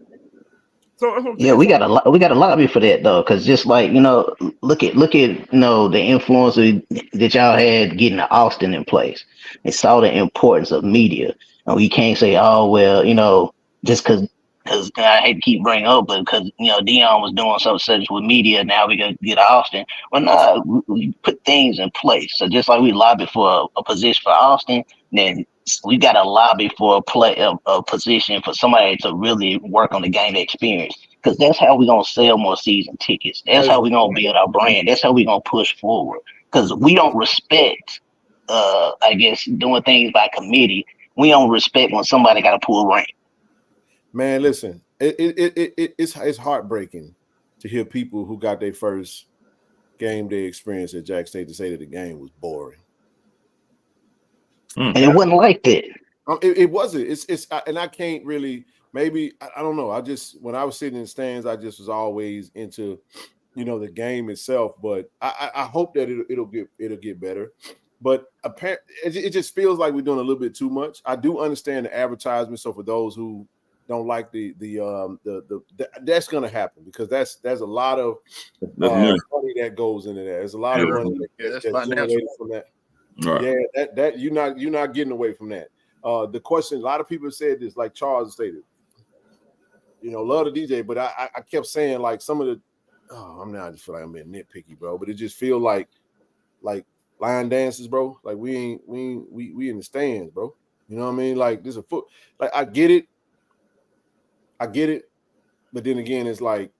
So yeah, we got a lobby for that though, because just like look at the influence that y'all had getting Austin in place. They saw the importance of media, and we can't say, oh well, just because I hate to keep bringing up, but because Dion was doing something such with media, now we gonna get Austin. Well, no, we put things in place. So just like we lobby for a position for Austin, then we got to lobby for a position for somebody to really work on the game experience, because that's how we're going to sell more season tickets. That's how we're going to build our brand. That's how we're going to push forward, because we don't respect, I guess, doing things by committee. We don't respect when somebody got to pull rank. Man, listen, it's heartbreaking to hear people who got their first game day experience at Jackson State to say that the game was boring. And it wasn't like that. It wasn't. It's and I can't really. Maybe I don't know. When I was sitting in the stands, I just was always into, the game itself. But I hope that it'll get better. But apparently, it just feels like we're doing a little bit too much. I do understand the advertisement. So for those who don't like the that's going to happen, because there's a lot of money that goes into that. There's a lot of money that's generated from that. Right. Yeah, that you're not getting away from that. The question, a lot of people said this, like Charles stated, love the DJ, but I kept saying like some of the, I just feel like I'm being nitpicky, bro. But it just feel like line dances, bro. Like we in the stands, bro. You know what I mean? Like there's a foot. Like I get it, but then again, it's like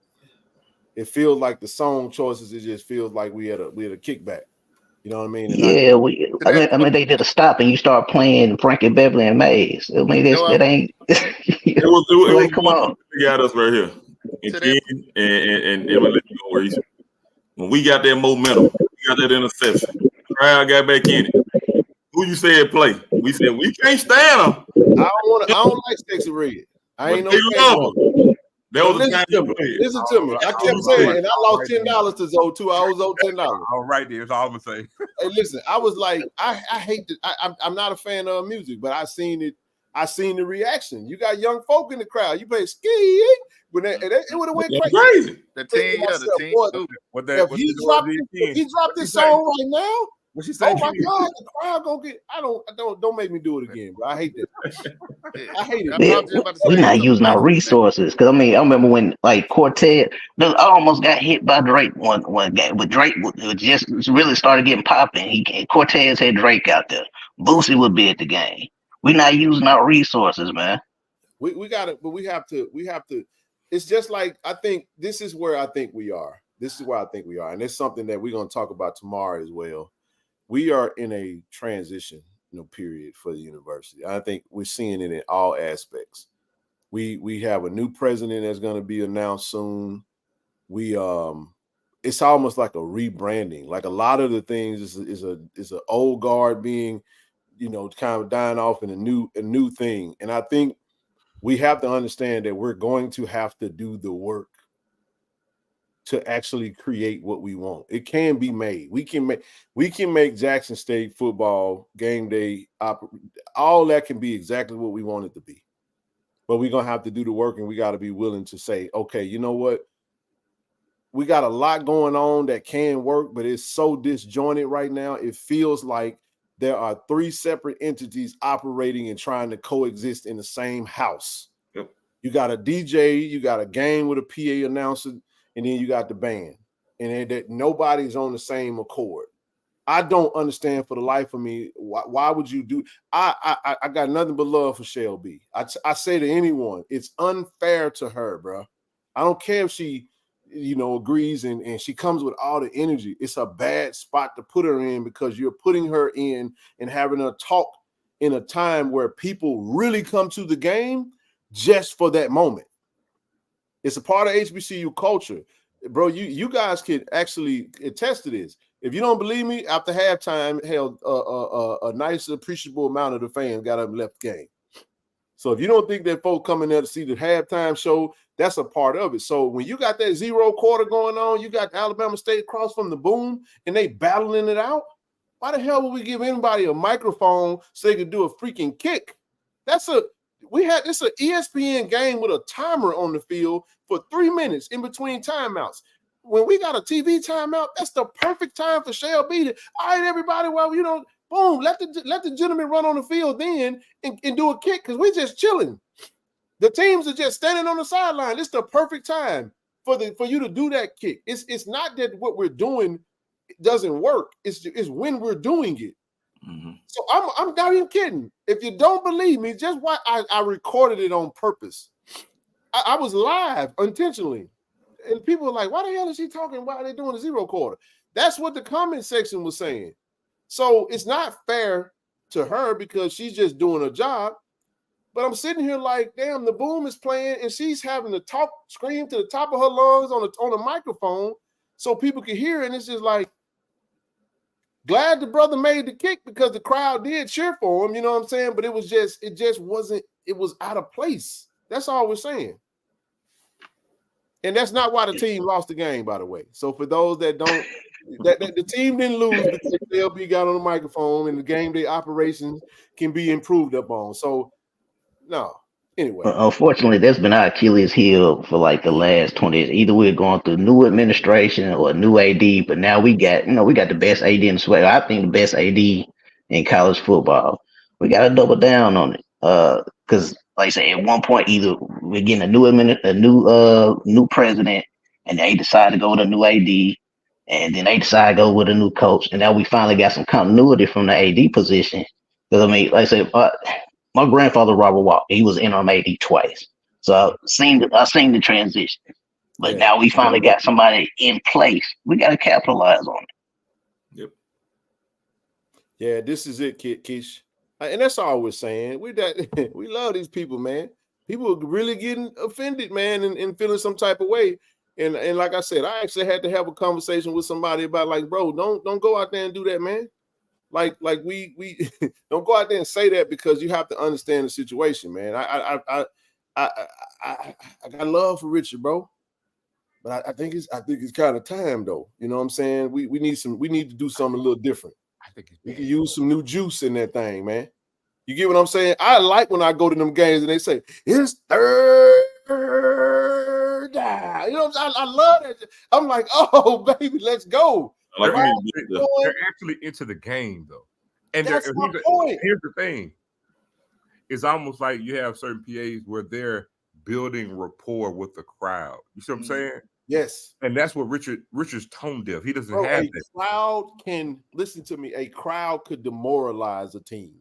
it feels like the song choices. It just feels like we had a kickback. You know what I mean? And I mean, they did a stop and you start playing Frankie Beverly and Maze. I mean, it ain't. It was come on. They got us right here. And it was when we got that momentum, we got that interception. The crowd got back in it. Who you said play? We said we can't stand them. I don't like Sexy Red. I ain't no. That was listen to me. I kept saying, and I lost $10 to Zoe too. I was owed $10. All right, there. That's all I'm gonna say. Hey, listen, I was like, I hate it. I'm not a fan of music, but I seen it. I seen the reaction. You got young folk in the crowd. You play ski, when it would have went crazy. The team. If he dropped this song right now. What you saying? Oh my God, the crowd gonna get. Don't make me do it again, bro. I hate that. I hate it. We're not using our resources, because I remember when like Cortez, I almost got hit by Drake one game. But Drake just really started getting popping. Cortez had Drake out there. Boosie would be at the game. We're not using our resources, man. We got it, but we have to. It's just like, I think this is where I think we are. And it's something that we're gonna talk about tomorrow as well. We are in a transition, period for the university. I think we're seeing it in all aspects. We have a new president that's going to be announced soon. It's almost like a rebranding. Like a lot of the things is an old guard being, kind of dying off in a new thing. And I think we have to understand that we're going to have to do the work to actually create what we want. It can be made. We can make Jackson State football game day all that can be exactly what we want it to be. But we're gonna have to do the work, and we got to be willing to say, okay, you know what? We got a lot going on that can work, but it's so disjointed right now. It feels like there are 3 separate entities operating and trying to coexist in the same house. Yep. You got a DJ, you got a game with a PA announcer, and then you got the band, and that nobody's on the same accord. I don't understand for the life of me why would you do? I got nothing but love for Shelby. I say to anyone, it's unfair to her, bro. I don't care if she, agrees and she comes with all the energy. It's a bad spot to put her in because you're putting her in and having her talk in a time where people really come to the game just for that moment. It's a part of HBCU culture. Bro, you guys can actually attest to this. If you don't believe me, after halftime, hell, a nice appreciable amount of the fans got up and left the game. So if you don't think that folk coming there to see the halftime show, that's a part of it. So when you got that 0 quarter going on, you got Alabama State across from the boom, and they battling it out, why the hell would we give anybody a microphone so they could do a freaking kick? It's an ESPN game with a timer on the field for 3 minutes in between timeouts. When we got a TV timeout, that's the perfect time for Shelby to, all right, everybody, boom, let the gentleman run on the field then and do a kick because we're just chilling. The teams are just standing on the sideline. It's the perfect time for you to do that kick. It's not that what we're doing doesn't work. It's when we're doing it. Mm-hmm. So I'm not even kidding. If you don't believe me, just why I recorded it on purpose. I was live intentionally. And people were like, why the hell is she talking? Why are they doing a 0 quarter? That's what the comment section was saying. So it's not fair to her because she's just doing her job. But I'm sitting here like, damn, the boom is playing and she's having to scream to the top of her lungs on a microphone so people can hear it. And it's just like, glad the brother made the kick because the crowd did cheer for him, you know what I'm saying? But it was out of place. That's all we're saying. And that's not why the team lost the game, by the way. So for those that don't, that the team didn't lose because LB got on the microphone and the game day operations can be improved upon. So no, anyway. Unfortunately, that's been our Achilles heel for like the last 20 years. Either we're going through new administration or a new AD, but now we got the best AD in the swag. I think the best AD in college football. We got to double down on it. Because like I say, at one point, either we're getting a new president, and they decide to go with a new AD, and then they decide to go with a new coach, and now we finally got some continuity from the AD position. Because I mean, like I say, my grandfather Robert Walker, he was interim AD twice, so I've seen the transition. But now we finally got somebody in place. We got to capitalize on it. Yep. Yeah, this is it, Kish. And that's all we're saying. We love these people, man. People are really getting offended, man, and feeling some type of way. And like I said, I actually had to have a conversation with somebody about like, bro, don't go out there and do that, man. Like we don't go out there and say that because you have to understand the situation, man. I got love for Richard, bro. But I think it's kind of time though. You know what I'm saying? We need to do something a little different. I think we can use some new juice in that thing, man. You get what I'm saying? I like when I go to them games and they say it's third down. You know what I'm saying? I love that. I'm like, oh baby, let's go. They're actually into the game though. And that's my point. Here's the thing. It's almost like you have certain PAs where they're building rapport with the crowd. You see what I'm saying? Yes. And that's what Richard's tone deaf. He doesn't have a that. Crowd can listen to me. A crowd could demoralize a team.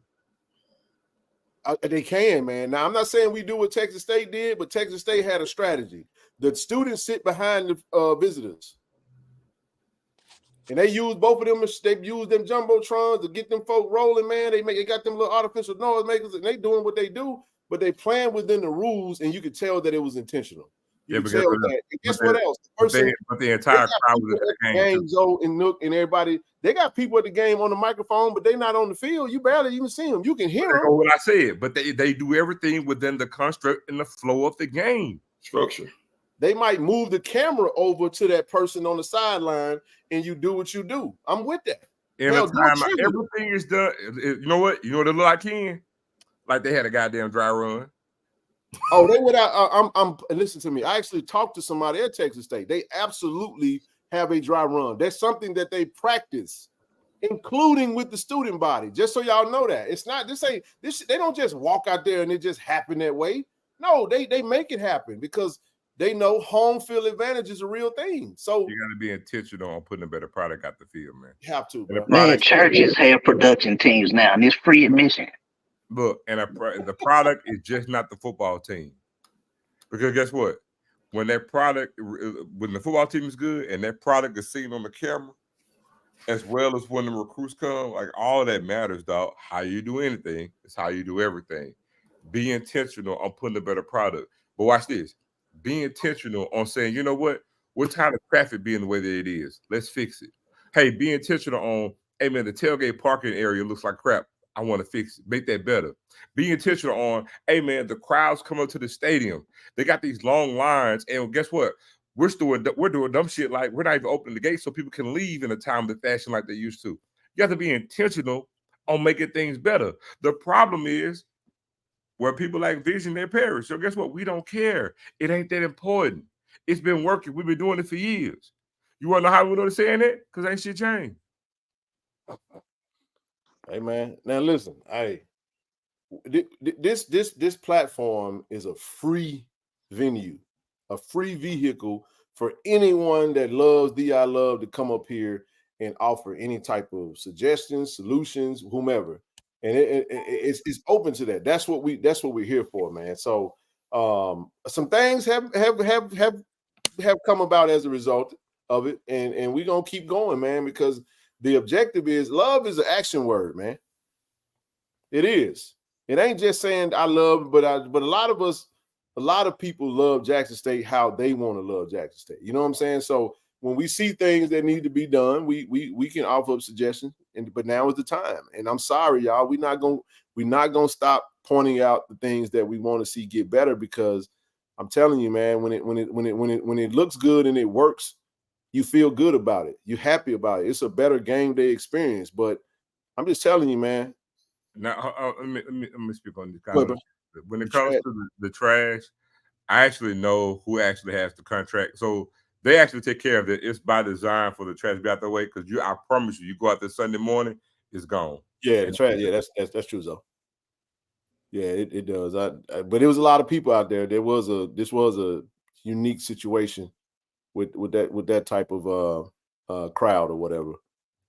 They can, man. Now, I'm not saying we do what Texas State did, but Texas State had a strategy. The students sit behind the visitors. And they use both of them. They use them jumbotrons to get them folk rolling, man. They got them little artificial noise makers, and they doing what they do. but they playing within the rules, and you could tell that it was intentional. You could because tell that. And guess what else? but the entire crowd was at the game. Joe and Nook and everybody, they got people at the game on the microphone, but they're not on the field. You barely even see them. You can hear them. What I said, but they do everything within the construct and the flow of the game structure. They might move the camera over to that person on the sideline, and you do what you do. I'm with that. In a time, everything is done. You know what? You know what it look like, Ken? Like they had a goddamn dry run. Oh, they would. I'm. Listen to me. I actually talked to somebody at Texas State. They absolutely have a dry run. That's something that they practice, including with the student body. Just so y'all know that it's not. This. They don't just walk out there and it just happen that way. No, they make it happen because they know home field advantage is a real thing. So you got to be intentional on putting a better product out the field, man. You have to. Man, churches have production teams now, and it's free admission. Look, and the product is just not the football team. Because guess what? When the football team is good and that product is seen on the camera, as well as when the recruits come, like all that matters, dog. How you do anything is how you do everything. Be intentional on putting a better product. But watch this. Be intentional on saying, you know what? We're tired of traffic being the way that it is. Let's fix it. Hey, be intentional on, hey man, the tailgate parking area looks like crap. I want to fix it, make that better. Be intentional on, hey man, the crowds come up to the stadium. They got these long lines, and guess what? We're doing dumb shit like we're not even opening the gate so people can leave in a timely fashion like they used to. You have to be intentional on making things better. The problem is where people lack vision, they perish. So guess what? We don't care. It ain't that important. It's been working. We've been doing it for years. You want to know how we're saying that? Because ain't shit changed. Hey man, now listen. This platform is a free venue, a free vehicle for anyone that loves DI Love to come up here and offer any type of suggestions, solutions, whomever. And it's open to that. That's what we're here for, man. So some things have come about as a result of it, and we're gonna keep going, man, because the objective is love is an action word, man. It is. It ain't just saying I love, but a lot of people love Jackson State how they want to love Jackson State. You know what I'm saying? So when we see things that need to be done, we can offer up suggestions. But now is the time. And I'm sorry, y'all. We're not gonna stop pointing out the things that we want to see get better, because I'm telling you, man, when it looks good and it works, you feel good about it. You're happy about it. It's a better game day experience. But I'm just telling you, man. Now, let me speak on this. When it comes to the trash, I actually know who actually has the contract. So they actually take care of it. It's by design for the trash to be out the way, because I promise you go out there Sunday morning, it's gone. Yeah, the trash. Yeah, that's true, though. Yeah, it does. But there was a lot of people out there. This was a unique situation with that type of crowd or whatever.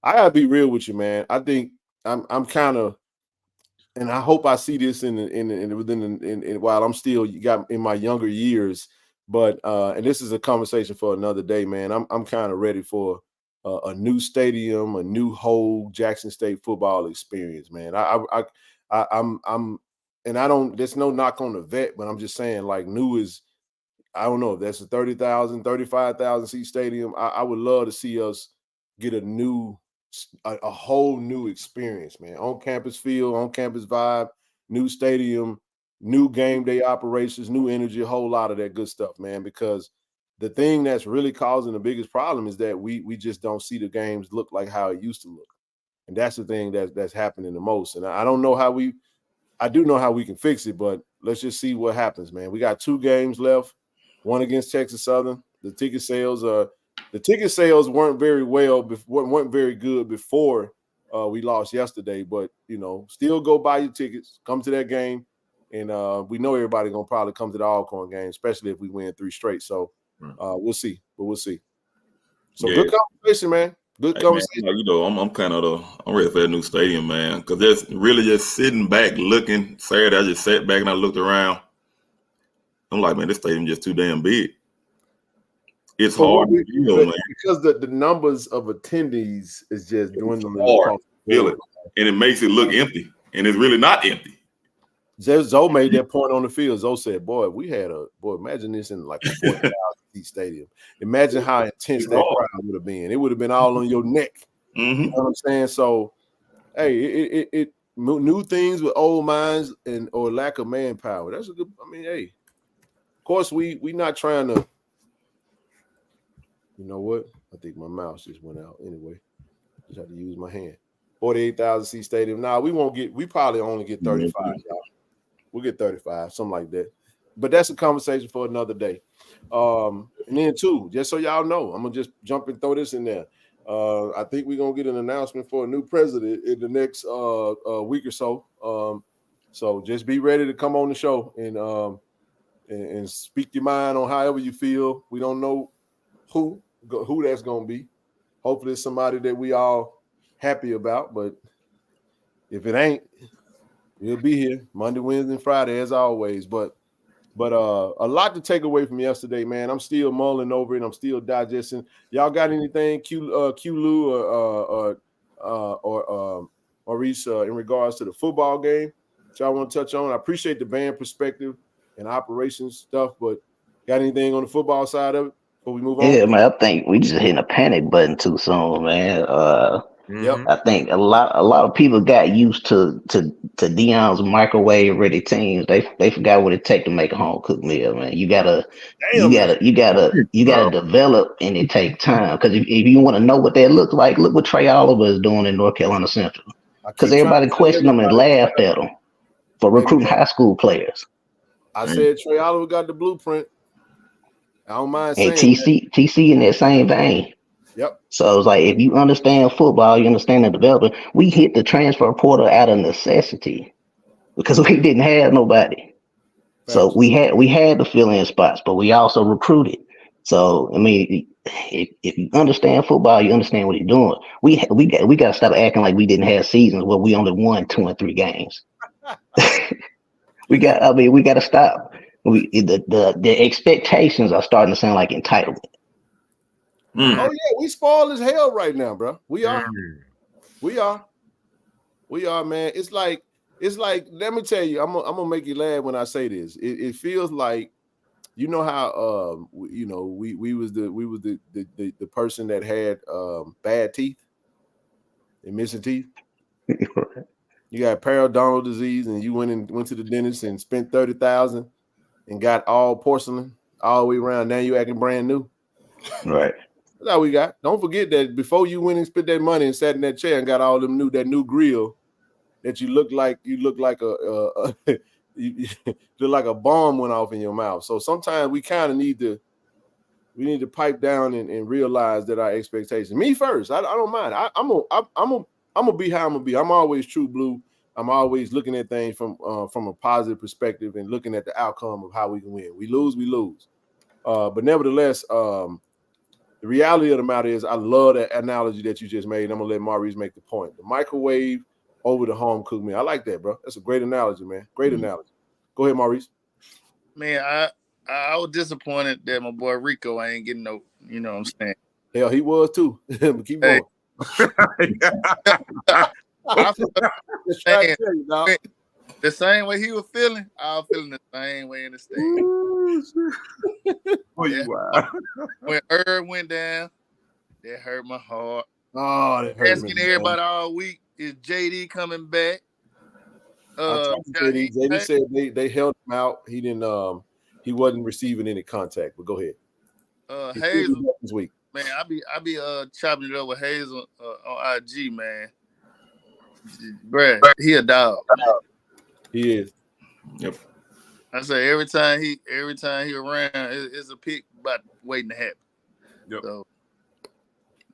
I gotta be real with you, man. I think I'm kind of, and I hope I see this in while I'm still in my younger years. But and this is a conversation for another day, man. I'm kind of ready for a new stadium, a new whole Jackson State football experience, man. I'm and I don't. There's no knock on the vet, but I'm just saying, like, new is, I don't know if that's a 30,000, 35,000 seat stadium. I would love to see us get a whole new experience, man. On campus feel, on campus vibe, new stadium, new game day operations, new energy, a whole lot of that good stuff, man. Because the thing that's really causing the biggest problem is that we just don't see the games look like how it used to look. And that's the thing that's happening the most. And I don't know how I do know how we can fix it, but let's just see what happens, man. We got 2 games left, one against Texas Southern. The ticket sales weren't weren't very good before we lost yesterday, but still go buy your tickets, come to that game, and we know everybody gonna probably come to the Alcorn game, especially if we win 3 straight. So we'll see. So good conversation, man. Good conversation. Man, I'm ready for a new stadium, man. Because just really just sitting back looking. Saturday, I just sat back and I looked around. I'm like, man, this stadium just too damn big. It's hard to feel, man. Because the numbers of attendees is just dwindling. Hard to feel it. And it makes it look empty. And it's really not empty. Zoe made that point on the field. Zoe said, "Boy, we had imagine this in like a 40,000 seat stadium. Imagine how intense that crowd would have been. It would have been all on your neck." Mm-hmm. You know what I'm saying? So, hey, it new things with old minds or lack of manpower. That's a good. I mean, hey, of course we not trying to. You know what? I think my mouse just went out. Anyway, just had to use my hand. 48,000 seat stadium. Nah, we won't get. We probably only get 35. Y'all. We'll get 35, something like that. But that's a conversation for another day. And then too, just so y'all know, I'm gonna just jump and throw this in there. I think we're gonna get an announcement for a new president in the next week or so. So just be ready to come on the show and speak your mind on however you feel. We don't know who that's gonna be. Hopefully it's somebody that we all happy about, but if it ain't, we'll be here Monday, Wednesday, and Friday as always. But a lot to take away from yesterday, man. I'm still mulling over it. I'm still digesting. Y'all got anything, Q-Lou or Maurice, in regards to the football game that y'all want to touch on? I appreciate the band perspective and operations stuff, but got anything on the football side of it before we move on? Yeah, man, I think we just hitting a panic button too soon, man. Yep. I think a lot of people got used to Deion's microwave ready teams. They forgot what it takes to make a home cooked meal, man. You gotta develop, and it take time. Because if you want to know what that looks like, look what Trey Oliver is doing in North Carolina Central. Because everybody questioned him and laughed at him for recruiting high school players. I said Trey Oliver got the blueprint. I don't mind And saying TC in that same vein. Yep. So it's like, if you understand football, you understand the development. We hit the transfer portal out of necessity because we didn't have nobody. Thanks. So we had the fill-in spots, but we also recruited. So I mean, if you understand football, you understand what you're doing. We got to stop acting like we didn't have seasons where we only won 2 and 3 games. we got to stop. The expectations are starting to sound like entitlement. Oh yeah, we spoiled as hell right now, bro. We are, man. It's like. Let me tell you, I'm gonna make you laugh when I say this. It feels like, you know how we was the person that had bad teeth and missing teeth. You got periodontal disease, and you went to the dentist and spent $30,000 and got all porcelain all the way around. Now you acting brand new, right? That's all we got. Don't forget that before you went and spent that money and sat in that chair and got all them that new grill, that you look like you look like a bomb went off in your mouth. So sometimes we kind of need to pipe down and realize that our expectations. Me first, I don't mind. I'm gonna be how I'm gonna be. I'm always true blue. I'm always looking at things from a positive perspective and looking at the outcome of how we can win. We lose. But nevertheless, the reality of the matter is, I love that analogy that you just made. I'm gonna let Maurice make the point. The microwave over the home cooked meal. I like that, bro. That's a great analogy, man. Great analogy. Go ahead, Maurice. Man, I was disappointed that my boy Rico ain't getting no, you know what I'm saying? Hell, he was too. Keep going. The same way he was feeling, I was feeling the same way in the stage. When Herb went down, that hurt my heart. Oh, that hurt asking everybody all week, is JD coming back? JD said they held him out. He didn't. He wasn't receiving any contact. But go ahead. Hazel this week. Man, I be chopping it up with Hazel on IG, man. Bruh, he a dog. He is. Yep. I say every time he around, it's a pick about waiting to happen. Yep. So,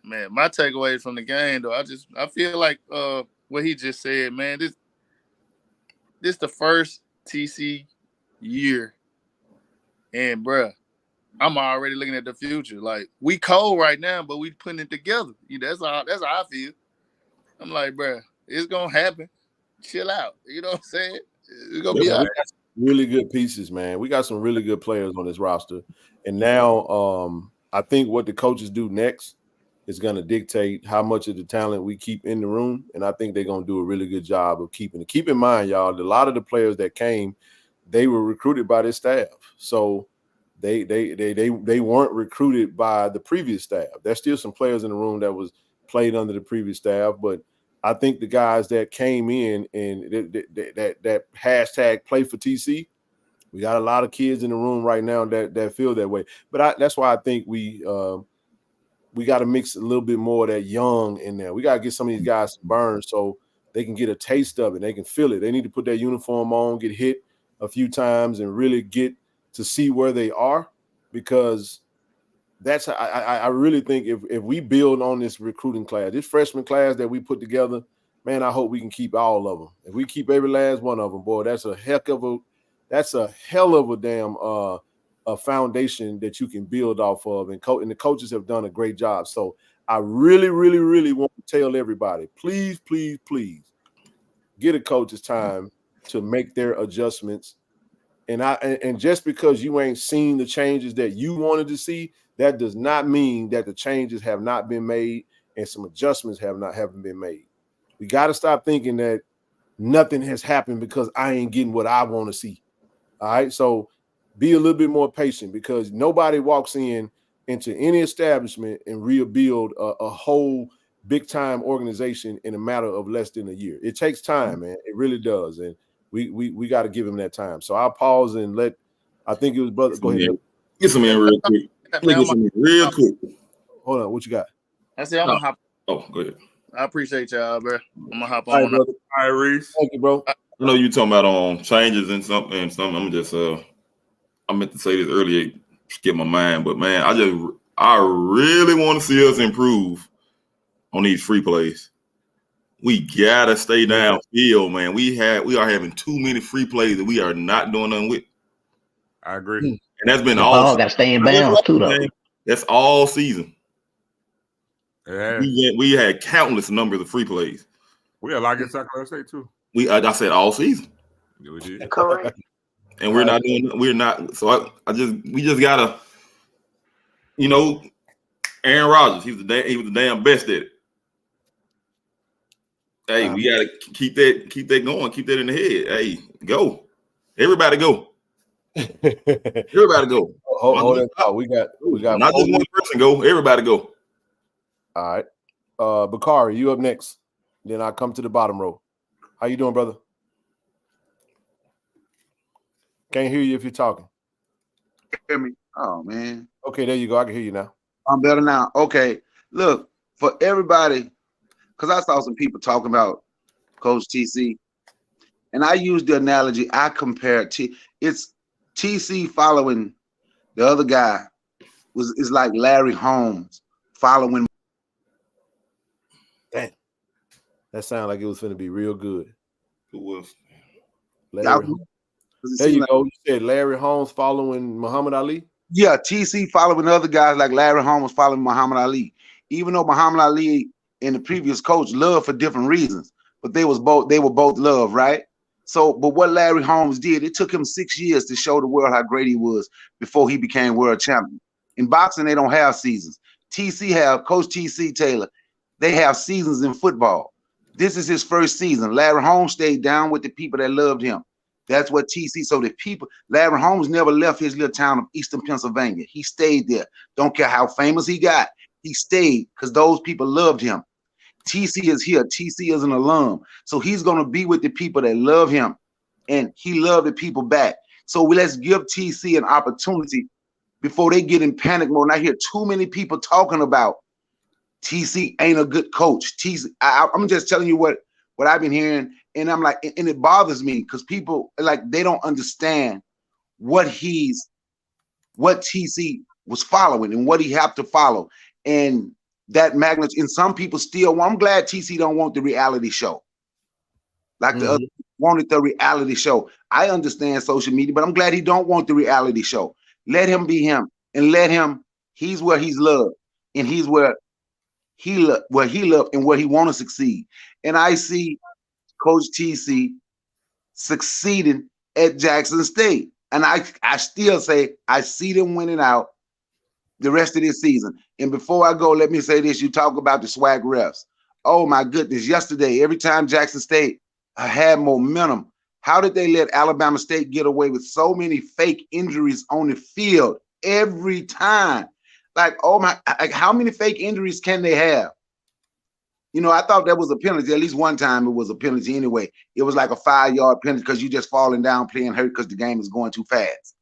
man, my takeaway from the game though, I feel like what he just said, man. This the first TC year, and bruh, I'm already looking at the future. Like, we cold right now, but we putting it together. That's how I feel. I'm like, bruh, it's gonna happen. Chill out. You know what I'm saying? It's gonna be all right. Really good pieces, man. We got some really good players on this roster. And now I think what the coaches do next is going to dictate how much of the talent we keep in the room, and I think they're going to do a really good job of keeping it. Keep in mind, y'all, a lot of the players that came, they were recruited by their staff, so they weren't recruited by the previous staff. There's still some players in the room that was played under the previous staff, but I think the guys that came in and that hashtag play for TC, we got a lot of kids in the room right now that feel that way. But that's why I think we got to mix a little bit more of that young in there. We got to get some of these guys some burn so they can get a taste of it. They can feel it. They need to put that uniform on, get hit a few times, and really get to see where they are, because that's I really think if we build on this recruiting class, this freshman class that we put together, man, I hope we can keep all of them. If we keep every last one of them, boy, that's a hell of a damn a foundation that you can build off of. And the coaches have done a great job. So I really, really, really want to tell everybody, please, please, please get a coach's time to make their adjustments. And just because you ain't seen the changes that you wanted to see, that does not mean that the changes have not been made and some adjustments haven't been made. We got to stop thinking that nothing has happened because I ain't getting what I want to see. All right. So be a little bit more patient, because nobody walks into any establishment and rebuild a whole big time organization in a matter of less than a year. It takes time, man. It really does. And we got to give him that time. So I'll pause and I think it was brother. Go ahead. Get some in real quick. Get some in real quick. Hold on. What you got? I said I'm gonna hop. Oh, go ahead. I appreciate y'all, bro. I'm gonna hop All right, on. brother. All right, Reese. Thank you, bro. I know you talking about changes and something. I'm just I meant to say this earlier, skip my mind, but man, I really want to see us improve on these free plays. We gotta stay downfield, man. We are having too many free plays that we are not doing nothing with. I agree. And that's been The all. ball got to stay in bounds too, though. That's all season. Yeah. We had countless numbers of free plays. We had like in South Carolina State too. I said all season. Yeah, we did. Correct. And we're not doing. We're not. So we just gotta. You know, Aaron Rodgers. He was the damn best at it. Hey, we gotta keep that going. Keep that in the head. Hey, go. Everybody go. Everybody go. Hold that thought. We got not just one person go. Everybody go. All right. Bakari, you up next. Then I'll come to the bottom row. How you doing, brother? Can't hear you if you're talking. Hear me? Oh man. Okay, there you go. I can hear you now. I'm better now. Okay. Look, for everybody, because I saw some people talking about Coach TC, and I used the analogy. I compared it's TC following the other guy is like Larry Holmes following. Damn. That sounded like it was going to be real good. Who was? There you go. You said Larry Holmes following Muhammad Ali? Yeah, TC following other guys like Larry Holmes following Muhammad Ali. Even though Muhammad Ali and the previous coach loved for different reasons, but they were both loved, right? So, but what Larry Holmes did, it took him 6 years to show the world how great he was before he became world champion. In boxing, they don't have seasons. Coach TC Taylor, they have seasons in football. This is his first season. Larry Holmes stayed down with the people that loved him. That's what TC, so the people, Larry Holmes never left his little town of Eastern Pennsylvania. He stayed there. Don't care how famous he got. He stayed because those people loved him. TC is here. TC is an alum. So he's going to be with the people that love him. And he loved the people back. So let's give TC an opportunity before they get in panic mode. And I hear too many people talking about TC ain't a good coach. TC, I'm just telling you what I've been hearing. And I'm like, and it bothers me because people like they don't understand what TC was following and what he had to follow. And that magnitude, and some people still, I'm glad TC don't want the reality show. Like the other wanted the reality show. I understand social media, but I'm glad he don't want the reality show. Let him be him and he's where he's loved and he's where he loved and where he want to succeed. And I see Coach TC succeeding at Jackson State. And I still say I see them winning out the rest of this season. And before I go, let me say this. You talk about the swag refs. Oh my goodness. Yesterday, every time Jackson State had momentum, how did they let Alabama State get away with so many fake injuries on the field every time? Like, oh my, like how many fake injuries can they have? You know, I thought that was a penalty. At least one time it was a penalty anyway. It was like a 5-yard penalty because you just falling down playing hurt because the game is going too fast.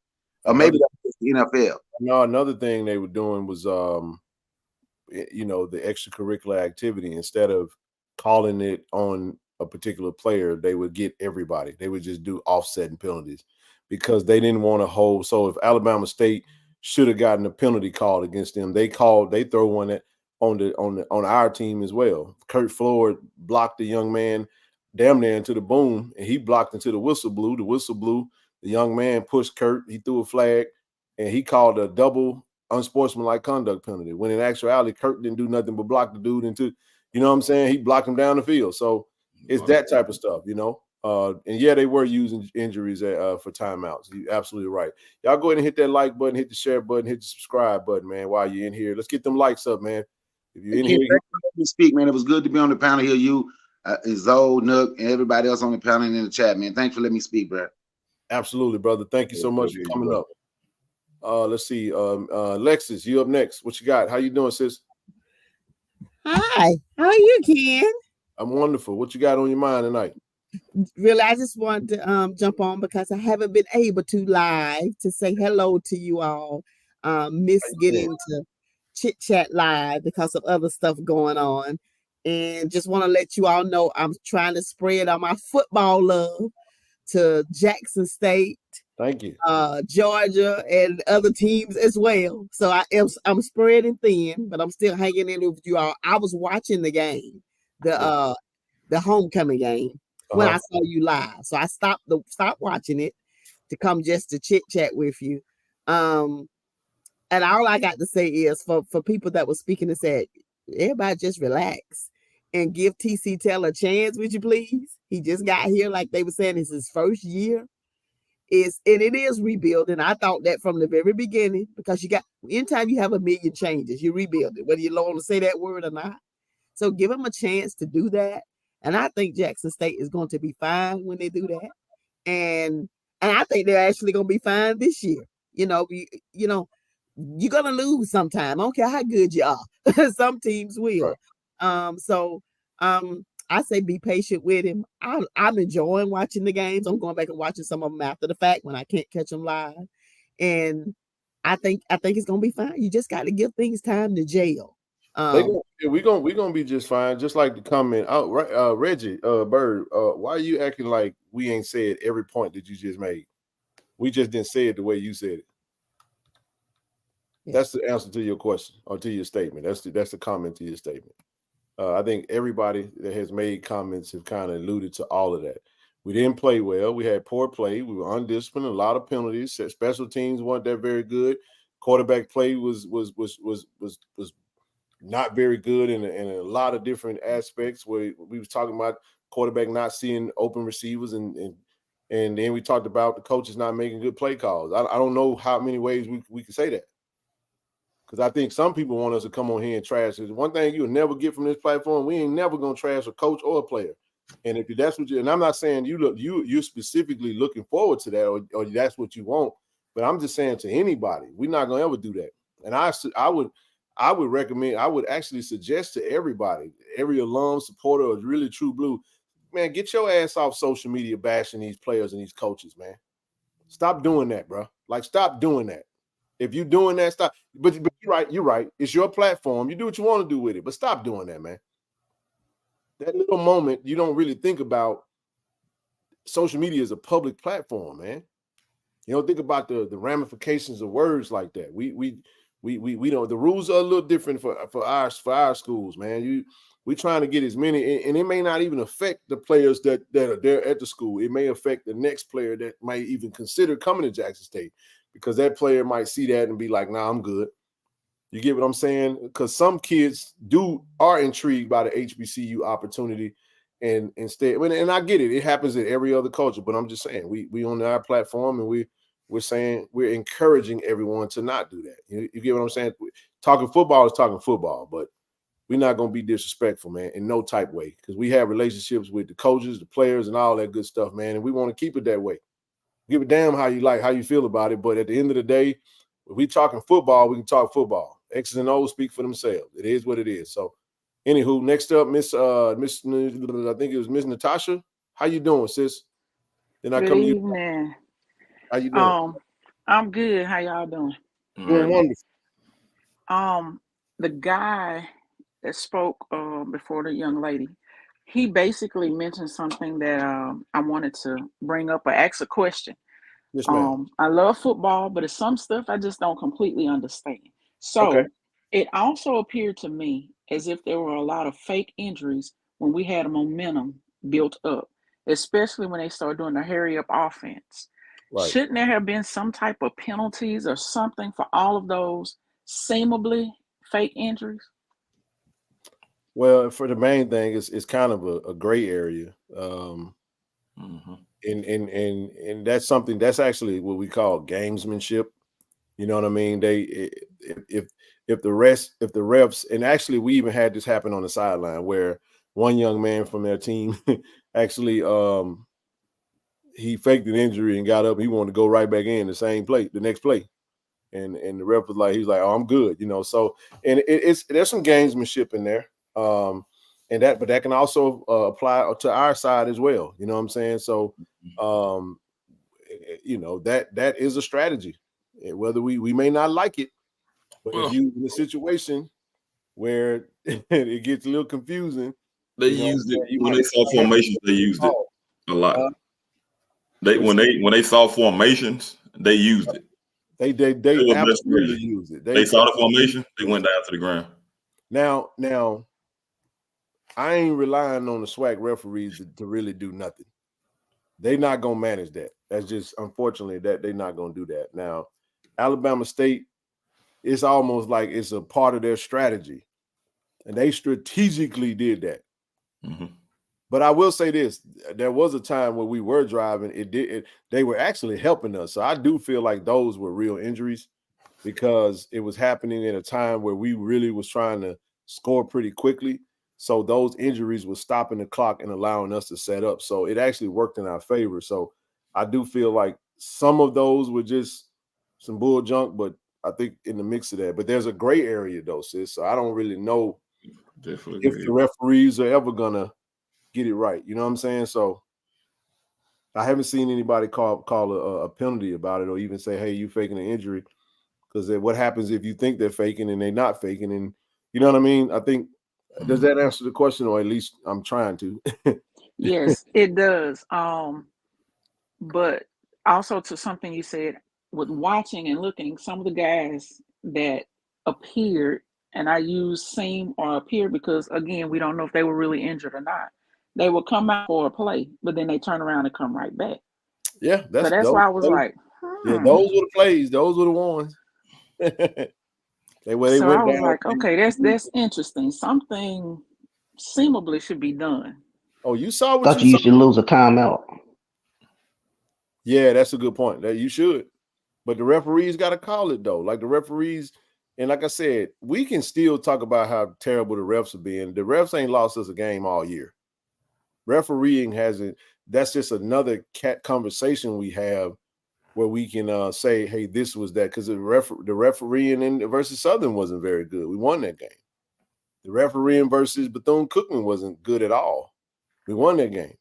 Or maybe that's the NFL. No, another thing they were doing was, you know, the extracurricular activity. Instead of calling it on a particular player, they would get everybody. They would just do offsetting penalties because they didn't want to hold. So if Alabama State should have gotten a penalty called against them, they throw one at on our team as well. Kurt Floyd blocked the young man damn near into the boom, and he blocked into the whistle blew. The whistle blew. The young man pushed Kurt. He threw a flag, and he called a double unsportsmanlike conduct penalty. When in actuality, Kurt didn't do nothing but block the dude into, you know what I'm saying? He blocked him down the field. So it's that type of stuff, you know. And yeah, they were using injuries for timeouts. You're absolutely right. Y'all go ahead and hit that like button, hit the share button, hit the subscribe button, man. While you're in here, let's get them likes up, man. If you're in here, let me speak, man. It was good to be on the panel here. You, Zoe, Nook, and everybody else on the panel and in the chat, man. Thanks for letting me speak, bro. Absolutely, brother. Thank you so much for coming up. Let's see. Lexus, you up next. What you got? How you doing, sis? Hi. How are you, Ken? I'm wonderful. What you got on your mind tonight? Really, I just wanted to jump on because I haven't been able to live to say hello to you all. Miss getting to chit chat live because of other stuff going on. And just want to let you all know I'm trying to spread all my football love to Jackson State. Thank you. Georgia and other teams as well. So I'm spreading thin, but I'm still hanging in with you all. I was watching the game, the homecoming game when I saw you live. So I stopped watching it to come just to chit chat with you. And all I got to say is for people that were speaking and said, everybody just relax and give TC Taylor a chance, would you please? He just got here, like they were saying, it's his first year. And it is rebuilding. I thought that from the very beginning, because anytime you have a million changes, you rebuild it, whether you want to say that word or not. So give them a chance to do that. And I think Jackson State is going to be fine when they do that. And I think they're actually going to be fine this year. You know, you're going to lose sometime. I don't care how good you are. Some teams will. I say be patient with him. I'm enjoying watching the games. I'm going back and watching some of them after the fact when I can't catch them live. And I think it's going to be fine. You just got to give things time to gel. We're gonna be just fine. Just like the comment out, Reggie Bird. Why are you acting like we ain't said every point that you just made? We just didn't say it the way you said it. Yeah. That's the answer to your question or to your statement. That's the comment to your statement. I think everybody that has made comments have kind of alluded to all of that. We didn't play well. We had poor play. We were undisciplined. A lot of penalties. Special teams weren't that very good. Quarterback play was not very good in a lot of different aspects. Where we was talking about quarterback not seeing open receivers, and then we talked about the coaches not making good play calls. I don't know how many ways we can say that. Because I think some people want us to come on here and trash. There's one thing you'll never get from this platform. We ain't never gonna trash a coach or a player. And if that's what you, and I'm not saying you're specifically looking forward to that or that's what you want, but I'm just saying to anybody, we're not gonna ever do that. And I would recommend, I would actually suggest to everybody, every alum, supporter, or really true blue, man, get your ass off social media bashing these players and these coaches, man. Stop doing that, bro. Like, stop doing that. If you're doing that, stop. But you're right. It's your platform. You do what you want to do with it, but stop doing that, man. That little moment, you don't really think about social media as a public platform, man. You don't think about the ramifications of words like that. We don't. The rules are a little different for our schools, man. We trying to get as many, and it may not even affect the players that are there at the school. It may affect the next player that might even consider coming to Jackson State, because that player might see that and be like, "Nah, I'm good." You get what I'm saying? Because some kids are intrigued by the HBCU opportunity, and I get it. It happens in every other culture, but I'm just saying we on our platform and we're saying we're encouraging everyone to not do that. You get what I'm saying? Talking football is talking football, but we're not going to be disrespectful, man, in no type way, because we have relationships with the coaches, the players, and all that good stuff, man, and we want to keep it that way. Give a damn how you feel about it, but at the end of the day, if we talking football, we can talk football. X's and O's speak for themselves. It is what it is. So, anywho, next up, Miss, I think it was Miss Natasha. How you doing, sis? Then I Good come to you. evening. How you doing? I'm good. How y'all doing? Doing wonderful. The guy that spoke before the young lady, he basically mentioned something that I wanted to bring up or ask a question. Yes, ma'am. I love football, but it's some stuff I just don't completely understand. So it also appeared to me as if there were a lot of fake injuries when we had a momentum built up, especially when they started doing the hurry up offense. Right. Shouldn't there have been some type of penalties or something for all of those seemingly fake injuries? Well, for the main thing, it's kind of a gray area. And that's something that's actually what we call gamesmanship. You know what I mean? If the refs, and actually we even had this happen on the sideline where one young man from their team actually he faked an injury and got up. He wanted to go right back in the next play. And the ref was like, he's like, oh, I'm good, you know. So, and there's some gamesmanship in there. But that can also apply to our side as well. You know what I'm saying? So, that is a strategy. Whether we may not like it, but if you in a situation where it gets a little confusing, they used it when they saw formations. They used it a lot. When they saw formations, they used it. They absolutely used it. They saw the formation. They went down to the ground. Now, I ain't relying on the SWAC referees to really do nothing. They're not gonna manage that. That's just unfortunately that they're not gonna do that. Now, Alabama State, it's almost like it's a part of their strategy, and they strategically did that. But I will say this: there was a time when we were driving. They were actually helping us. So I do feel like those were real injuries because it was happening at a time where we really was trying to score pretty quickly. So those injuries were stopping the clock and allowing us to set up. So it actually worked in our favor. So I do feel like some of those were just some bull junk, but I think in the mix of that. But there's a gray area though, sis. So I don't really know if the referees are ever gonna get it right. You know what I'm saying? So I haven't seen anybody call a penalty about it or even say, hey, you faking an injury. Because what happens if you think they're faking and they're not faking? And you know what I mean? I think, does that answer the question, or at least I'm trying to? Yes, it does. But also to something you said with watching and looking, some of the guys that appeared, and I use seem or appear because again, we don't know if they were really injured or not. They would come out for a play, but then they turn around and come right back. Yeah, that's why I was like, yeah, those were the plays. Those were the ones. I was like, okay, that's interesting. Something seemingly should be done. Oh, you saw what thought you used to lose a timeout. Yeah, that's a good point. That you should, but the referees got to call it though. Like the referees, and like I said, we can still talk about how terrible the refs are being. The refs ain't lost us a game all year. Refereeing hasn't. That's just another conversation we have where we can say, hey, this was that, because the refereeing in versus Southern wasn't very good. We won that game. The refereeing versus Bethune-Cookman wasn't good at all. We won that game.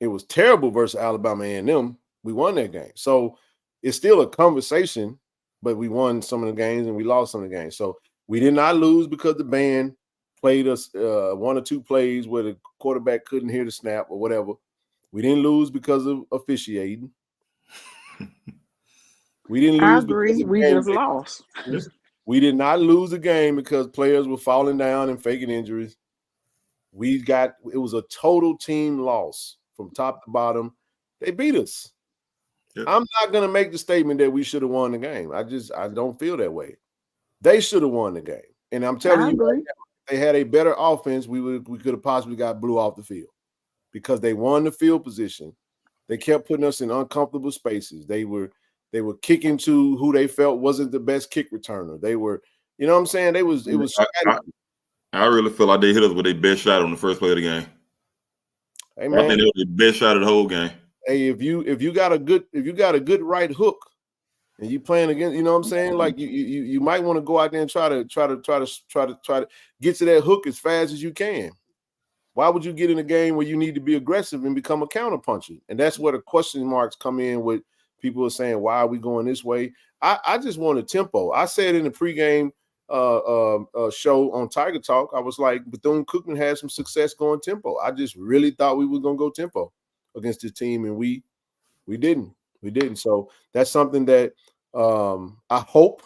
It was terrible versus Alabama A&M. We won that game. So it's still a conversation, but we won some of the games and we lost some of the games. So we did not lose because the band played us one or two plays where the quarterback couldn't hear the snap or whatever. We didn't lose because of officiating. We didn't lose. I agree. We just lost. We did not lose the game because players were falling down and faking injuries. It was a total team loss from top to bottom. They beat us. Yep. I'm not going to make the statement that we should have won the game. I don't feel that way. They should have won the game. And I'm telling you, right now, if they had a better offense, we could have possibly got blew off the field because they won the field position. They kept putting us in uncomfortable spaces. They were They were kicking to who they felt wasn't the best kick returner. They were, you know what I'm saying? It was I really feel like they hit us with their best shot on the first play of the game. Hey I man, think it was the best shot of the whole game. hey, if you got a good right hook and you playing against, you know what I'm saying? Like you might want to go out there and try to get to that hook as fast as you can. Why would you get in a game where you need to be aggressive and become a counterpuncher? And that's where the question marks come in with people are saying, why are we going this way? I just want a tempo. I said in the pregame show on Tiger Talk, I was like, Bethune-Cookman had some success going tempo. I just really thought we were going to go tempo against this team, and we didn't. We didn't. So that's something that I hope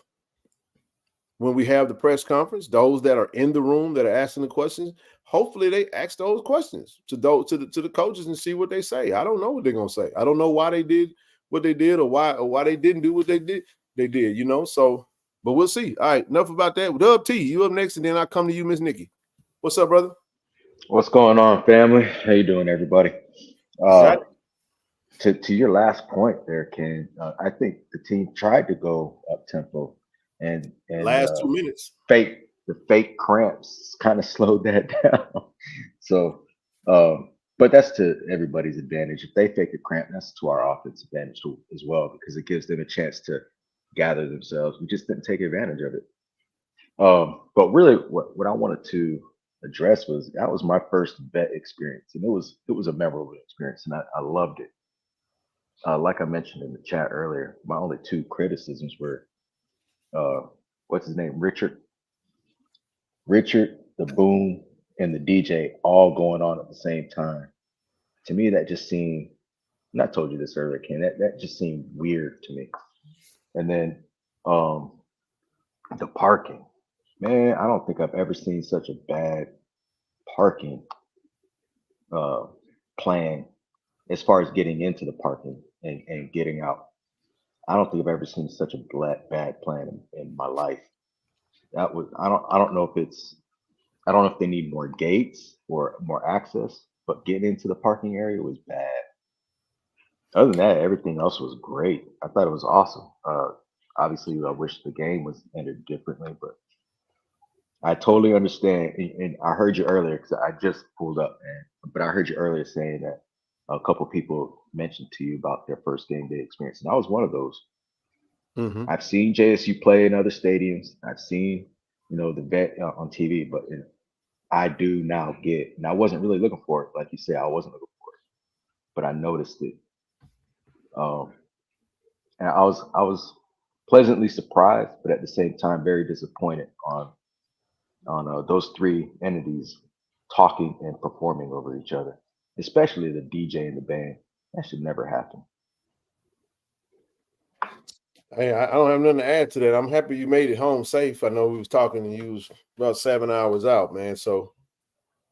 when we have the press conference, those that are in the room that are asking the questions, hopefully they ask those questions to the coaches and see what they say. I don't know what they're gonna say. I don't know why they did what they did or why they didn't do what they did. They did, you know. So, but we'll see. All right, enough about that. Dub T, you up next, and then I come to you, Miss Nikki. What's up, brother? What's going on, family? How you doing, everybody? To your last point there, Ken, I think the team tried to go up tempo, and last 2 minutes, the fake cramps kind of slowed that down. So, but that's to everybody's advantage. If they fake a cramp, that's to our offense advantage as well, because it gives them a chance to gather themselves. We just didn't take advantage of it. But really, what I wanted to address was that was my first vet experience, and it was a memorable experience, and I loved it. Like I mentioned in the chat earlier, my only two criticisms were, what's his name, Richard, the Boom, and the DJ all going on at the same time. To me, that just seemed, and I told you this earlier, Ken, that just seemed weird to me. And then the parking, man, I don't think I've ever seen such a bad parking plan as far as getting into the parking and getting out. I don't think I've ever seen such a bad plan in my life. That was I don't know if they need more gates or more access, but getting into the parking area was bad. Other than that, everything else was great. I thought it was awesome. Obviously, I wish the game was ended differently, but I totally understand. And I heard you earlier because I just pulled up, but I heard you earlier saying that a couple people mentioned to you about their first game day experience, and I was one of those. Mm-hmm. I've seen JSU play in other stadiums. I've seen, the vet on TV, but I do now get, and I wasn't really looking for it. Like you said, I wasn't looking for it, but I noticed it. And I was pleasantly surprised, but at the same time, very disappointed on those three entities talking and performing over each other, especially the DJ and the band. That should never happen. Hey, I don't have nothing to add to that. I'm happy you made it home safe. I know we was talking and you was about 7 hours out, man. So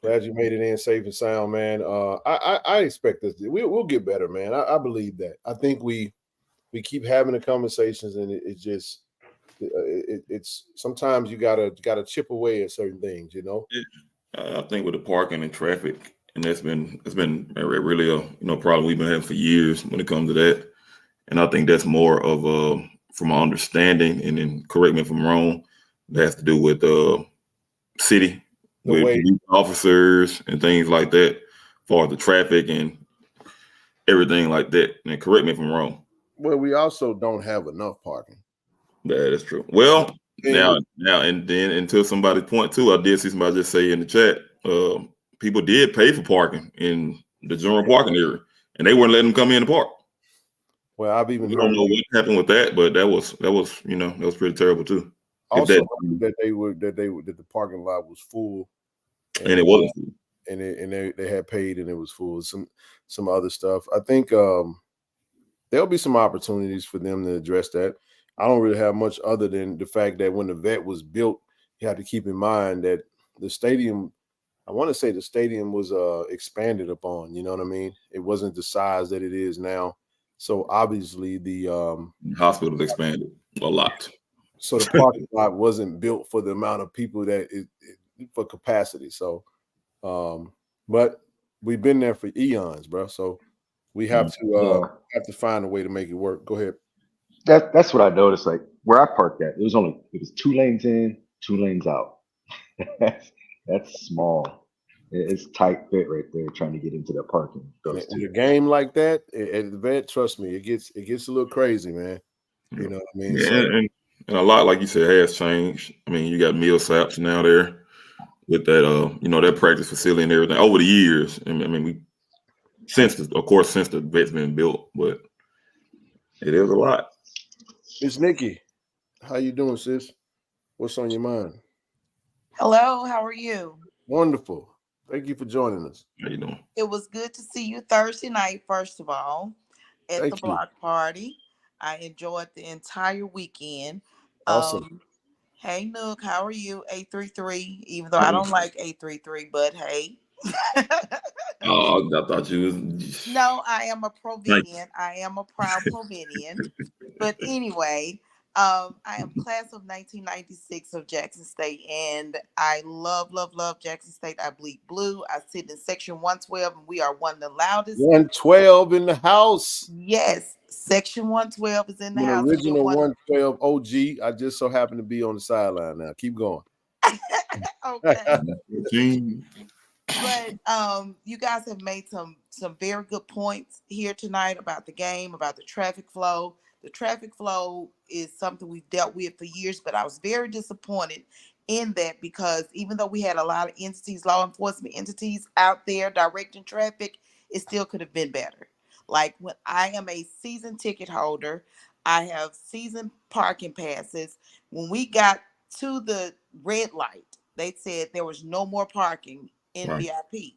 glad you made it in safe and sound, man. I expect this. We'll get better, man. I believe that. I think we keep having the conversations, and it's just it's sometimes you gotta chip away at certain things, I think with the parking and traffic, and it's been really a problem we've been having for years when it comes to that. And I think that's more of from my understanding, and then correct me if I'm wrong, that has to do with city, with police officers and things like that, as far as the traffic and everything like that. And correct me if I'm wrong. Well, we also don't have enough parking. Yeah, that's true. Well, now, and then until somebody point to, I did see somebody just say in the chat, people did pay for parking in the general parking area, and they weren't letting them come in the park. Well, I've even I don't know what happened with that, but that was that was pretty terrible too. Also, that the parking lot was full, and it wasn't full, and they had paid and it was full. Some other stuff. I think there'll be some opportunities for them to address that. I don't really have much other than the fact that when the vet was built, you have to keep in mind that the stadium. I want to say the stadium was expanded upon. You know what I mean? It wasn't the size that it is now. So obviously the hospital's expanded a lot. So the parking lot wasn't built for the amount of people that for capacity. So, but we've been there for eons, bro. So we have to find a way to make it work. Go ahead. That's what I noticed. Like where I parked at, it was 2 lanes in, 2 lanes out. That's small. It's tight fit right there trying to get into that parking. Those In a two. game like that, at the vet, trust me, it gets a little crazy, man. You know what I mean? Yeah, So and a lot, like you said, has changed. I mean, you got Millsaps now there with that, that practice facility and everything over the years. I mean, since the vet's been built, but it is a lot. Miss Nikki, how you doing, sis? What's on your mind? Hello, how are you? Wonderful. Thank you for joining us. How you doing? It was good to see you Thursday night, first of all, at the Thank you. block party. I enjoyed the entire weekend. Awesome. Hey Nook, how are you? 833. Even though I don't like 833, but hey. Oh, I thought you was. No, I am a Thank Provenian. I am a proud Provenian. But anyway, I am class of 1996 of Jackson State, and I love Jackson State. I bleed blue. I sit in section 112, and we are one of the loudest. 112 in the house. Yes, section 112 is in the I'm an house. original 112 OG. I just so happen to be on the sideline now. Keep going. Okay. But you guys have made some very good points here tonight about the game, about the traffic flow. The traffic flow is something we've dealt with for years, but I was very disappointed in that because even though we had a lot of entities, law enforcement entities out there directing traffic, it still could have been better. Like when I am a season ticket holder, I have season parking passes. When we got to the red light, they said there was no more parking in Right. VIP.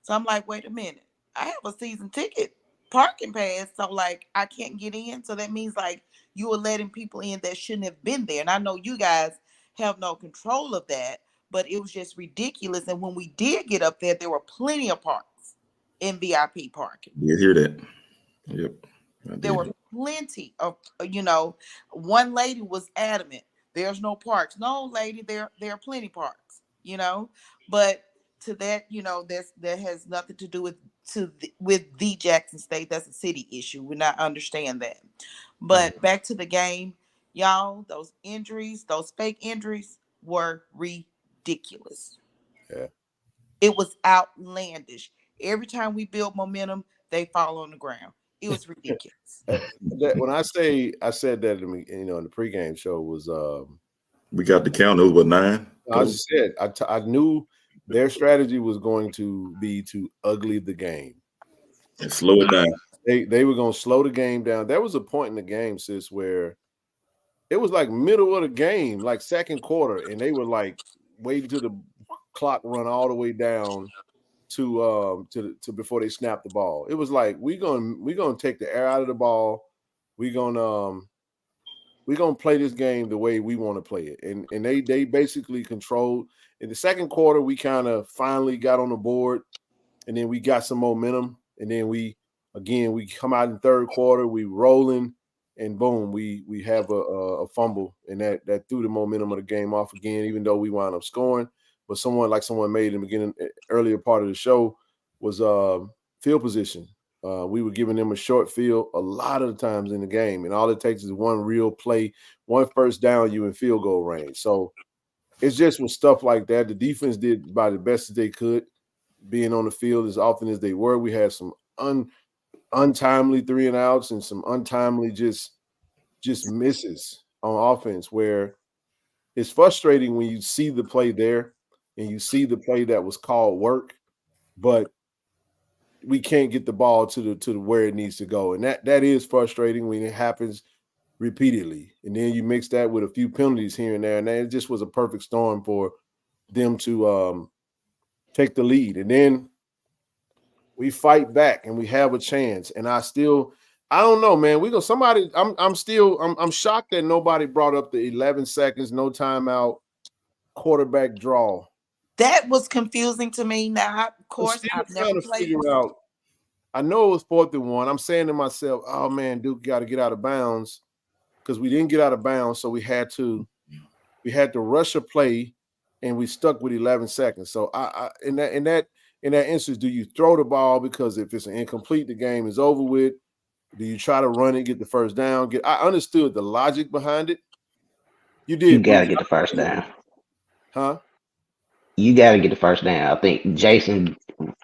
So I'm like, wait a minute. I have a season ticket parking pass, so like I can't get in. So that means like you are letting people in that shouldn't have been there. And I know you guys have no control of that, but it was just ridiculous. And when we did get up there were plenty of parks in VIP parking. You hear that? Yep. There were plenty of, one lady was adamant. There's no parks. No, lady, there are plenty parks, but to that, that has nothing to do with the Jackson State. That's a city issue. We not understand that. But back to the game, y'all, those injuries, those fake injuries were ridiculous. Yeah. It was outlandish. Every time we build momentum, they fall on the ground. It was ridiculous. When I said that to me, in the pregame show was we got the count. It was what, 9? I just said I knew their strategy was going to be to ugly the game and slow it down. They were going to slow the game down. There was a point in the game, sis, where it was like middle of the game, like second quarter, and they were like waiting till the clock run all the way down to before they snapped the ball. It was like we're gonna take the air out of the ball. We're gonna play this game the way we want to play it. And they basically controlled. In the second quarter, we kind of finally got on the board, and then we got some momentum. And then we come out in third quarter, we rolling, and boom, we have a fumble, and that threw the momentum of the game off again, even though we wound up scoring. But someone made in the beginning, earlier part of the show was field position. We were giving them a short field a lot of the times in the game, and all it takes is one real play, one first down, you in field goal range. So it's just with stuff like that. The defense did about the best that they could, being on the field as often as they were. We had some untimely 3 and outs and some untimely just misses on offense, where it's frustrating when you see the play there and you see the play that was called work, but we can't get the ball to where it needs to go. And that is frustrating when it happens repeatedly. And then you mix that with a few penalties here and there, and it just was a perfect storm for them to take the lead. And then we fight back and we have a chance. And I don't know, man. I'm shocked that nobody brought up the 11 seconds, no timeout, quarterback draw. That was confusing to me. Now, of course, I've never played. I know it was 4th and 1. I'm saying to myself, oh man, Duke got to get out of bounds, because we didn't get out of bounds, so we had to rush a play, and we stuck with 11 seconds. So in that instance, do you throw the ball because if it's an incomplete, the game is over with? Do you try to run it, get the first down? I understood the logic behind it. You did. You gotta get the first down. Huh? You gotta get the first down. I think Jason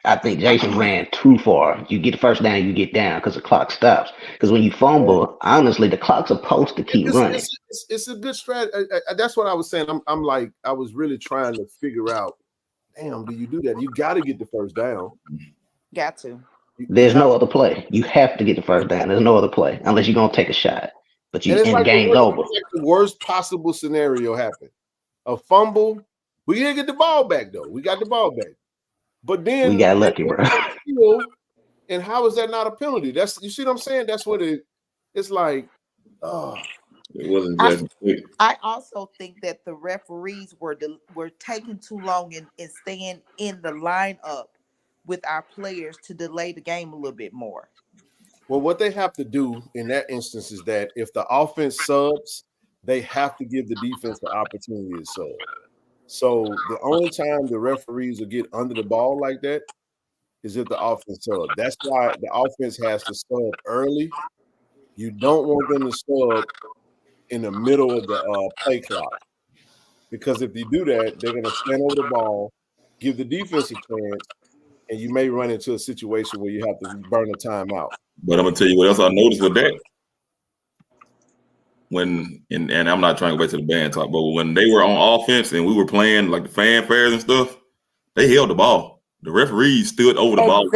ran too far. You get the first down, you get down because the clock stops. Because when you fumble, honestly, the clock's supposed to keep running. It's a good strategy. That's what I was saying. I'm like, I was really trying to figure out, damn, do you do that? You got to get the first down. Got to. There's no other play. You have to get the first down. There's no other play unless you're gonna take a shot. But you and the game's over. It's like the worst possible scenario happened. A fumble. We didn't get the ball back though. We got the ball back. But then we got lucky, bro. And how is that not a penalty? That's, you see what I'm saying? That's what it's like. Oh, it wasn't just. I also think that the referees were taking too long in staying in the lineup with our players to delay the game a little bit more. Well, what they have to do in that instance is that if the offense subs, they have to give the defense the opportunity to sub. So the only time the referees will get under the ball like that is if the offense sub. That's why the offense has to sub early. You don't want them to sub in the middle of the play clock, because if you do that, they're going to stand over the ball, give the defense a chance, and you may run into a situation where you have to burn a timeout. But I'm gonna tell you what else I noticed with that. When and I'm not trying to go back to the band talk, but when they were on offense and we were playing like the fanfares and stuff, they held the ball. The referees stood over the ball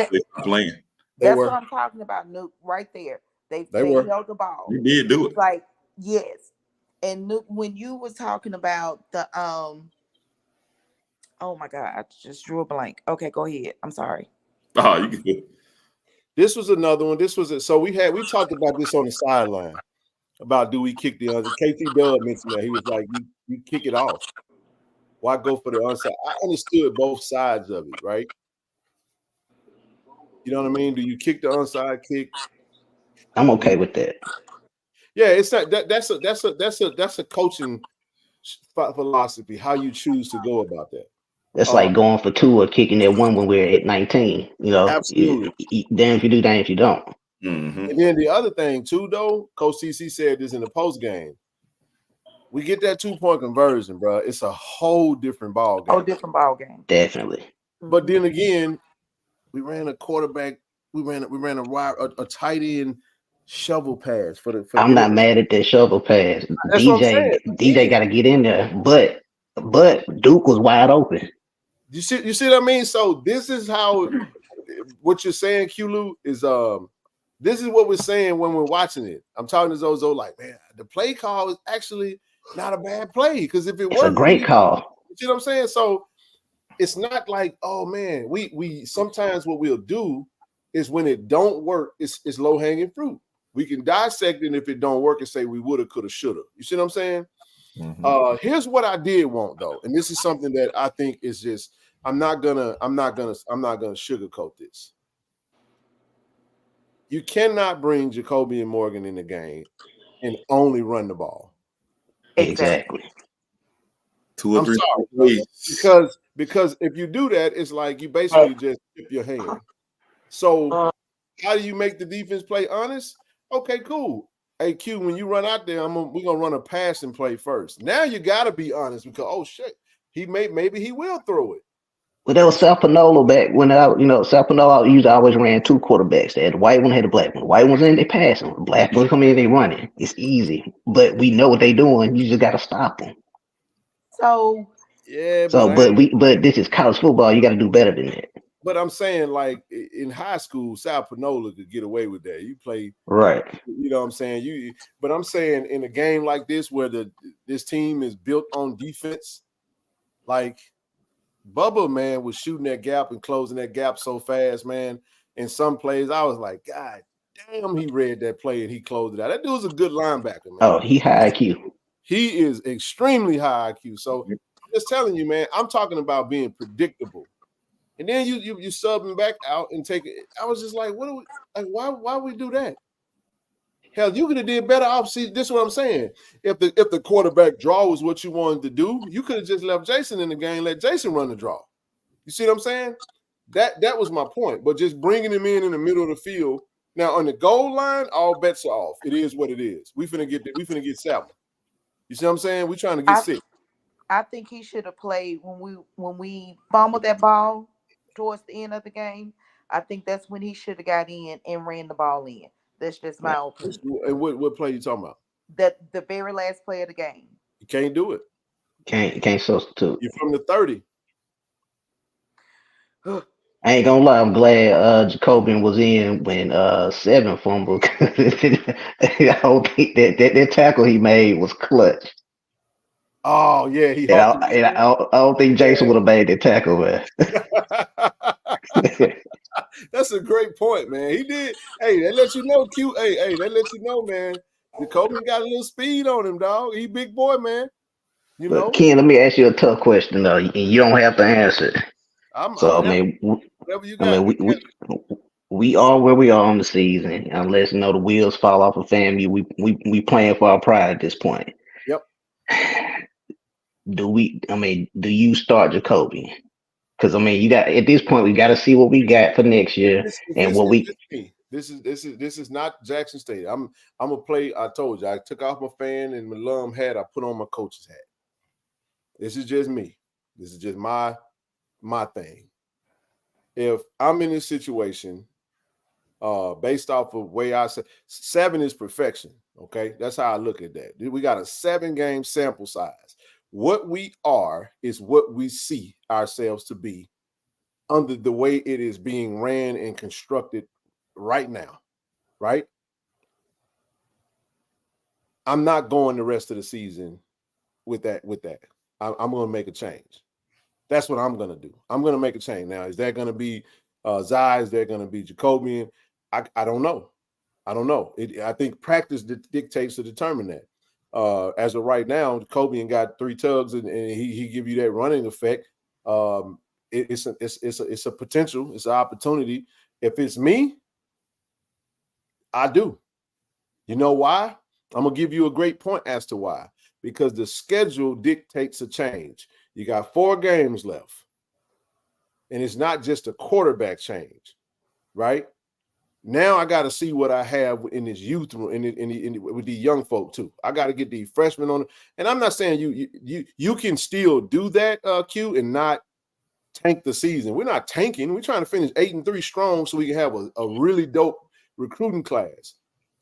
playing. That's what I'm talking about, Nuke, right there. They held the ball. You did do it. Like, yes. And Nuke, when you was talking about the oh my God, I just drew a blank. Okay, go ahead. I'm sorry. Oh, you can. This was another one. This was it. So we talked about this on the sideline about do we kick the other. KT Dub mentioned that. He was like, you kick it off. Why go for the onside? I understood both sides of it, right? You know what I mean? Do you kick the onside kick? I'm okay with that. Yeah, it's that's a coaching philosophy, how you choose to go about that. That's like going for two or kicking that one when we're at 19. You know, absolutely. Damn if you do, damn if you don't. Mm-hmm. And then the other thing too, though, Coach CC said this in the post game. We get that 2-point conversion, bro. It's a whole different ball game. Oh, different ball game. Definitely. But then again, we ran a quarterback. We ran a tight end shovel pass for the. I'm not mad at that shovel pass. DJ got to get in there, but Duke was wide open. You see what I mean? So this is how what you're saying, Q-Lu, is this is what we're saying when we're watching it. I'm talking to Zozo like, man, the play call is actually not a bad play, because if it was a great call. You see what I'm saying? So it's not like, oh man, we sometimes what we'll do is when it don't work, it's low hanging fruit. We can dissect it, and if it don't work and say we woulda, coulda, shoulda. You see what I'm saying? Mm-hmm. Here's what I did want though, and this is something that I think is just I'm not gonna sugarcoat this. You cannot bring Jacoby and Morgan in the game and only run the ball. Exactly. 2 or 3 because if you do that, it's like you basically just tip your hand. So how do you make the defense play honest? Okay, cool. Hey Q, when you run out there, we're gonna run a passing play first. Now you gotta be honest, because oh shit, maybe he will throw it. Well, there was Sal Panola back when Sal Panola usually always ran 2 quarterbacks. They had the white one, had the black one. The white one's in, they passing. The black one come in, they running. It's easy, but we know what they doing. You just gotta stop them. So yeah, but this is college football. You got to do better than that. But I'm saying, like in high school, Sal Panola could get away with that. You play right. You know what I'm saying? But I'm saying in a game like this where this team is built on defense, like Bubba, man, was shooting that gap and closing that gap so fast, man. In some plays, I was like, God damn, he read that play and he closed it out. That dude's a good linebacker, man. Oh, he high IQ. He is extremely high IQ. So I'm just telling you, man, I'm talking about being predictable. And then you sub him back out and take it. I was just like, what are we like? Why we do that? Hell, you could have did better off. See, this is what I'm saying. If the quarterback draw was what you wanted to do, you could have just left Jason in the game, let Jason run the draw. You see what I'm saying? That was my point. But just bringing him in the middle of the field Now on the goal line, all bets are off. It is what it is. We finna get Salmon. You see what I'm saying? We trying to get sick. I think he should have played when we fumbled that ball towards the end of the game. I think that's when he should have got in and ran the ball in. That's just my opinion. And what play you talking about? The very last play of the game. You can't do it. Can't substitute. You're from the 30. I ain't gonna lie, I'm glad Jacobian was in when 7 fumbled. I don't think that tackle he made was clutch. Oh yeah, I don't think Jason would have made that tackle, man. That's a great point, man. He did. Hey, that let you know, Q. Hey, that let you know, man. Jacobian got a little speed on him, dog. He big boy, man. You know. Ken, let me ask you a tough question though, and you don't have to answer it. We are where we are on the season. Unless the wheels fall off of FAMU, we playing for our pride at this point. Yep. Do you start Jacobian? Because you got at this point we got to see what we got for next year This is not Jackson State. I'm gonna play. I told you I took off my fan and my alum hat. I put on my coach's hat. This is just me. This is just my thing. If I'm in this situation, based off of way I said 7 is perfection. Okay, that's how I look at that. We got a 7-game sample size. What we are is what we see ourselves to be under the way it is being ran and constructed right now, right? I'm not going the rest of the season with that. I'm going to make a change. That's what I'm going to do. I'm going to make a change. Now, is that going to be Zai? Is that going to be Jacobian? I don't know. I think practice dictates to determine that. As of right now, Jacobian got 3 tugs and he give you that running effect. It's a potential. It's an opportunity. If it's me, I do. You know why? I'm going to give you a great point as to why. Because the schedule dictates a change. You got 4 games left. And it's not just a quarterback change, right? Now I got to see what I have in this youth room, with the young folk too. I got to get the freshmen on it. And I'm not saying you can still do that, Q, and not tank the season. We're not tanking. We're trying to finish 8-3 strong so we can have a really dope recruiting class.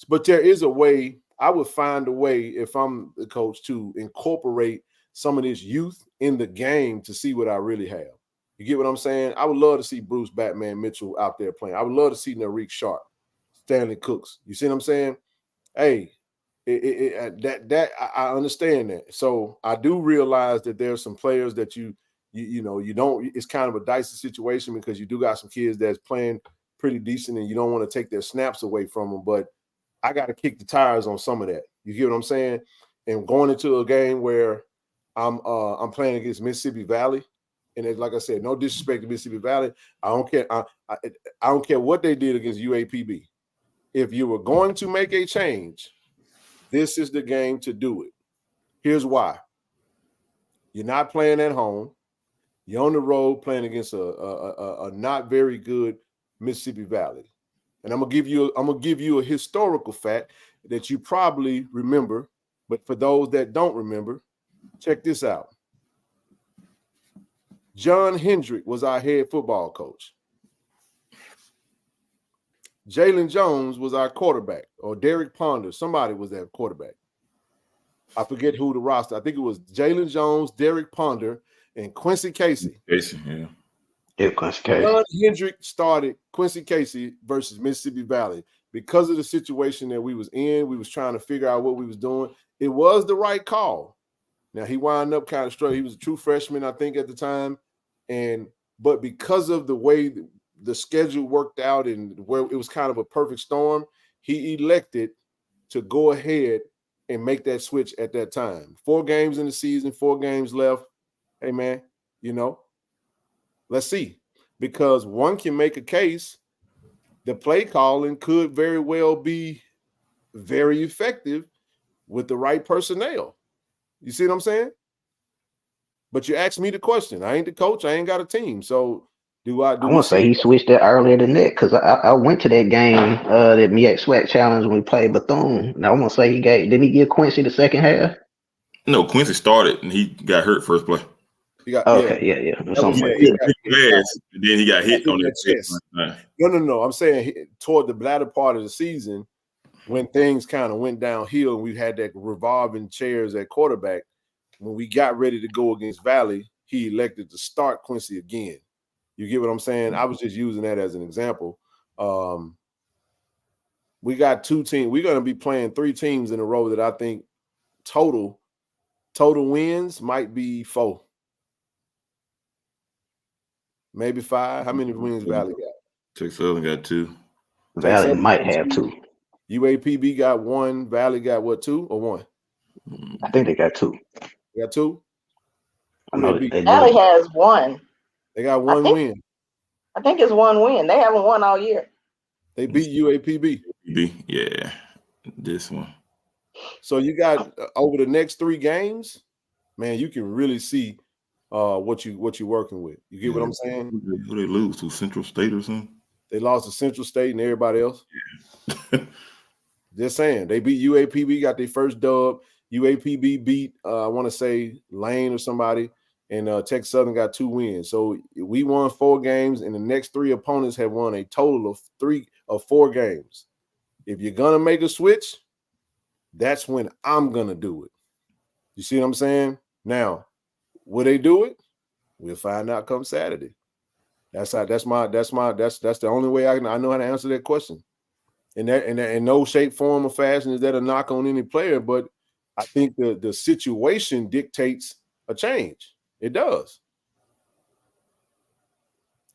But there is a way. I would find a way, if I'm the coach, to incorporate some of this youth in the game to see what I really have. You get what I'm saying? I would love to see Bruce Batman Mitchell out there playing. I would love to see Narik Sharp, Stanley Cooks. You see what I'm saying? Hey, I understand that. So I do realize that there's some players that you don't. It's kind of a dicey situation because you do got some kids that's playing pretty decent, and you don't want to take their snaps away from them. But I got to kick the tires on some of that. You get what I'm saying? And going into a game where I'm playing against Mississippi Valley. And it's, like I said, no disrespect to Mississippi Valley. I don't care. I don't care what they did against UAPB. If you were going to make a change, this is the game to do it. Here's why. You're not playing at home. You're on the road playing against a not very good Mississippi Valley. And I'm gonna give you a historical fact that you probably remember, but for those that don't remember, check this out. John Hendrick was our head football coach. Jalen Jones was our quarterback, or Derek Ponder. Somebody was that quarterback. I forget who the roster. I think it was Jalen Jones, Derek Ponder, and Quincy Casey. Yeah, Quincy Casey. John Hendrick started Quincy Casey versus Mississippi Valley because of the situation that we was in. We was trying to figure out what we was doing. It was the right call. Now, he wound up kind of struggling. He was a true freshman, I think, at the time. But because of the way the schedule worked out and where it was kind of a perfect storm, he elected to go ahead and make that switch at that time. 4 games in the season, 4 games left. Hey, man, let's see. Because one can make a case the play calling could very well be very effective with the right personnel. You see what I'm saying? But you asked me the question. I ain't the coach. I ain't got a team. So I want to say he switched it earlier than that because I went to that game, that MEX Swag Challenge when we played Bethune. And I want to say didn't he give Quincy the second half? No, Quincy started and he got hurt first play. Okay, yeah. Then he got hit on that chest. No. I'm saying toward the latter part of the season, when things kind of went downhill and we had that revolving chairs at quarterback, when we got ready to go against Valley, he elected to start Quincy again. You get what I'm saying? I was just using that as an example. We got 2 teams. We're going to be playing 3 teams in a row that I think total wins might be 4. Maybe 5. How many wins Valley got? Texas Southern got 2. Valley might have 2. UAPB got 1. Valley got what, 2 or 1? I think they got 2. They got 2? I know Valley has 1. They got 1 win. I think it's 1 win. They haven't won all year. They beat UAPB. Yeah, this one. So you got over the next 3 games, man, you can really see what you're working with. You get what I'm saying? Who they lose to? Central State or something? They lost to Central State and everybody else. Yeah. Just saying. They beat UAPB, got their first dub. UAPB beat, I want to say, Lane or somebody. And Texas Southern got 2 wins. So we won 4 games, and the next 3 opponents have won a total of 4 games. If you're going to make a switch, that's when I'm going to do it. You see what I'm saying? Now, will they do it? We'll find out come Saturday. That's the only way I know how to answer that question. And that in no shape, form, or fashion is that a knock on any player, but I think the situation dictates a change. It does.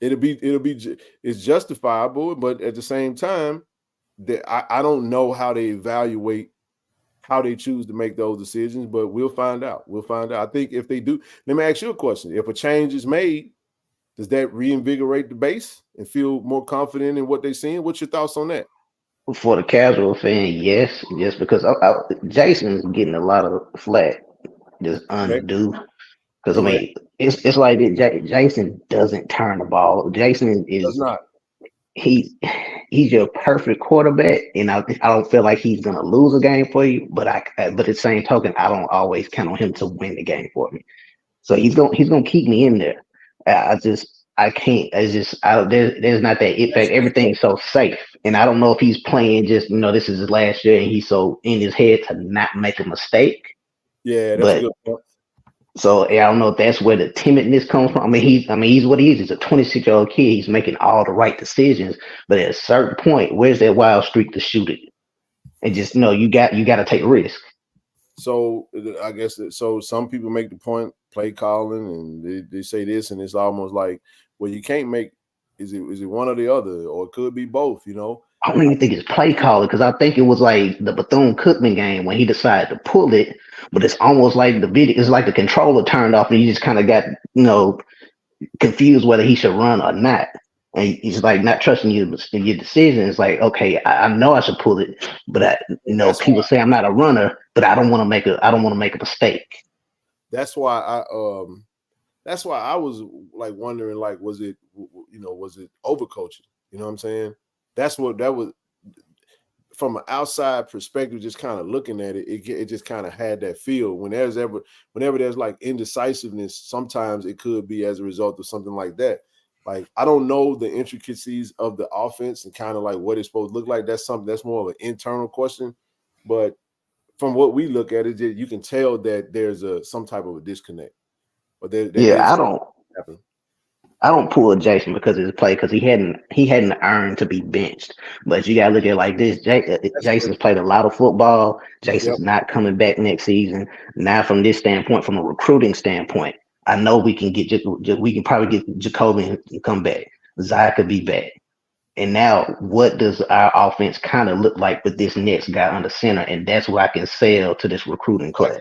It's justifiable, but at the same time, I don't know how they evaluate, how they choose to make those decisions, but we'll find out. I think if they do, let me ask you a question. If a change is made, does that reinvigorate the base and feel more confident in what they're seeing? What's your thoughts on that? For the casual fan, yes, just because Jason's getting a lot of flack, just undue. Because I mean, it's like Jason doesn't turn the ball. Jason is not. He's your perfect quarterback, and I don't feel like he's gonna lose a game for you. But at the same token, I don't always count on him to win the game for me. So he's gonna keep me in there. I can't. There's not that effect. Everything's so safe, and I don't know if he's playing just this is his last year, and he's so in his head to not make a mistake. Yeah, that's a good point. So I don't know if that's where the timidness comes from. I mean, he's what he is. He's a 26-year-old kid. He's making all the right decisions, but at a certain point, where's that wild streak to shoot it? And just you got to take a risk. So I guess so. Some people make the point, play calling, and they say this, and it's almost like, well, you can't make. Is it one or the other, or it could be both? I don't even think it's play calling because I think it was like the Bethune-Cookman game when he decided to pull it, but it's almost like the video. It's like the controller turned off, and he just kind of got confused whether he should run or not. And he's like not trusting you in your decision. It's like, okay, I know I should pull it, but people say I'm not a runner, but I don't want to make a mistake. That's why I was like wondering, like, was it overcoaching? You know what I'm saying? That was from an outside perspective, just kind of looking at it, it just kind of had that feel. Whenever there's like indecisiveness, sometimes it could be as a result of something like that. Like, I don't know the intricacies of the offense and kind of like what it's supposed to look like. That's more of an internal question. But from what we look at it, you can tell that there's some type of a disconnect. But I don't pull Jason because of his play because he hadn't earned to be benched. But you gotta look at it like this: Jason's played a lot of football. Jason's not coming back next season. Now, from this standpoint, from a recruiting standpoint, I know we can probably get Jacoby and come back. Zai could be back. And now, what does our offense kind of look like with this next guy under center? And that's what I can sell to this recruiting class.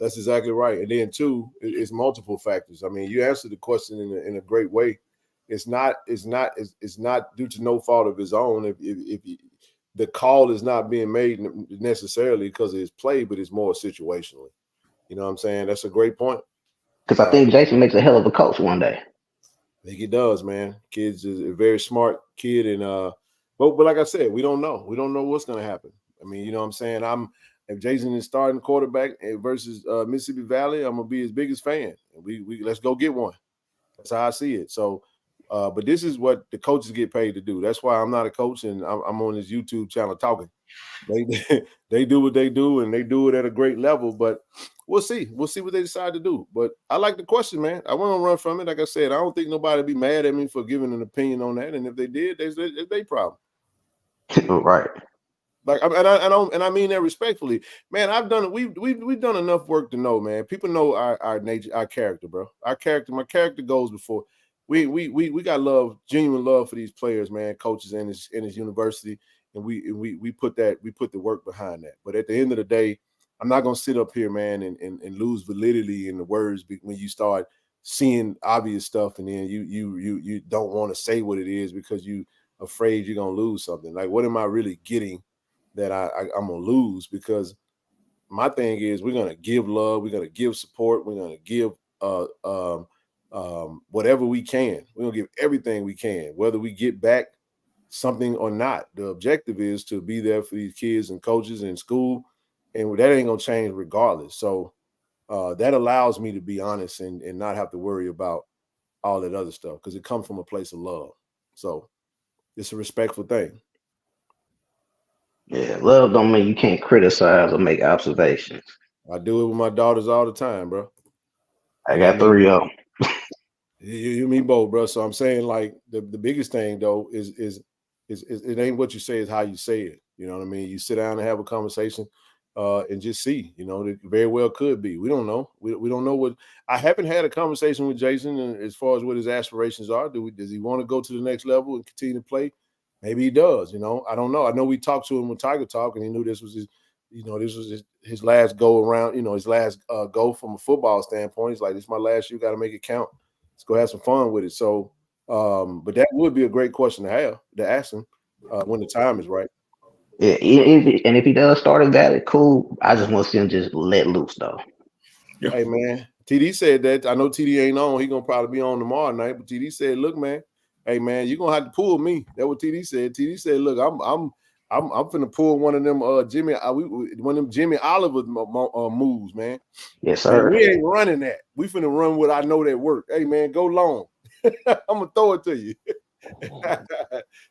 That's exactly right. And then too, it's multiple factors. I mean, you answered the question in a great way. It's not due to no fault of his own. If the call is not being made necessarily because of his play, but it's more situationally. You know what I'm saying? That's a great point. Because I think Jason makes a hell of a coach one day. I think he does, man. Kid's is a very smart kid, and but like I said, we don't know. We don't know what's gonna happen. I mean, you know what I'm saying? If Jason is starting quarterback versus Mississippi Valley, I'm gonna be his biggest fan. And we let's go get one. That's how I see it. So, but this is what the coaches get paid to do. That's why I'm not a coach, and I'm on this YouTube channel talking. They do what they do, and they do it at a great level. But we'll see. We'll see what they decide to do. But I like the question, man. I want to run from it. Like I said, I don't think nobody would be mad at me for giving an opinion on that. And if they did, it's their problem. Right. Like, and I mean that respectfully, man. I've done it. We've done enough work to know, man. People know our nature, our character, bro. Our character, my character goes before. We got love, genuine love for these players, man, coaches in his university, and we put the work behind that. But at the end of the day, I'm not gonna sit up here, man, and lose validity in the words when you start seeing obvious stuff, and then you don't want to say what it is because you afraid you're gonna lose something. Like, what am I really getting that I'm gonna lose? Because my thing is, we're gonna give love, we're gonna give support, we're gonna give whatever we can. We're gonna give everything we can, whether we get back something or not. The objective is to be there for these kids and coaches in school, and that ain't gonna change regardless. So that allows me to be honest and not have to worry about all that other stuff, because it comes from a place of love. So it's a respectful thing. Yeah, love don't mean you can't criticize or make observations. I do it with my daughters all the time, bro. I got 3 of them. You mean both, bro. So I'm saying, like, the biggest thing though is it ain't what you say, is how you say it. You know what I mean? You sit down and have a conversation and just see. You know, it very well could be. We don't know. We don't know what. I haven't had a conversation with Jason as far as what his aspirations are. Does he want to go to the next level and continue to play? Maybe he does. You know, I don't know. I know we talked to him with Tiger Talk, and he knew this was his last go around. You know, his last go from a football standpoint. He's like, this is my last year. Got to make it count. Let's go have some fun with it. So, but that would be a great question to ask him when the time is right. Yeah, and if he does start at that, cool. I just want to see him just let loose, though. Yeah. Hey, man, TD said that. I know TD ain't on. He gonna probably be on tomorrow night. But TD said, "Look, man, hey, man, you gonna have to pull me." That's what TD said. TD said, "Look, I'm finna pull one of them one of them Jimmy Oliver moves, man. Yes, sir. Man, we ain't running that. We finna run what I know that work. Hey, man, go long. I'm gonna throw it to you."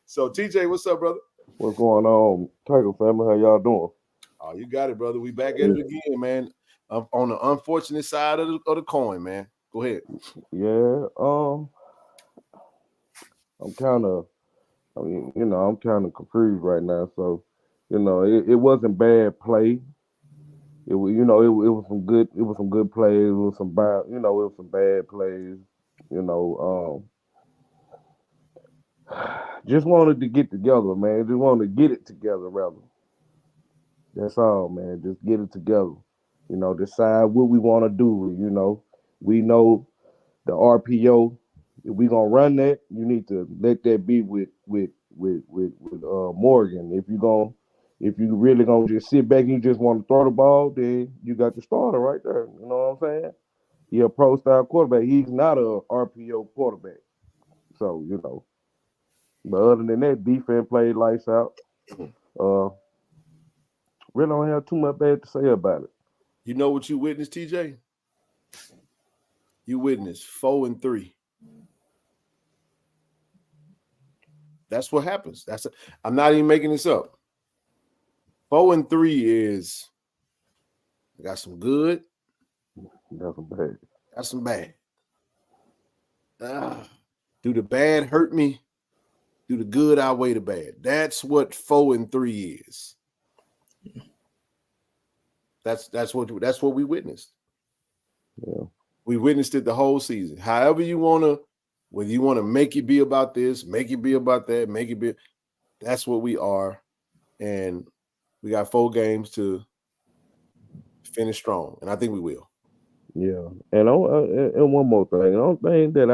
So, TJ, what's up, brother? What's going on, Tiger family? How y'all doing? Oh, you got it, brother. We back at it again, man. On the unfortunate side of the coin, man. Go ahead. Yeah, I'm kind of confused right now. So, it wasn't bad play. It was, it was some good. It was some good plays. It was some bad. It was some bad plays. Just wanted to get together, man. Just wanted to get it together, rather. That's all, man. Just get it together. Decide what we want to do. We know the RPO. If we gonna run that, you need to let that be with Morgan. If you really gonna just sit back and you just want to throw the ball, then you got the starter right there. You know what I'm saying? He a pro style quarterback. He's not a RPO quarterback. So but other than that, defense played lights out. Really don't have too much bad to say about it. You know what you witnessed, TJ? You witnessed 4-3. That's what happens. I'm not even making this up. 4-3 is got some good. Got some bad. Got some bad. Do the bad hurt me? Do the good outweigh the bad? That's what 4-3 is. That's what we witnessed. Yeah. We witnessed it the whole season. However you want to, whether you want to make it be about this, make it be about that, make it be, that's what we are. And we got 4 games to finish strong, and I think we will. Yeah, and one more thing. The only thing that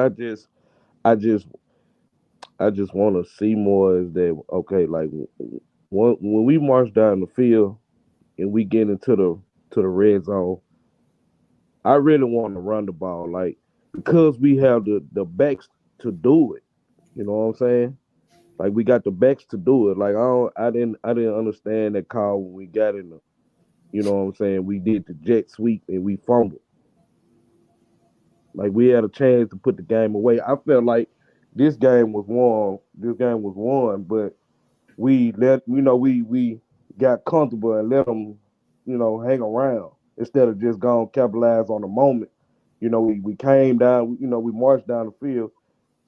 I just want to see more is that, okay, like when we march down the field and we get into the red zone, I really want to run the ball, like, because we have the backs to do it. You know what I'm saying? Like we got the backs to do it. Like I didn't understand that call when we got in the, you know what I'm saying? We did the jet sweep and we fumbled. Like we had a chance to put the game away. I felt like this game was won. This game was won, but we got comfortable and let them, hang around instead of just going to capitalize on the moment. We came down, we marched down the field.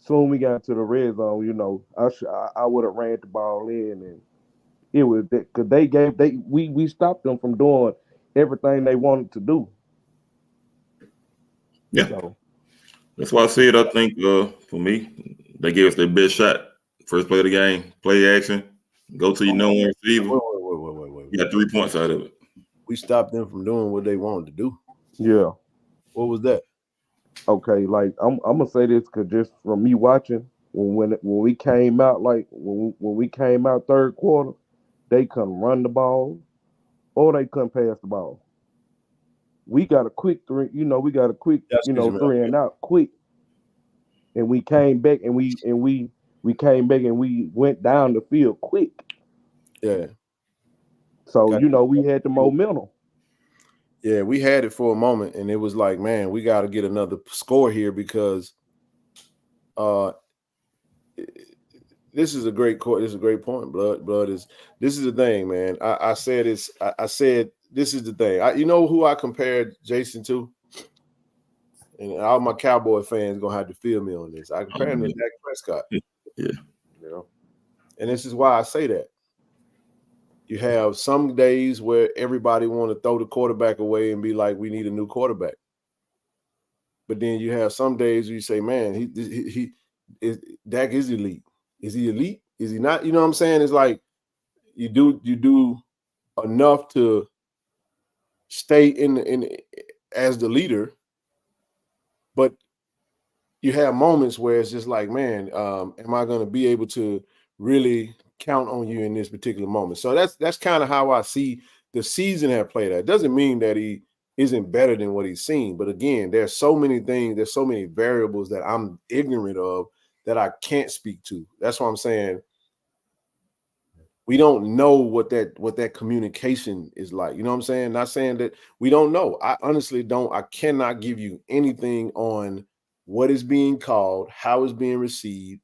Soon we got to the red zone, I would have ran the ball in, and it was because we stopped them from doing everything they wanted to do. Yeah. So, that's why I said I think for me, they gave us their best shot. First play of the game, play action, go to your number one receiver. Wait. You got 3 points out of it. We stopped them from doing what they wanted to do. Yeah. What was that? Okay, like I'm gonna say this because just from me watching, when we came out, like when we came out third quarter, they couldn't run the ball or they couldn't pass the ball. We got a quick three, we got a quick, three and out quick. And we came back and we came back and we went down the field quick. Yeah. So, we had the momentum. Yeah, we had it for a moment, and it was like, man, we got to get another score here because this is a great point. Blood is this is the thing, man. I said this. I said this is the thing. You know who I compared Jason to? And all my Cowboy fans gonna have to feel me on this. I compare him to Dak Prescott. Yeah. And this is why I say that. You have some days where everybody want to throw the quarterback away and be like, we need a new quarterback. But then you have some days where you say, man, Dak is elite. Is he elite? Is he not? You know what I'm saying? It's like you do enough to stay in as the leader, but you have moments where it's just like, man, am I going to be able to really count on you in this particular moment? So that's kind of how I see the season have played out. It doesn't mean that he isn't better than what he's seen, but again, there's so many things, there's so many variables that I'm ignorant of that I can't speak to. That's why I'm saying we don't know what that communication is like. You know what I'm saying? Not saying that we don't know. I honestly don't. I cannot give you anything on what is being called, how it's being received,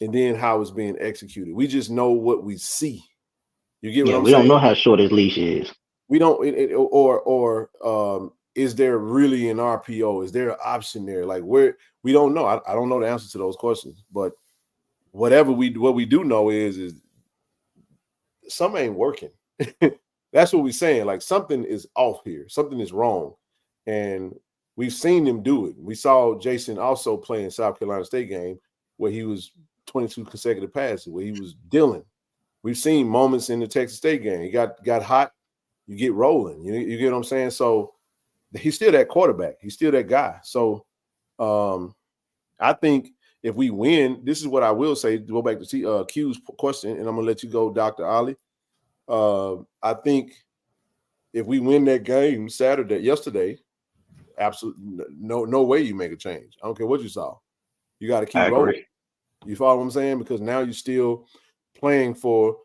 and then how it's being executed. We just know what we see. You get what I'm we saying? don't know how short his leash is. We don't, is there really an RPO? Is there an option there? Like we don't know. I don't know the answer to those questions, but what we do know is something ain't working. That's what we're saying. Like something is off here. Something is wrong. And we've seen him do it. We saw Jason also play in South Carolina State game where he was 22 consecutive passes, where he was dealing. We've seen moments in the Texas State game. He got hot, you get rolling. You get what I'm saying? So he's still that quarterback. He's still that guy. So I think if we win, this is what I will say. Go back to Q's question, and I'm gonna let you go, Dr. Ali. I think if we win that game yesterday, absolutely no way you make a change. I don't care what you saw. You got to keep rolling. You follow what I'm saying? Because now you're still playing for,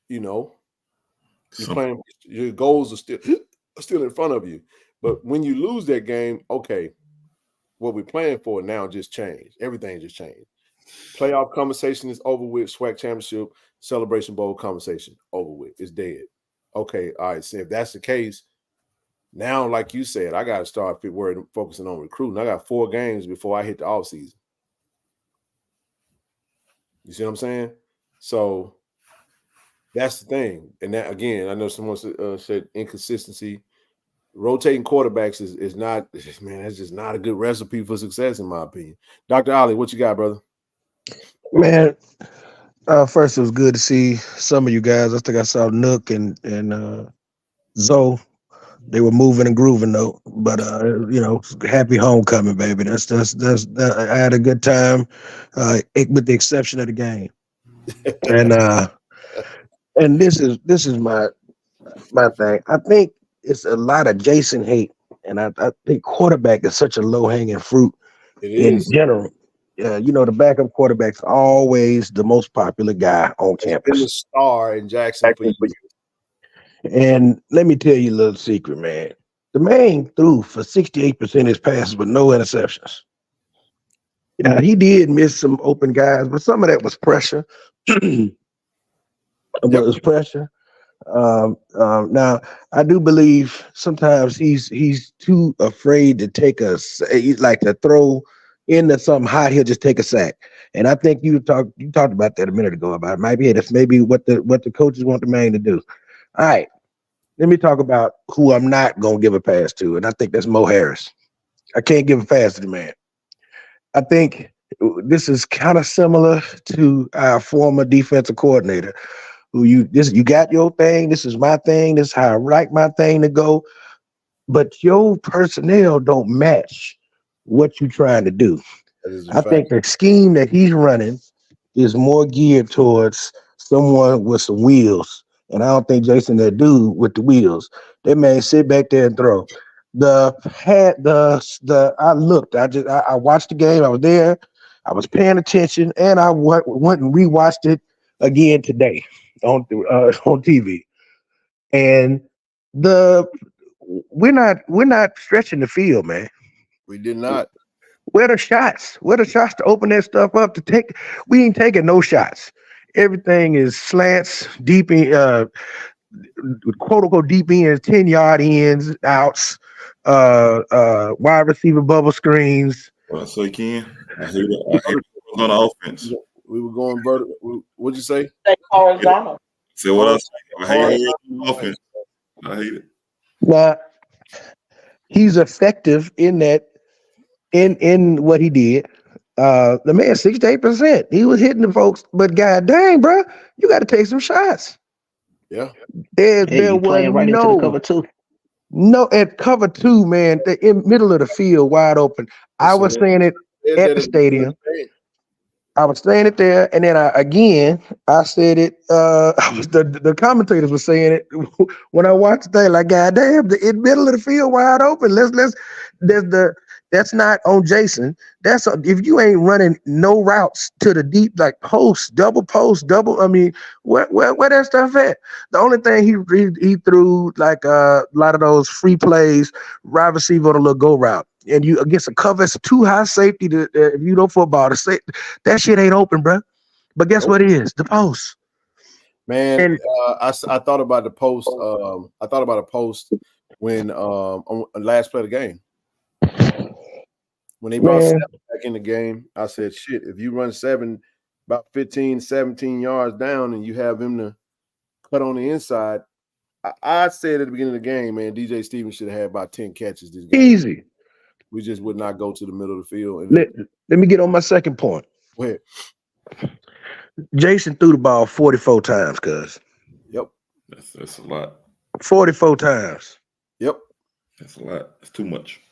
you're playing. Your goals are still in front of you. But when you lose that game, okay, what we're playing for now just changed. Everything just changed. Playoff conversation is over with. SWAC championship, Celebration Bowl conversation over with. It's dead. Okay, all right. So if that's the case, now, like you said, I got to start focusing on recruiting. I got 4 games before I hit the off season. You see what I'm saying? So that's the thing. And that, again, I know someone said inconsistency. Rotating quarterbacks is not, man, that's just not a good recipe for success, in my opinion. Dr. Ali, what you got, brother? Man, first, it was good to see some of you guys. I think I saw Nook and Zoe. They were moving and grooving though, but happy homecoming, baby. That's I had a good time, with the exception of the game. And this is my thing. I think it's a lot of Jason hate And I think quarterback is such a low-hanging fruit It in is. general. The backup quarterback's always the most popular guy on It's been campus. the star in Jackson for years. And let me tell you a little secret, man. The man threw for 68% of his passes with no interceptions. He did miss some open guys, but some of that was pressure. It was pressure. Now, I do believe sometimes he's too afraid to take he's like to throw into something hot. He'll just take a sack. And I think you talked about that a minute ago about maybe that's maybe what the coaches want the man to do. All right, let me talk about who I'm not gonna give a pass to, and I think that's Mo Harris. I can't give a pass to the man. I think this is kind of similar to our former defensive coordinator. You got your thing, this is my thing, this is how I like my thing to go, but your personnel don't match what you're trying to do. I think the scheme that he's running is more geared towards someone with some wheels, and I don't think Jason that dude with the wheels. That man sit back there and throw. I watched the game, I was there, I was paying attention, and I went and rewatched it again today on TV, and we're not stretching the field, man. We did not. Where the shots? Where the shots to open that stuff up to take? We ain't taking no shots. Everything is slants, deep in, quote unquote deep ends, 10-yard ends, outs, wide receiver bubble screens. So Ken, I hate it on offense. We were going vertical. What'd you say? Horizontal. Say what else? I hate it on offense. I hate it. Now, he's effective in that, in what he did. The man, 68%. He was hitting the folks, but god dang, bro, you got to take some shots. Yeah. There you was playing right into the cover two. No, at cover two, man, in middle of the field, wide open. I was saying it at the stadium. I was saying it there, and then I said it. The commentators were saying it when I watched the thing. Like, goddamn, in middle of the field, wide open. That's not on Jason. That's if you ain't running no routes to the deep, like post, double. I mean, where that stuff at? The only thing he threw like a lot of those free plays, wide receiver on a little go route. And you against a cover, it's too high safety to if you know football to say that shit ain't open, bro. But guess what it is? The post. Man, I thought about the post. I thought about a post when on last play of the game. When they brought 7 back in the game, I said, shit, if you run 7 about 15, 17 yards down and you have him to cut on the inside, I said at the beginning of the game, man, DJ Stevens should have had about 10 catches this game. Easy. We just would not go to the middle of the field. Let me get on my second point. Go ahead. Jason threw the ball 44 times, cuz. Yep. That's a lot. 44 times. Yep. That's a lot. That's too much.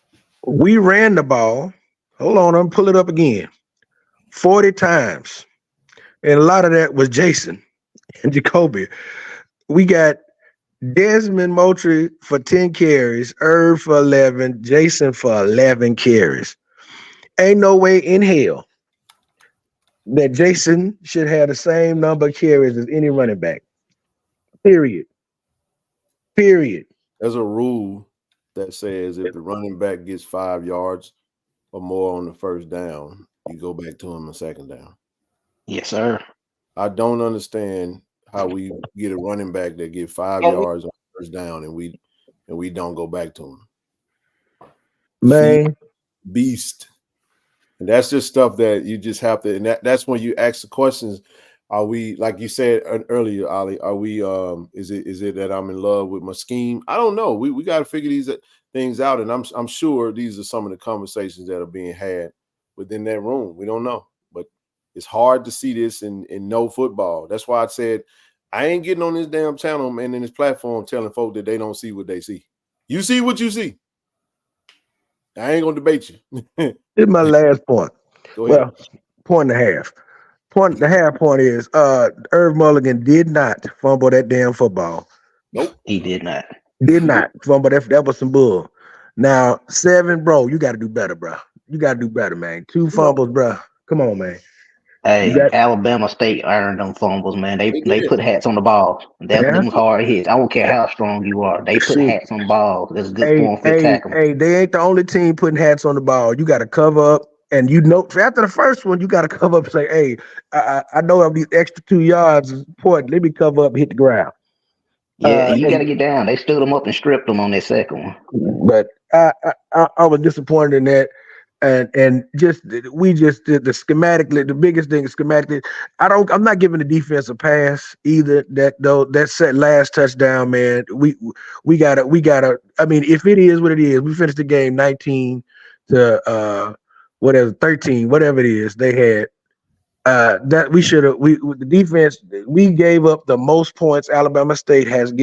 We ran the ball. Hold on, I'm pull it up again. 40 times. And a lot of that was Jason and Jacoby. We got Desmond Moultrie for 10 carries, Irv for 11, Jason for 11 carries. Ain't no way in hell that Jason should have the same number of carries as any running back. Period. There's a rule that says if the running back gets 5 yards or more on the first down, you go back to him on second down. Yes, sir. I don't understand how we get a running back that get 5 yards on first down and we don't go back to him. Man, beast. And that's just stuff that you just have to, and that's when you ask the questions. Are we, like you said earlier, Ali, are we is it that I'm in love with my scheme? I don't know. We got to figure these things out, and I'm sure these are some of the conversations that are being had within that room. We don't know, but it's hard to see this in no football. That's why I said I ain't getting on this damn channel, man, in this platform telling folk that they don't see what they see. You see what you see. I ain't gonna debate you. This is my last point. Go ahead. Well, point and a half. The half point is Irv Mulligan did not fumble that damn football. Nope. He did not. Did not fumble that. That was some bull. Now 7, bro, you got to do better, bro. You got to do better, man. 2 fumbles, bro. Come on, man. Hey, Alabama State earned them fumbles, man. They put hats on the ball. Them was hard hits. I don't care how strong you are. They put hats on the ball. That's a good form fit tackle. Hey, they ain't the only team putting hats on the ball. You got to cover up, and after the first one, you got to cover up and say, "Hey, I know these extra 2 yards is important. Let me cover up and hit the ground." Yeah, you got to get down. They stood them up and stripped them on that second one. But I was disappointed in that. And we just did the schematically. The biggest thing is schematically. I'm not giving the defense a pass either. That set last touchdown, man. We gotta. I mean, if it is what it is, we finished the game 19 to 13, whatever it is they had. That we should have. The defense, we gave up the most points Alabama State has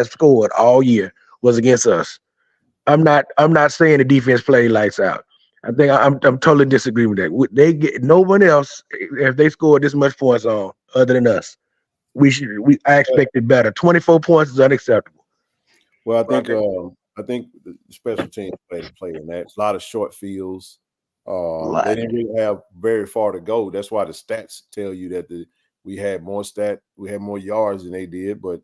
scored all year was against us. I'm not saying the defense played lights out. I think I'm totally disagreeing with that. They get no one else if they scored this much points on other than us. I expected better. 24 points is unacceptable. Well, I think the special teams played a play in that. It's a lot of short fields. They didn't really have very far to go. That's why the stats tell you that we had more yards than they did. But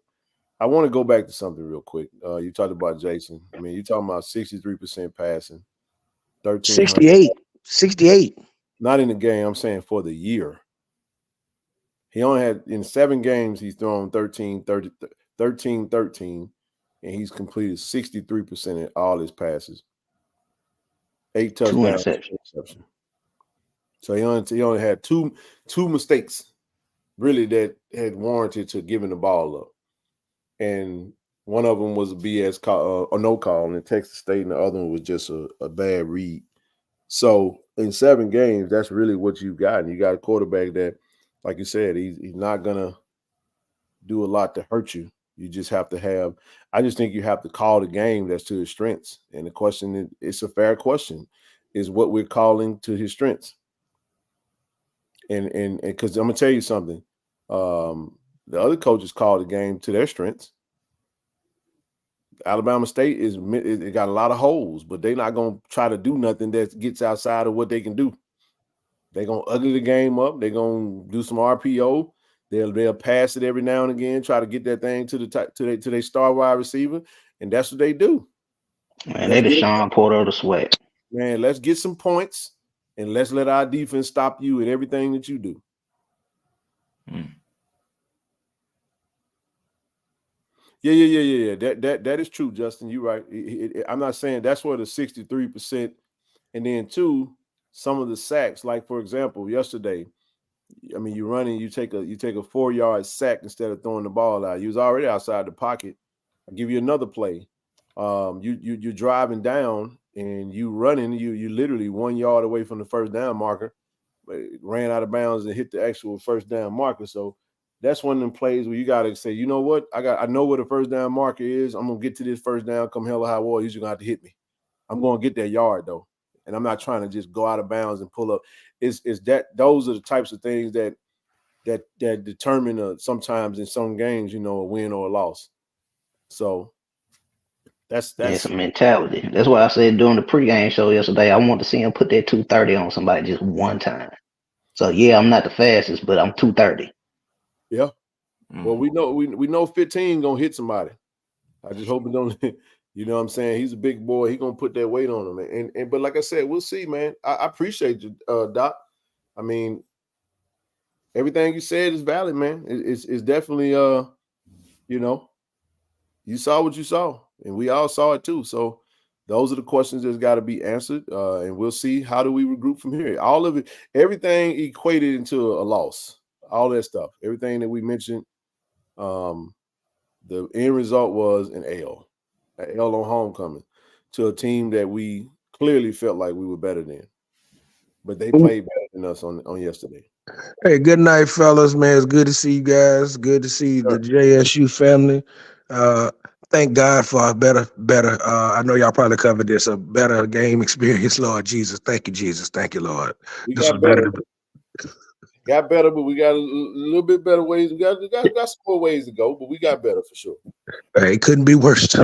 I want to go back to something real quick. You talked about Jason. I mean, you're talking about 63% passing. 68. Not in the game. I'm saying for the year. He only had in 7 games. He's thrown 13, and he's completed 63% of all his passes. 8 touchdowns, 2 interceptions. So he only had two mistakes, really, that had warranted to giving the ball up, and one of them was a BS call or no call in Texas State, and the other one was just a bad read. So in 7 games, that's really what you got. And you got a quarterback that, like you said, he's not gonna do a lot to hurt you. You just have to have. I just think you have to call the game that's to his strengths. And the question, it's a fair question, is what we're calling to his strengths. And because I'm gonna tell you something, the other coaches call the game to their strengths. Alabama State it got a lot of holes, but they're not gonna try to do nothing that gets outside of what they can do. They're gonna ugly the game up. They're gonna do some RPO. They'll pass it every now and again, try to get that thing to their star wide receiver, and that's what they do. Man, they the Sean Porter of the sweat. Man, let's get some points, and let's let our defense stop you in everything that you do. Yeah. That is true, Justin. You're right. I'm not saying that's where the 63%, and then 2, some of the sacks. Like for example, yesterday, I mean, you're running, you take a 4-yard sack instead of throwing the ball out. You was already outside the pocket. I'll give you another play. You're driving down and you running. You literally 1 yard away from the first down marker, ran out of bounds and hit the actual first down marker. So that's one of them plays where you got to say, you know what? I know where the first down marker is. I'm gonna get to this first down. Come hell or high water, you're gonna have to hit me. I'm gonna get that yard though, and I'm not trying to just go out of bounds and pull up. Is that those are the types of things that determine sometimes in some games, a win or a loss. So that's it's a mentality. That's why I said during the pregame show yesterday, I want to see him put that 230 on somebody just one time. So yeah, I'm not the fastest, but I'm 230. Yeah. Well, we know 15 gonna hit somebody. I just hope it don't. You know what I'm saying? He's a big boy. He gonna put that weight on him. And but like I said, we'll see, man. I appreciate you, Doc. I mean, everything you said is valid, man. It's definitely you saw what you saw, and we all saw it too. So those are the questions that's got to be answered, and we'll see how do we regroup from here. All of it, everything equated into a loss. All that stuff, everything that we mentioned, the end result was an L on homecoming to a team that we clearly felt like we were better than, but they played better than us on yesterday. Hey, good night, fellas, man. It's good to see you guys. Good to see the JSU family. Thank God for a better. I know y'all probably covered this, a better game experience, Lord Jesus. Thank you, Jesus. Thank you, Lord. This was better. Got better, but we got a little bit better ways. We got some more ways to go, but we got better for sure. It couldn't be worse.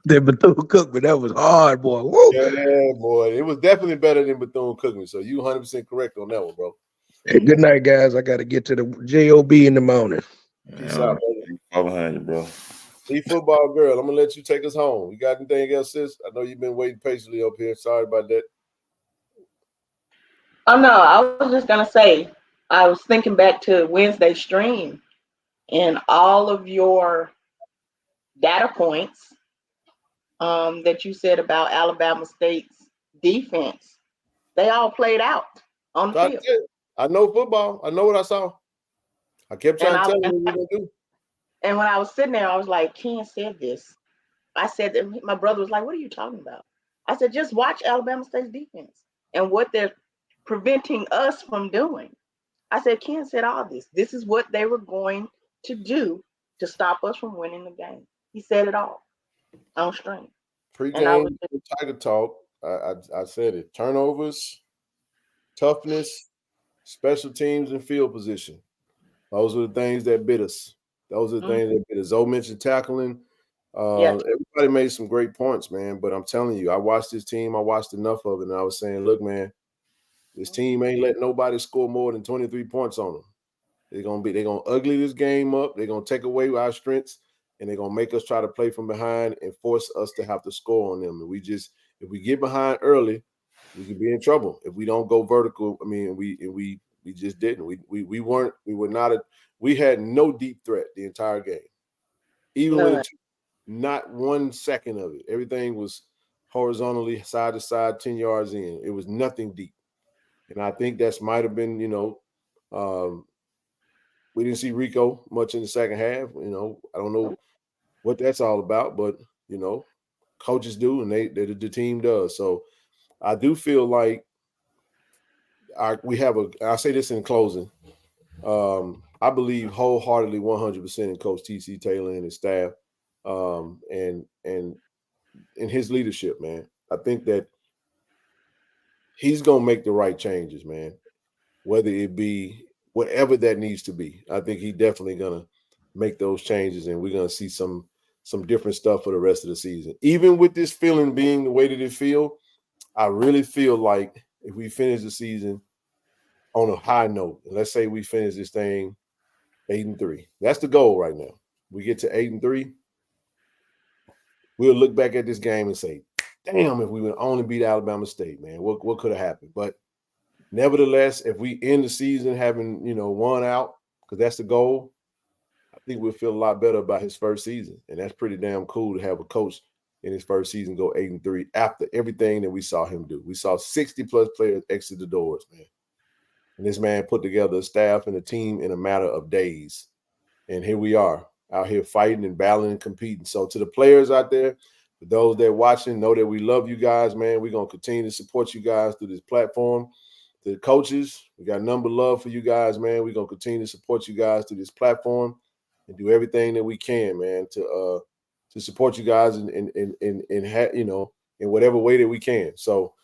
than Bethune-Cookman. That was hard, boy. Woo. Yeah, boy. It was definitely better than Bethune-Cookman. So you 100% correct on that one, bro. Hey, good night, guys. I got to get to the JOB in the morning. Peace out, brother. All behind you, bro. See, football girl, I'm gonna let you take us home. You got anything else, sis? I know you've been waiting patiently up here. Sorry about that. Oh no, I was just gonna say, I was thinking back to Wednesday stream and all of your data points that you said about Alabama State's defense. They all played out on the field. I know football. I know what I saw. I kept trying to tell you what we're gonna do. And when I was sitting there, I was like, Ken said this. I said that my brother was like, what are you talking about? I said, just watch Alabama State's defense and what they're preventing us from doing. I said, Ken said all this. This is what they were going to do to stop us from winning the game. He said it all on stream. Pre-game Tiger Talk, I said it. Turnovers, toughness, special teams, and field position. Those are the things that bit us. Those are the things that bit us. Zoe mentioned tackling. Everybody made some great points, man. But I'm telling you, I watched this team. I watched enough of it, and I was saying, look, man, this team ain't letting nobody score more than 23 points on them. They're gonna ugly this game up. They're gonna take away our strengths, and they're gonna make us try to play from behind and force us to have to score on them. And if we get behind early, we could be in trouble. If we don't go vertical, I mean, we just didn't. We had no deep threat the entire game. Even when not 1 second of it. Everything was horizontally side to side, 10 yards in. It was nothing deep. And I think that might have been, we didn't see Rico much in the second half. I don't know what that's all about, but coaches do, and the team does. So I do feel like I say this in closing. I believe wholeheartedly 100% in Coach TC Taylor and his staff, and in his leadership, man. I think that he's gonna make the right changes, man. Whether it be whatever that needs to be, I think he's definitely gonna make those changes, and we're gonna see some different stuff for the rest of the season. Even with this feeling being the way that it feels, I really feel like if we finish the season on a high note, and let's say we finish this thing 8-3, that's the goal right now. We get to 8-3, we'll look back at this game and say, damn, if we would only beat Alabama State, man, what could have happened? But nevertheless, if we end the season having, one out, because that's the goal, I think we'll feel a lot better about his first season. And that's pretty damn cool to have a coach in his first season go 8-3 after everything that we saw him do. We saw 60-plus players exit the doors, man. And this man put together a staff and a team in a matter of days. And here we are, out here fighting and battling and competing. So to the players out there, for those that are watching, know that we love you guys, man. We're going to continue to support you guys through this platform. To the coaches, we got number love for you guys, man. We're going to continue to support you guys through this platform and do everything that we can, man, to support you guys in whatever way that we can. So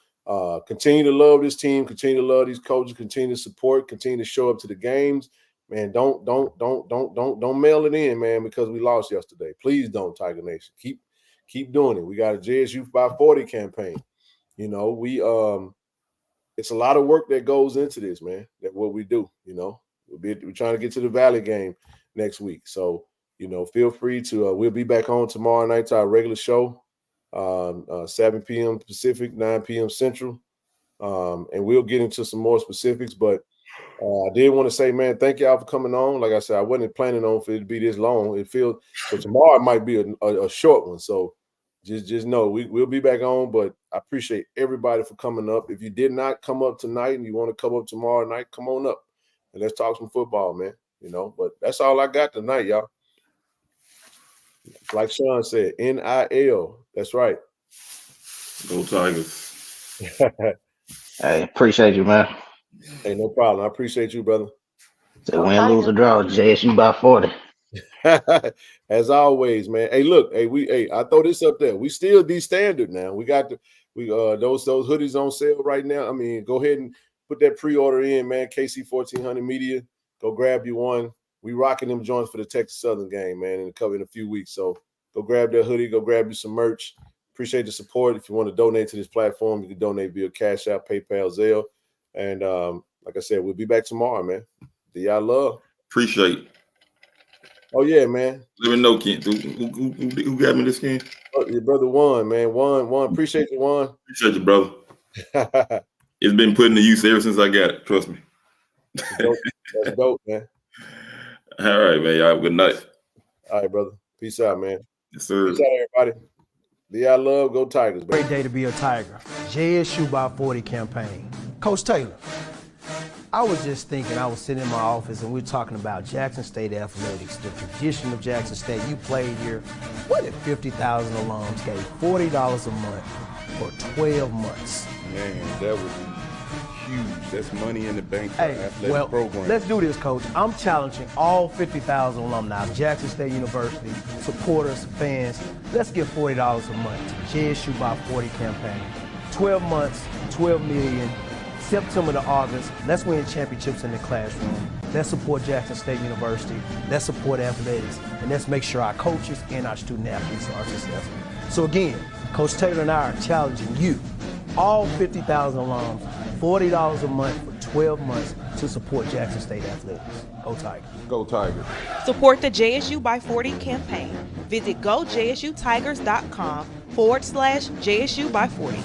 continue to love this team, continue to love these coaches, continue to support, continue to show up to the games. Man, don't mail it in, man, because we lost yesterday. Please don't, Tiger Nation. Keep doing it. We got a JSU by 40 campaign. It's a lot of work that goes into this, man. That's what we do. We're trying to get to the Valley game next week. So, feel free to. We'll be back on tomorrow night to our regular show, 7 p.m. Pacific, 9 p.m. Central, and we'll get into some more specifics. But I did want to say, man, thank y'all for coming on. Like I said, I wasn't planning on for it to be this long. So tomorrow it might be a short one. So just know we'll be back on. But I appreciate everybody for coming up. If you did not come up tonight and you want to come up tomorrow night, come on up and let's talk some football, man. But that's all I got tonight, y'all. Like Sean said, NIL. That's right. Go Tigers. Hey, appreciate you, man. Hey, no problem. I appreciate you, brother. So win, lose, or draw, JSU by 40. As always, man. Hey, look, I throw this up there. We still D standard now. We got those hoodies on sale right now. I mean, go ahead and put that pre-order in, man. KC 1400 Media. Go grab you one. We rocking them joints for the Texas Southern game, man, in a few weeks. So Go grab that hoodie. Go grab you some merch. Appreciate the support. If you want to donate to this platform, you can donate via Cash App, PayPal, Zelle. And like I said, we'll be back tomorrow, man. Do y'all love? Appreciate it. Oh, yeah, man. Let me know, Kent. Who got me this game? Oh, your brother Juan, man. Juan. Appreciate you, Juan. Appreciate you, brother. It's been put into use ever since I got it. Trust me. That's dope, man. All right, man. Y'all have a good night. All right, brother. Peace out, man. Yes, sir. Peace out, everybody. Do y'all love? Go Tigers, baby. Great day to be a Tiger. JSU by 40 campaign. Coach Taylor, I was just thinking, I was sitting in my office and we were talking about Jackson State athletics, the tradition of Jackson State. You played here. What if 50,000 alums gave $40 a month for 12 months? Man, that would be huge. That's money in the bank for Hey, athletic well, program. let's do this, Coach. I'm challenging all 50,000 alumni of Jackson State University, supporters, fans. Let's give $40 a month to JSU by 40 campaign. 12 months, 12 million. September to August, let's win championships in the classroom. Let's support Jackson State University. Let's support athletics. And let's make sure our coaches and our student athletes are successful. So again, Coach Taylor and I are challenging you, all 50,000 alums, $40 a month for 12 months to support Jackson State athletics. Go Tigers. Go Tigers. Support the JSU by 40 campaign. Visit gojsutigers.com/JSU by 40.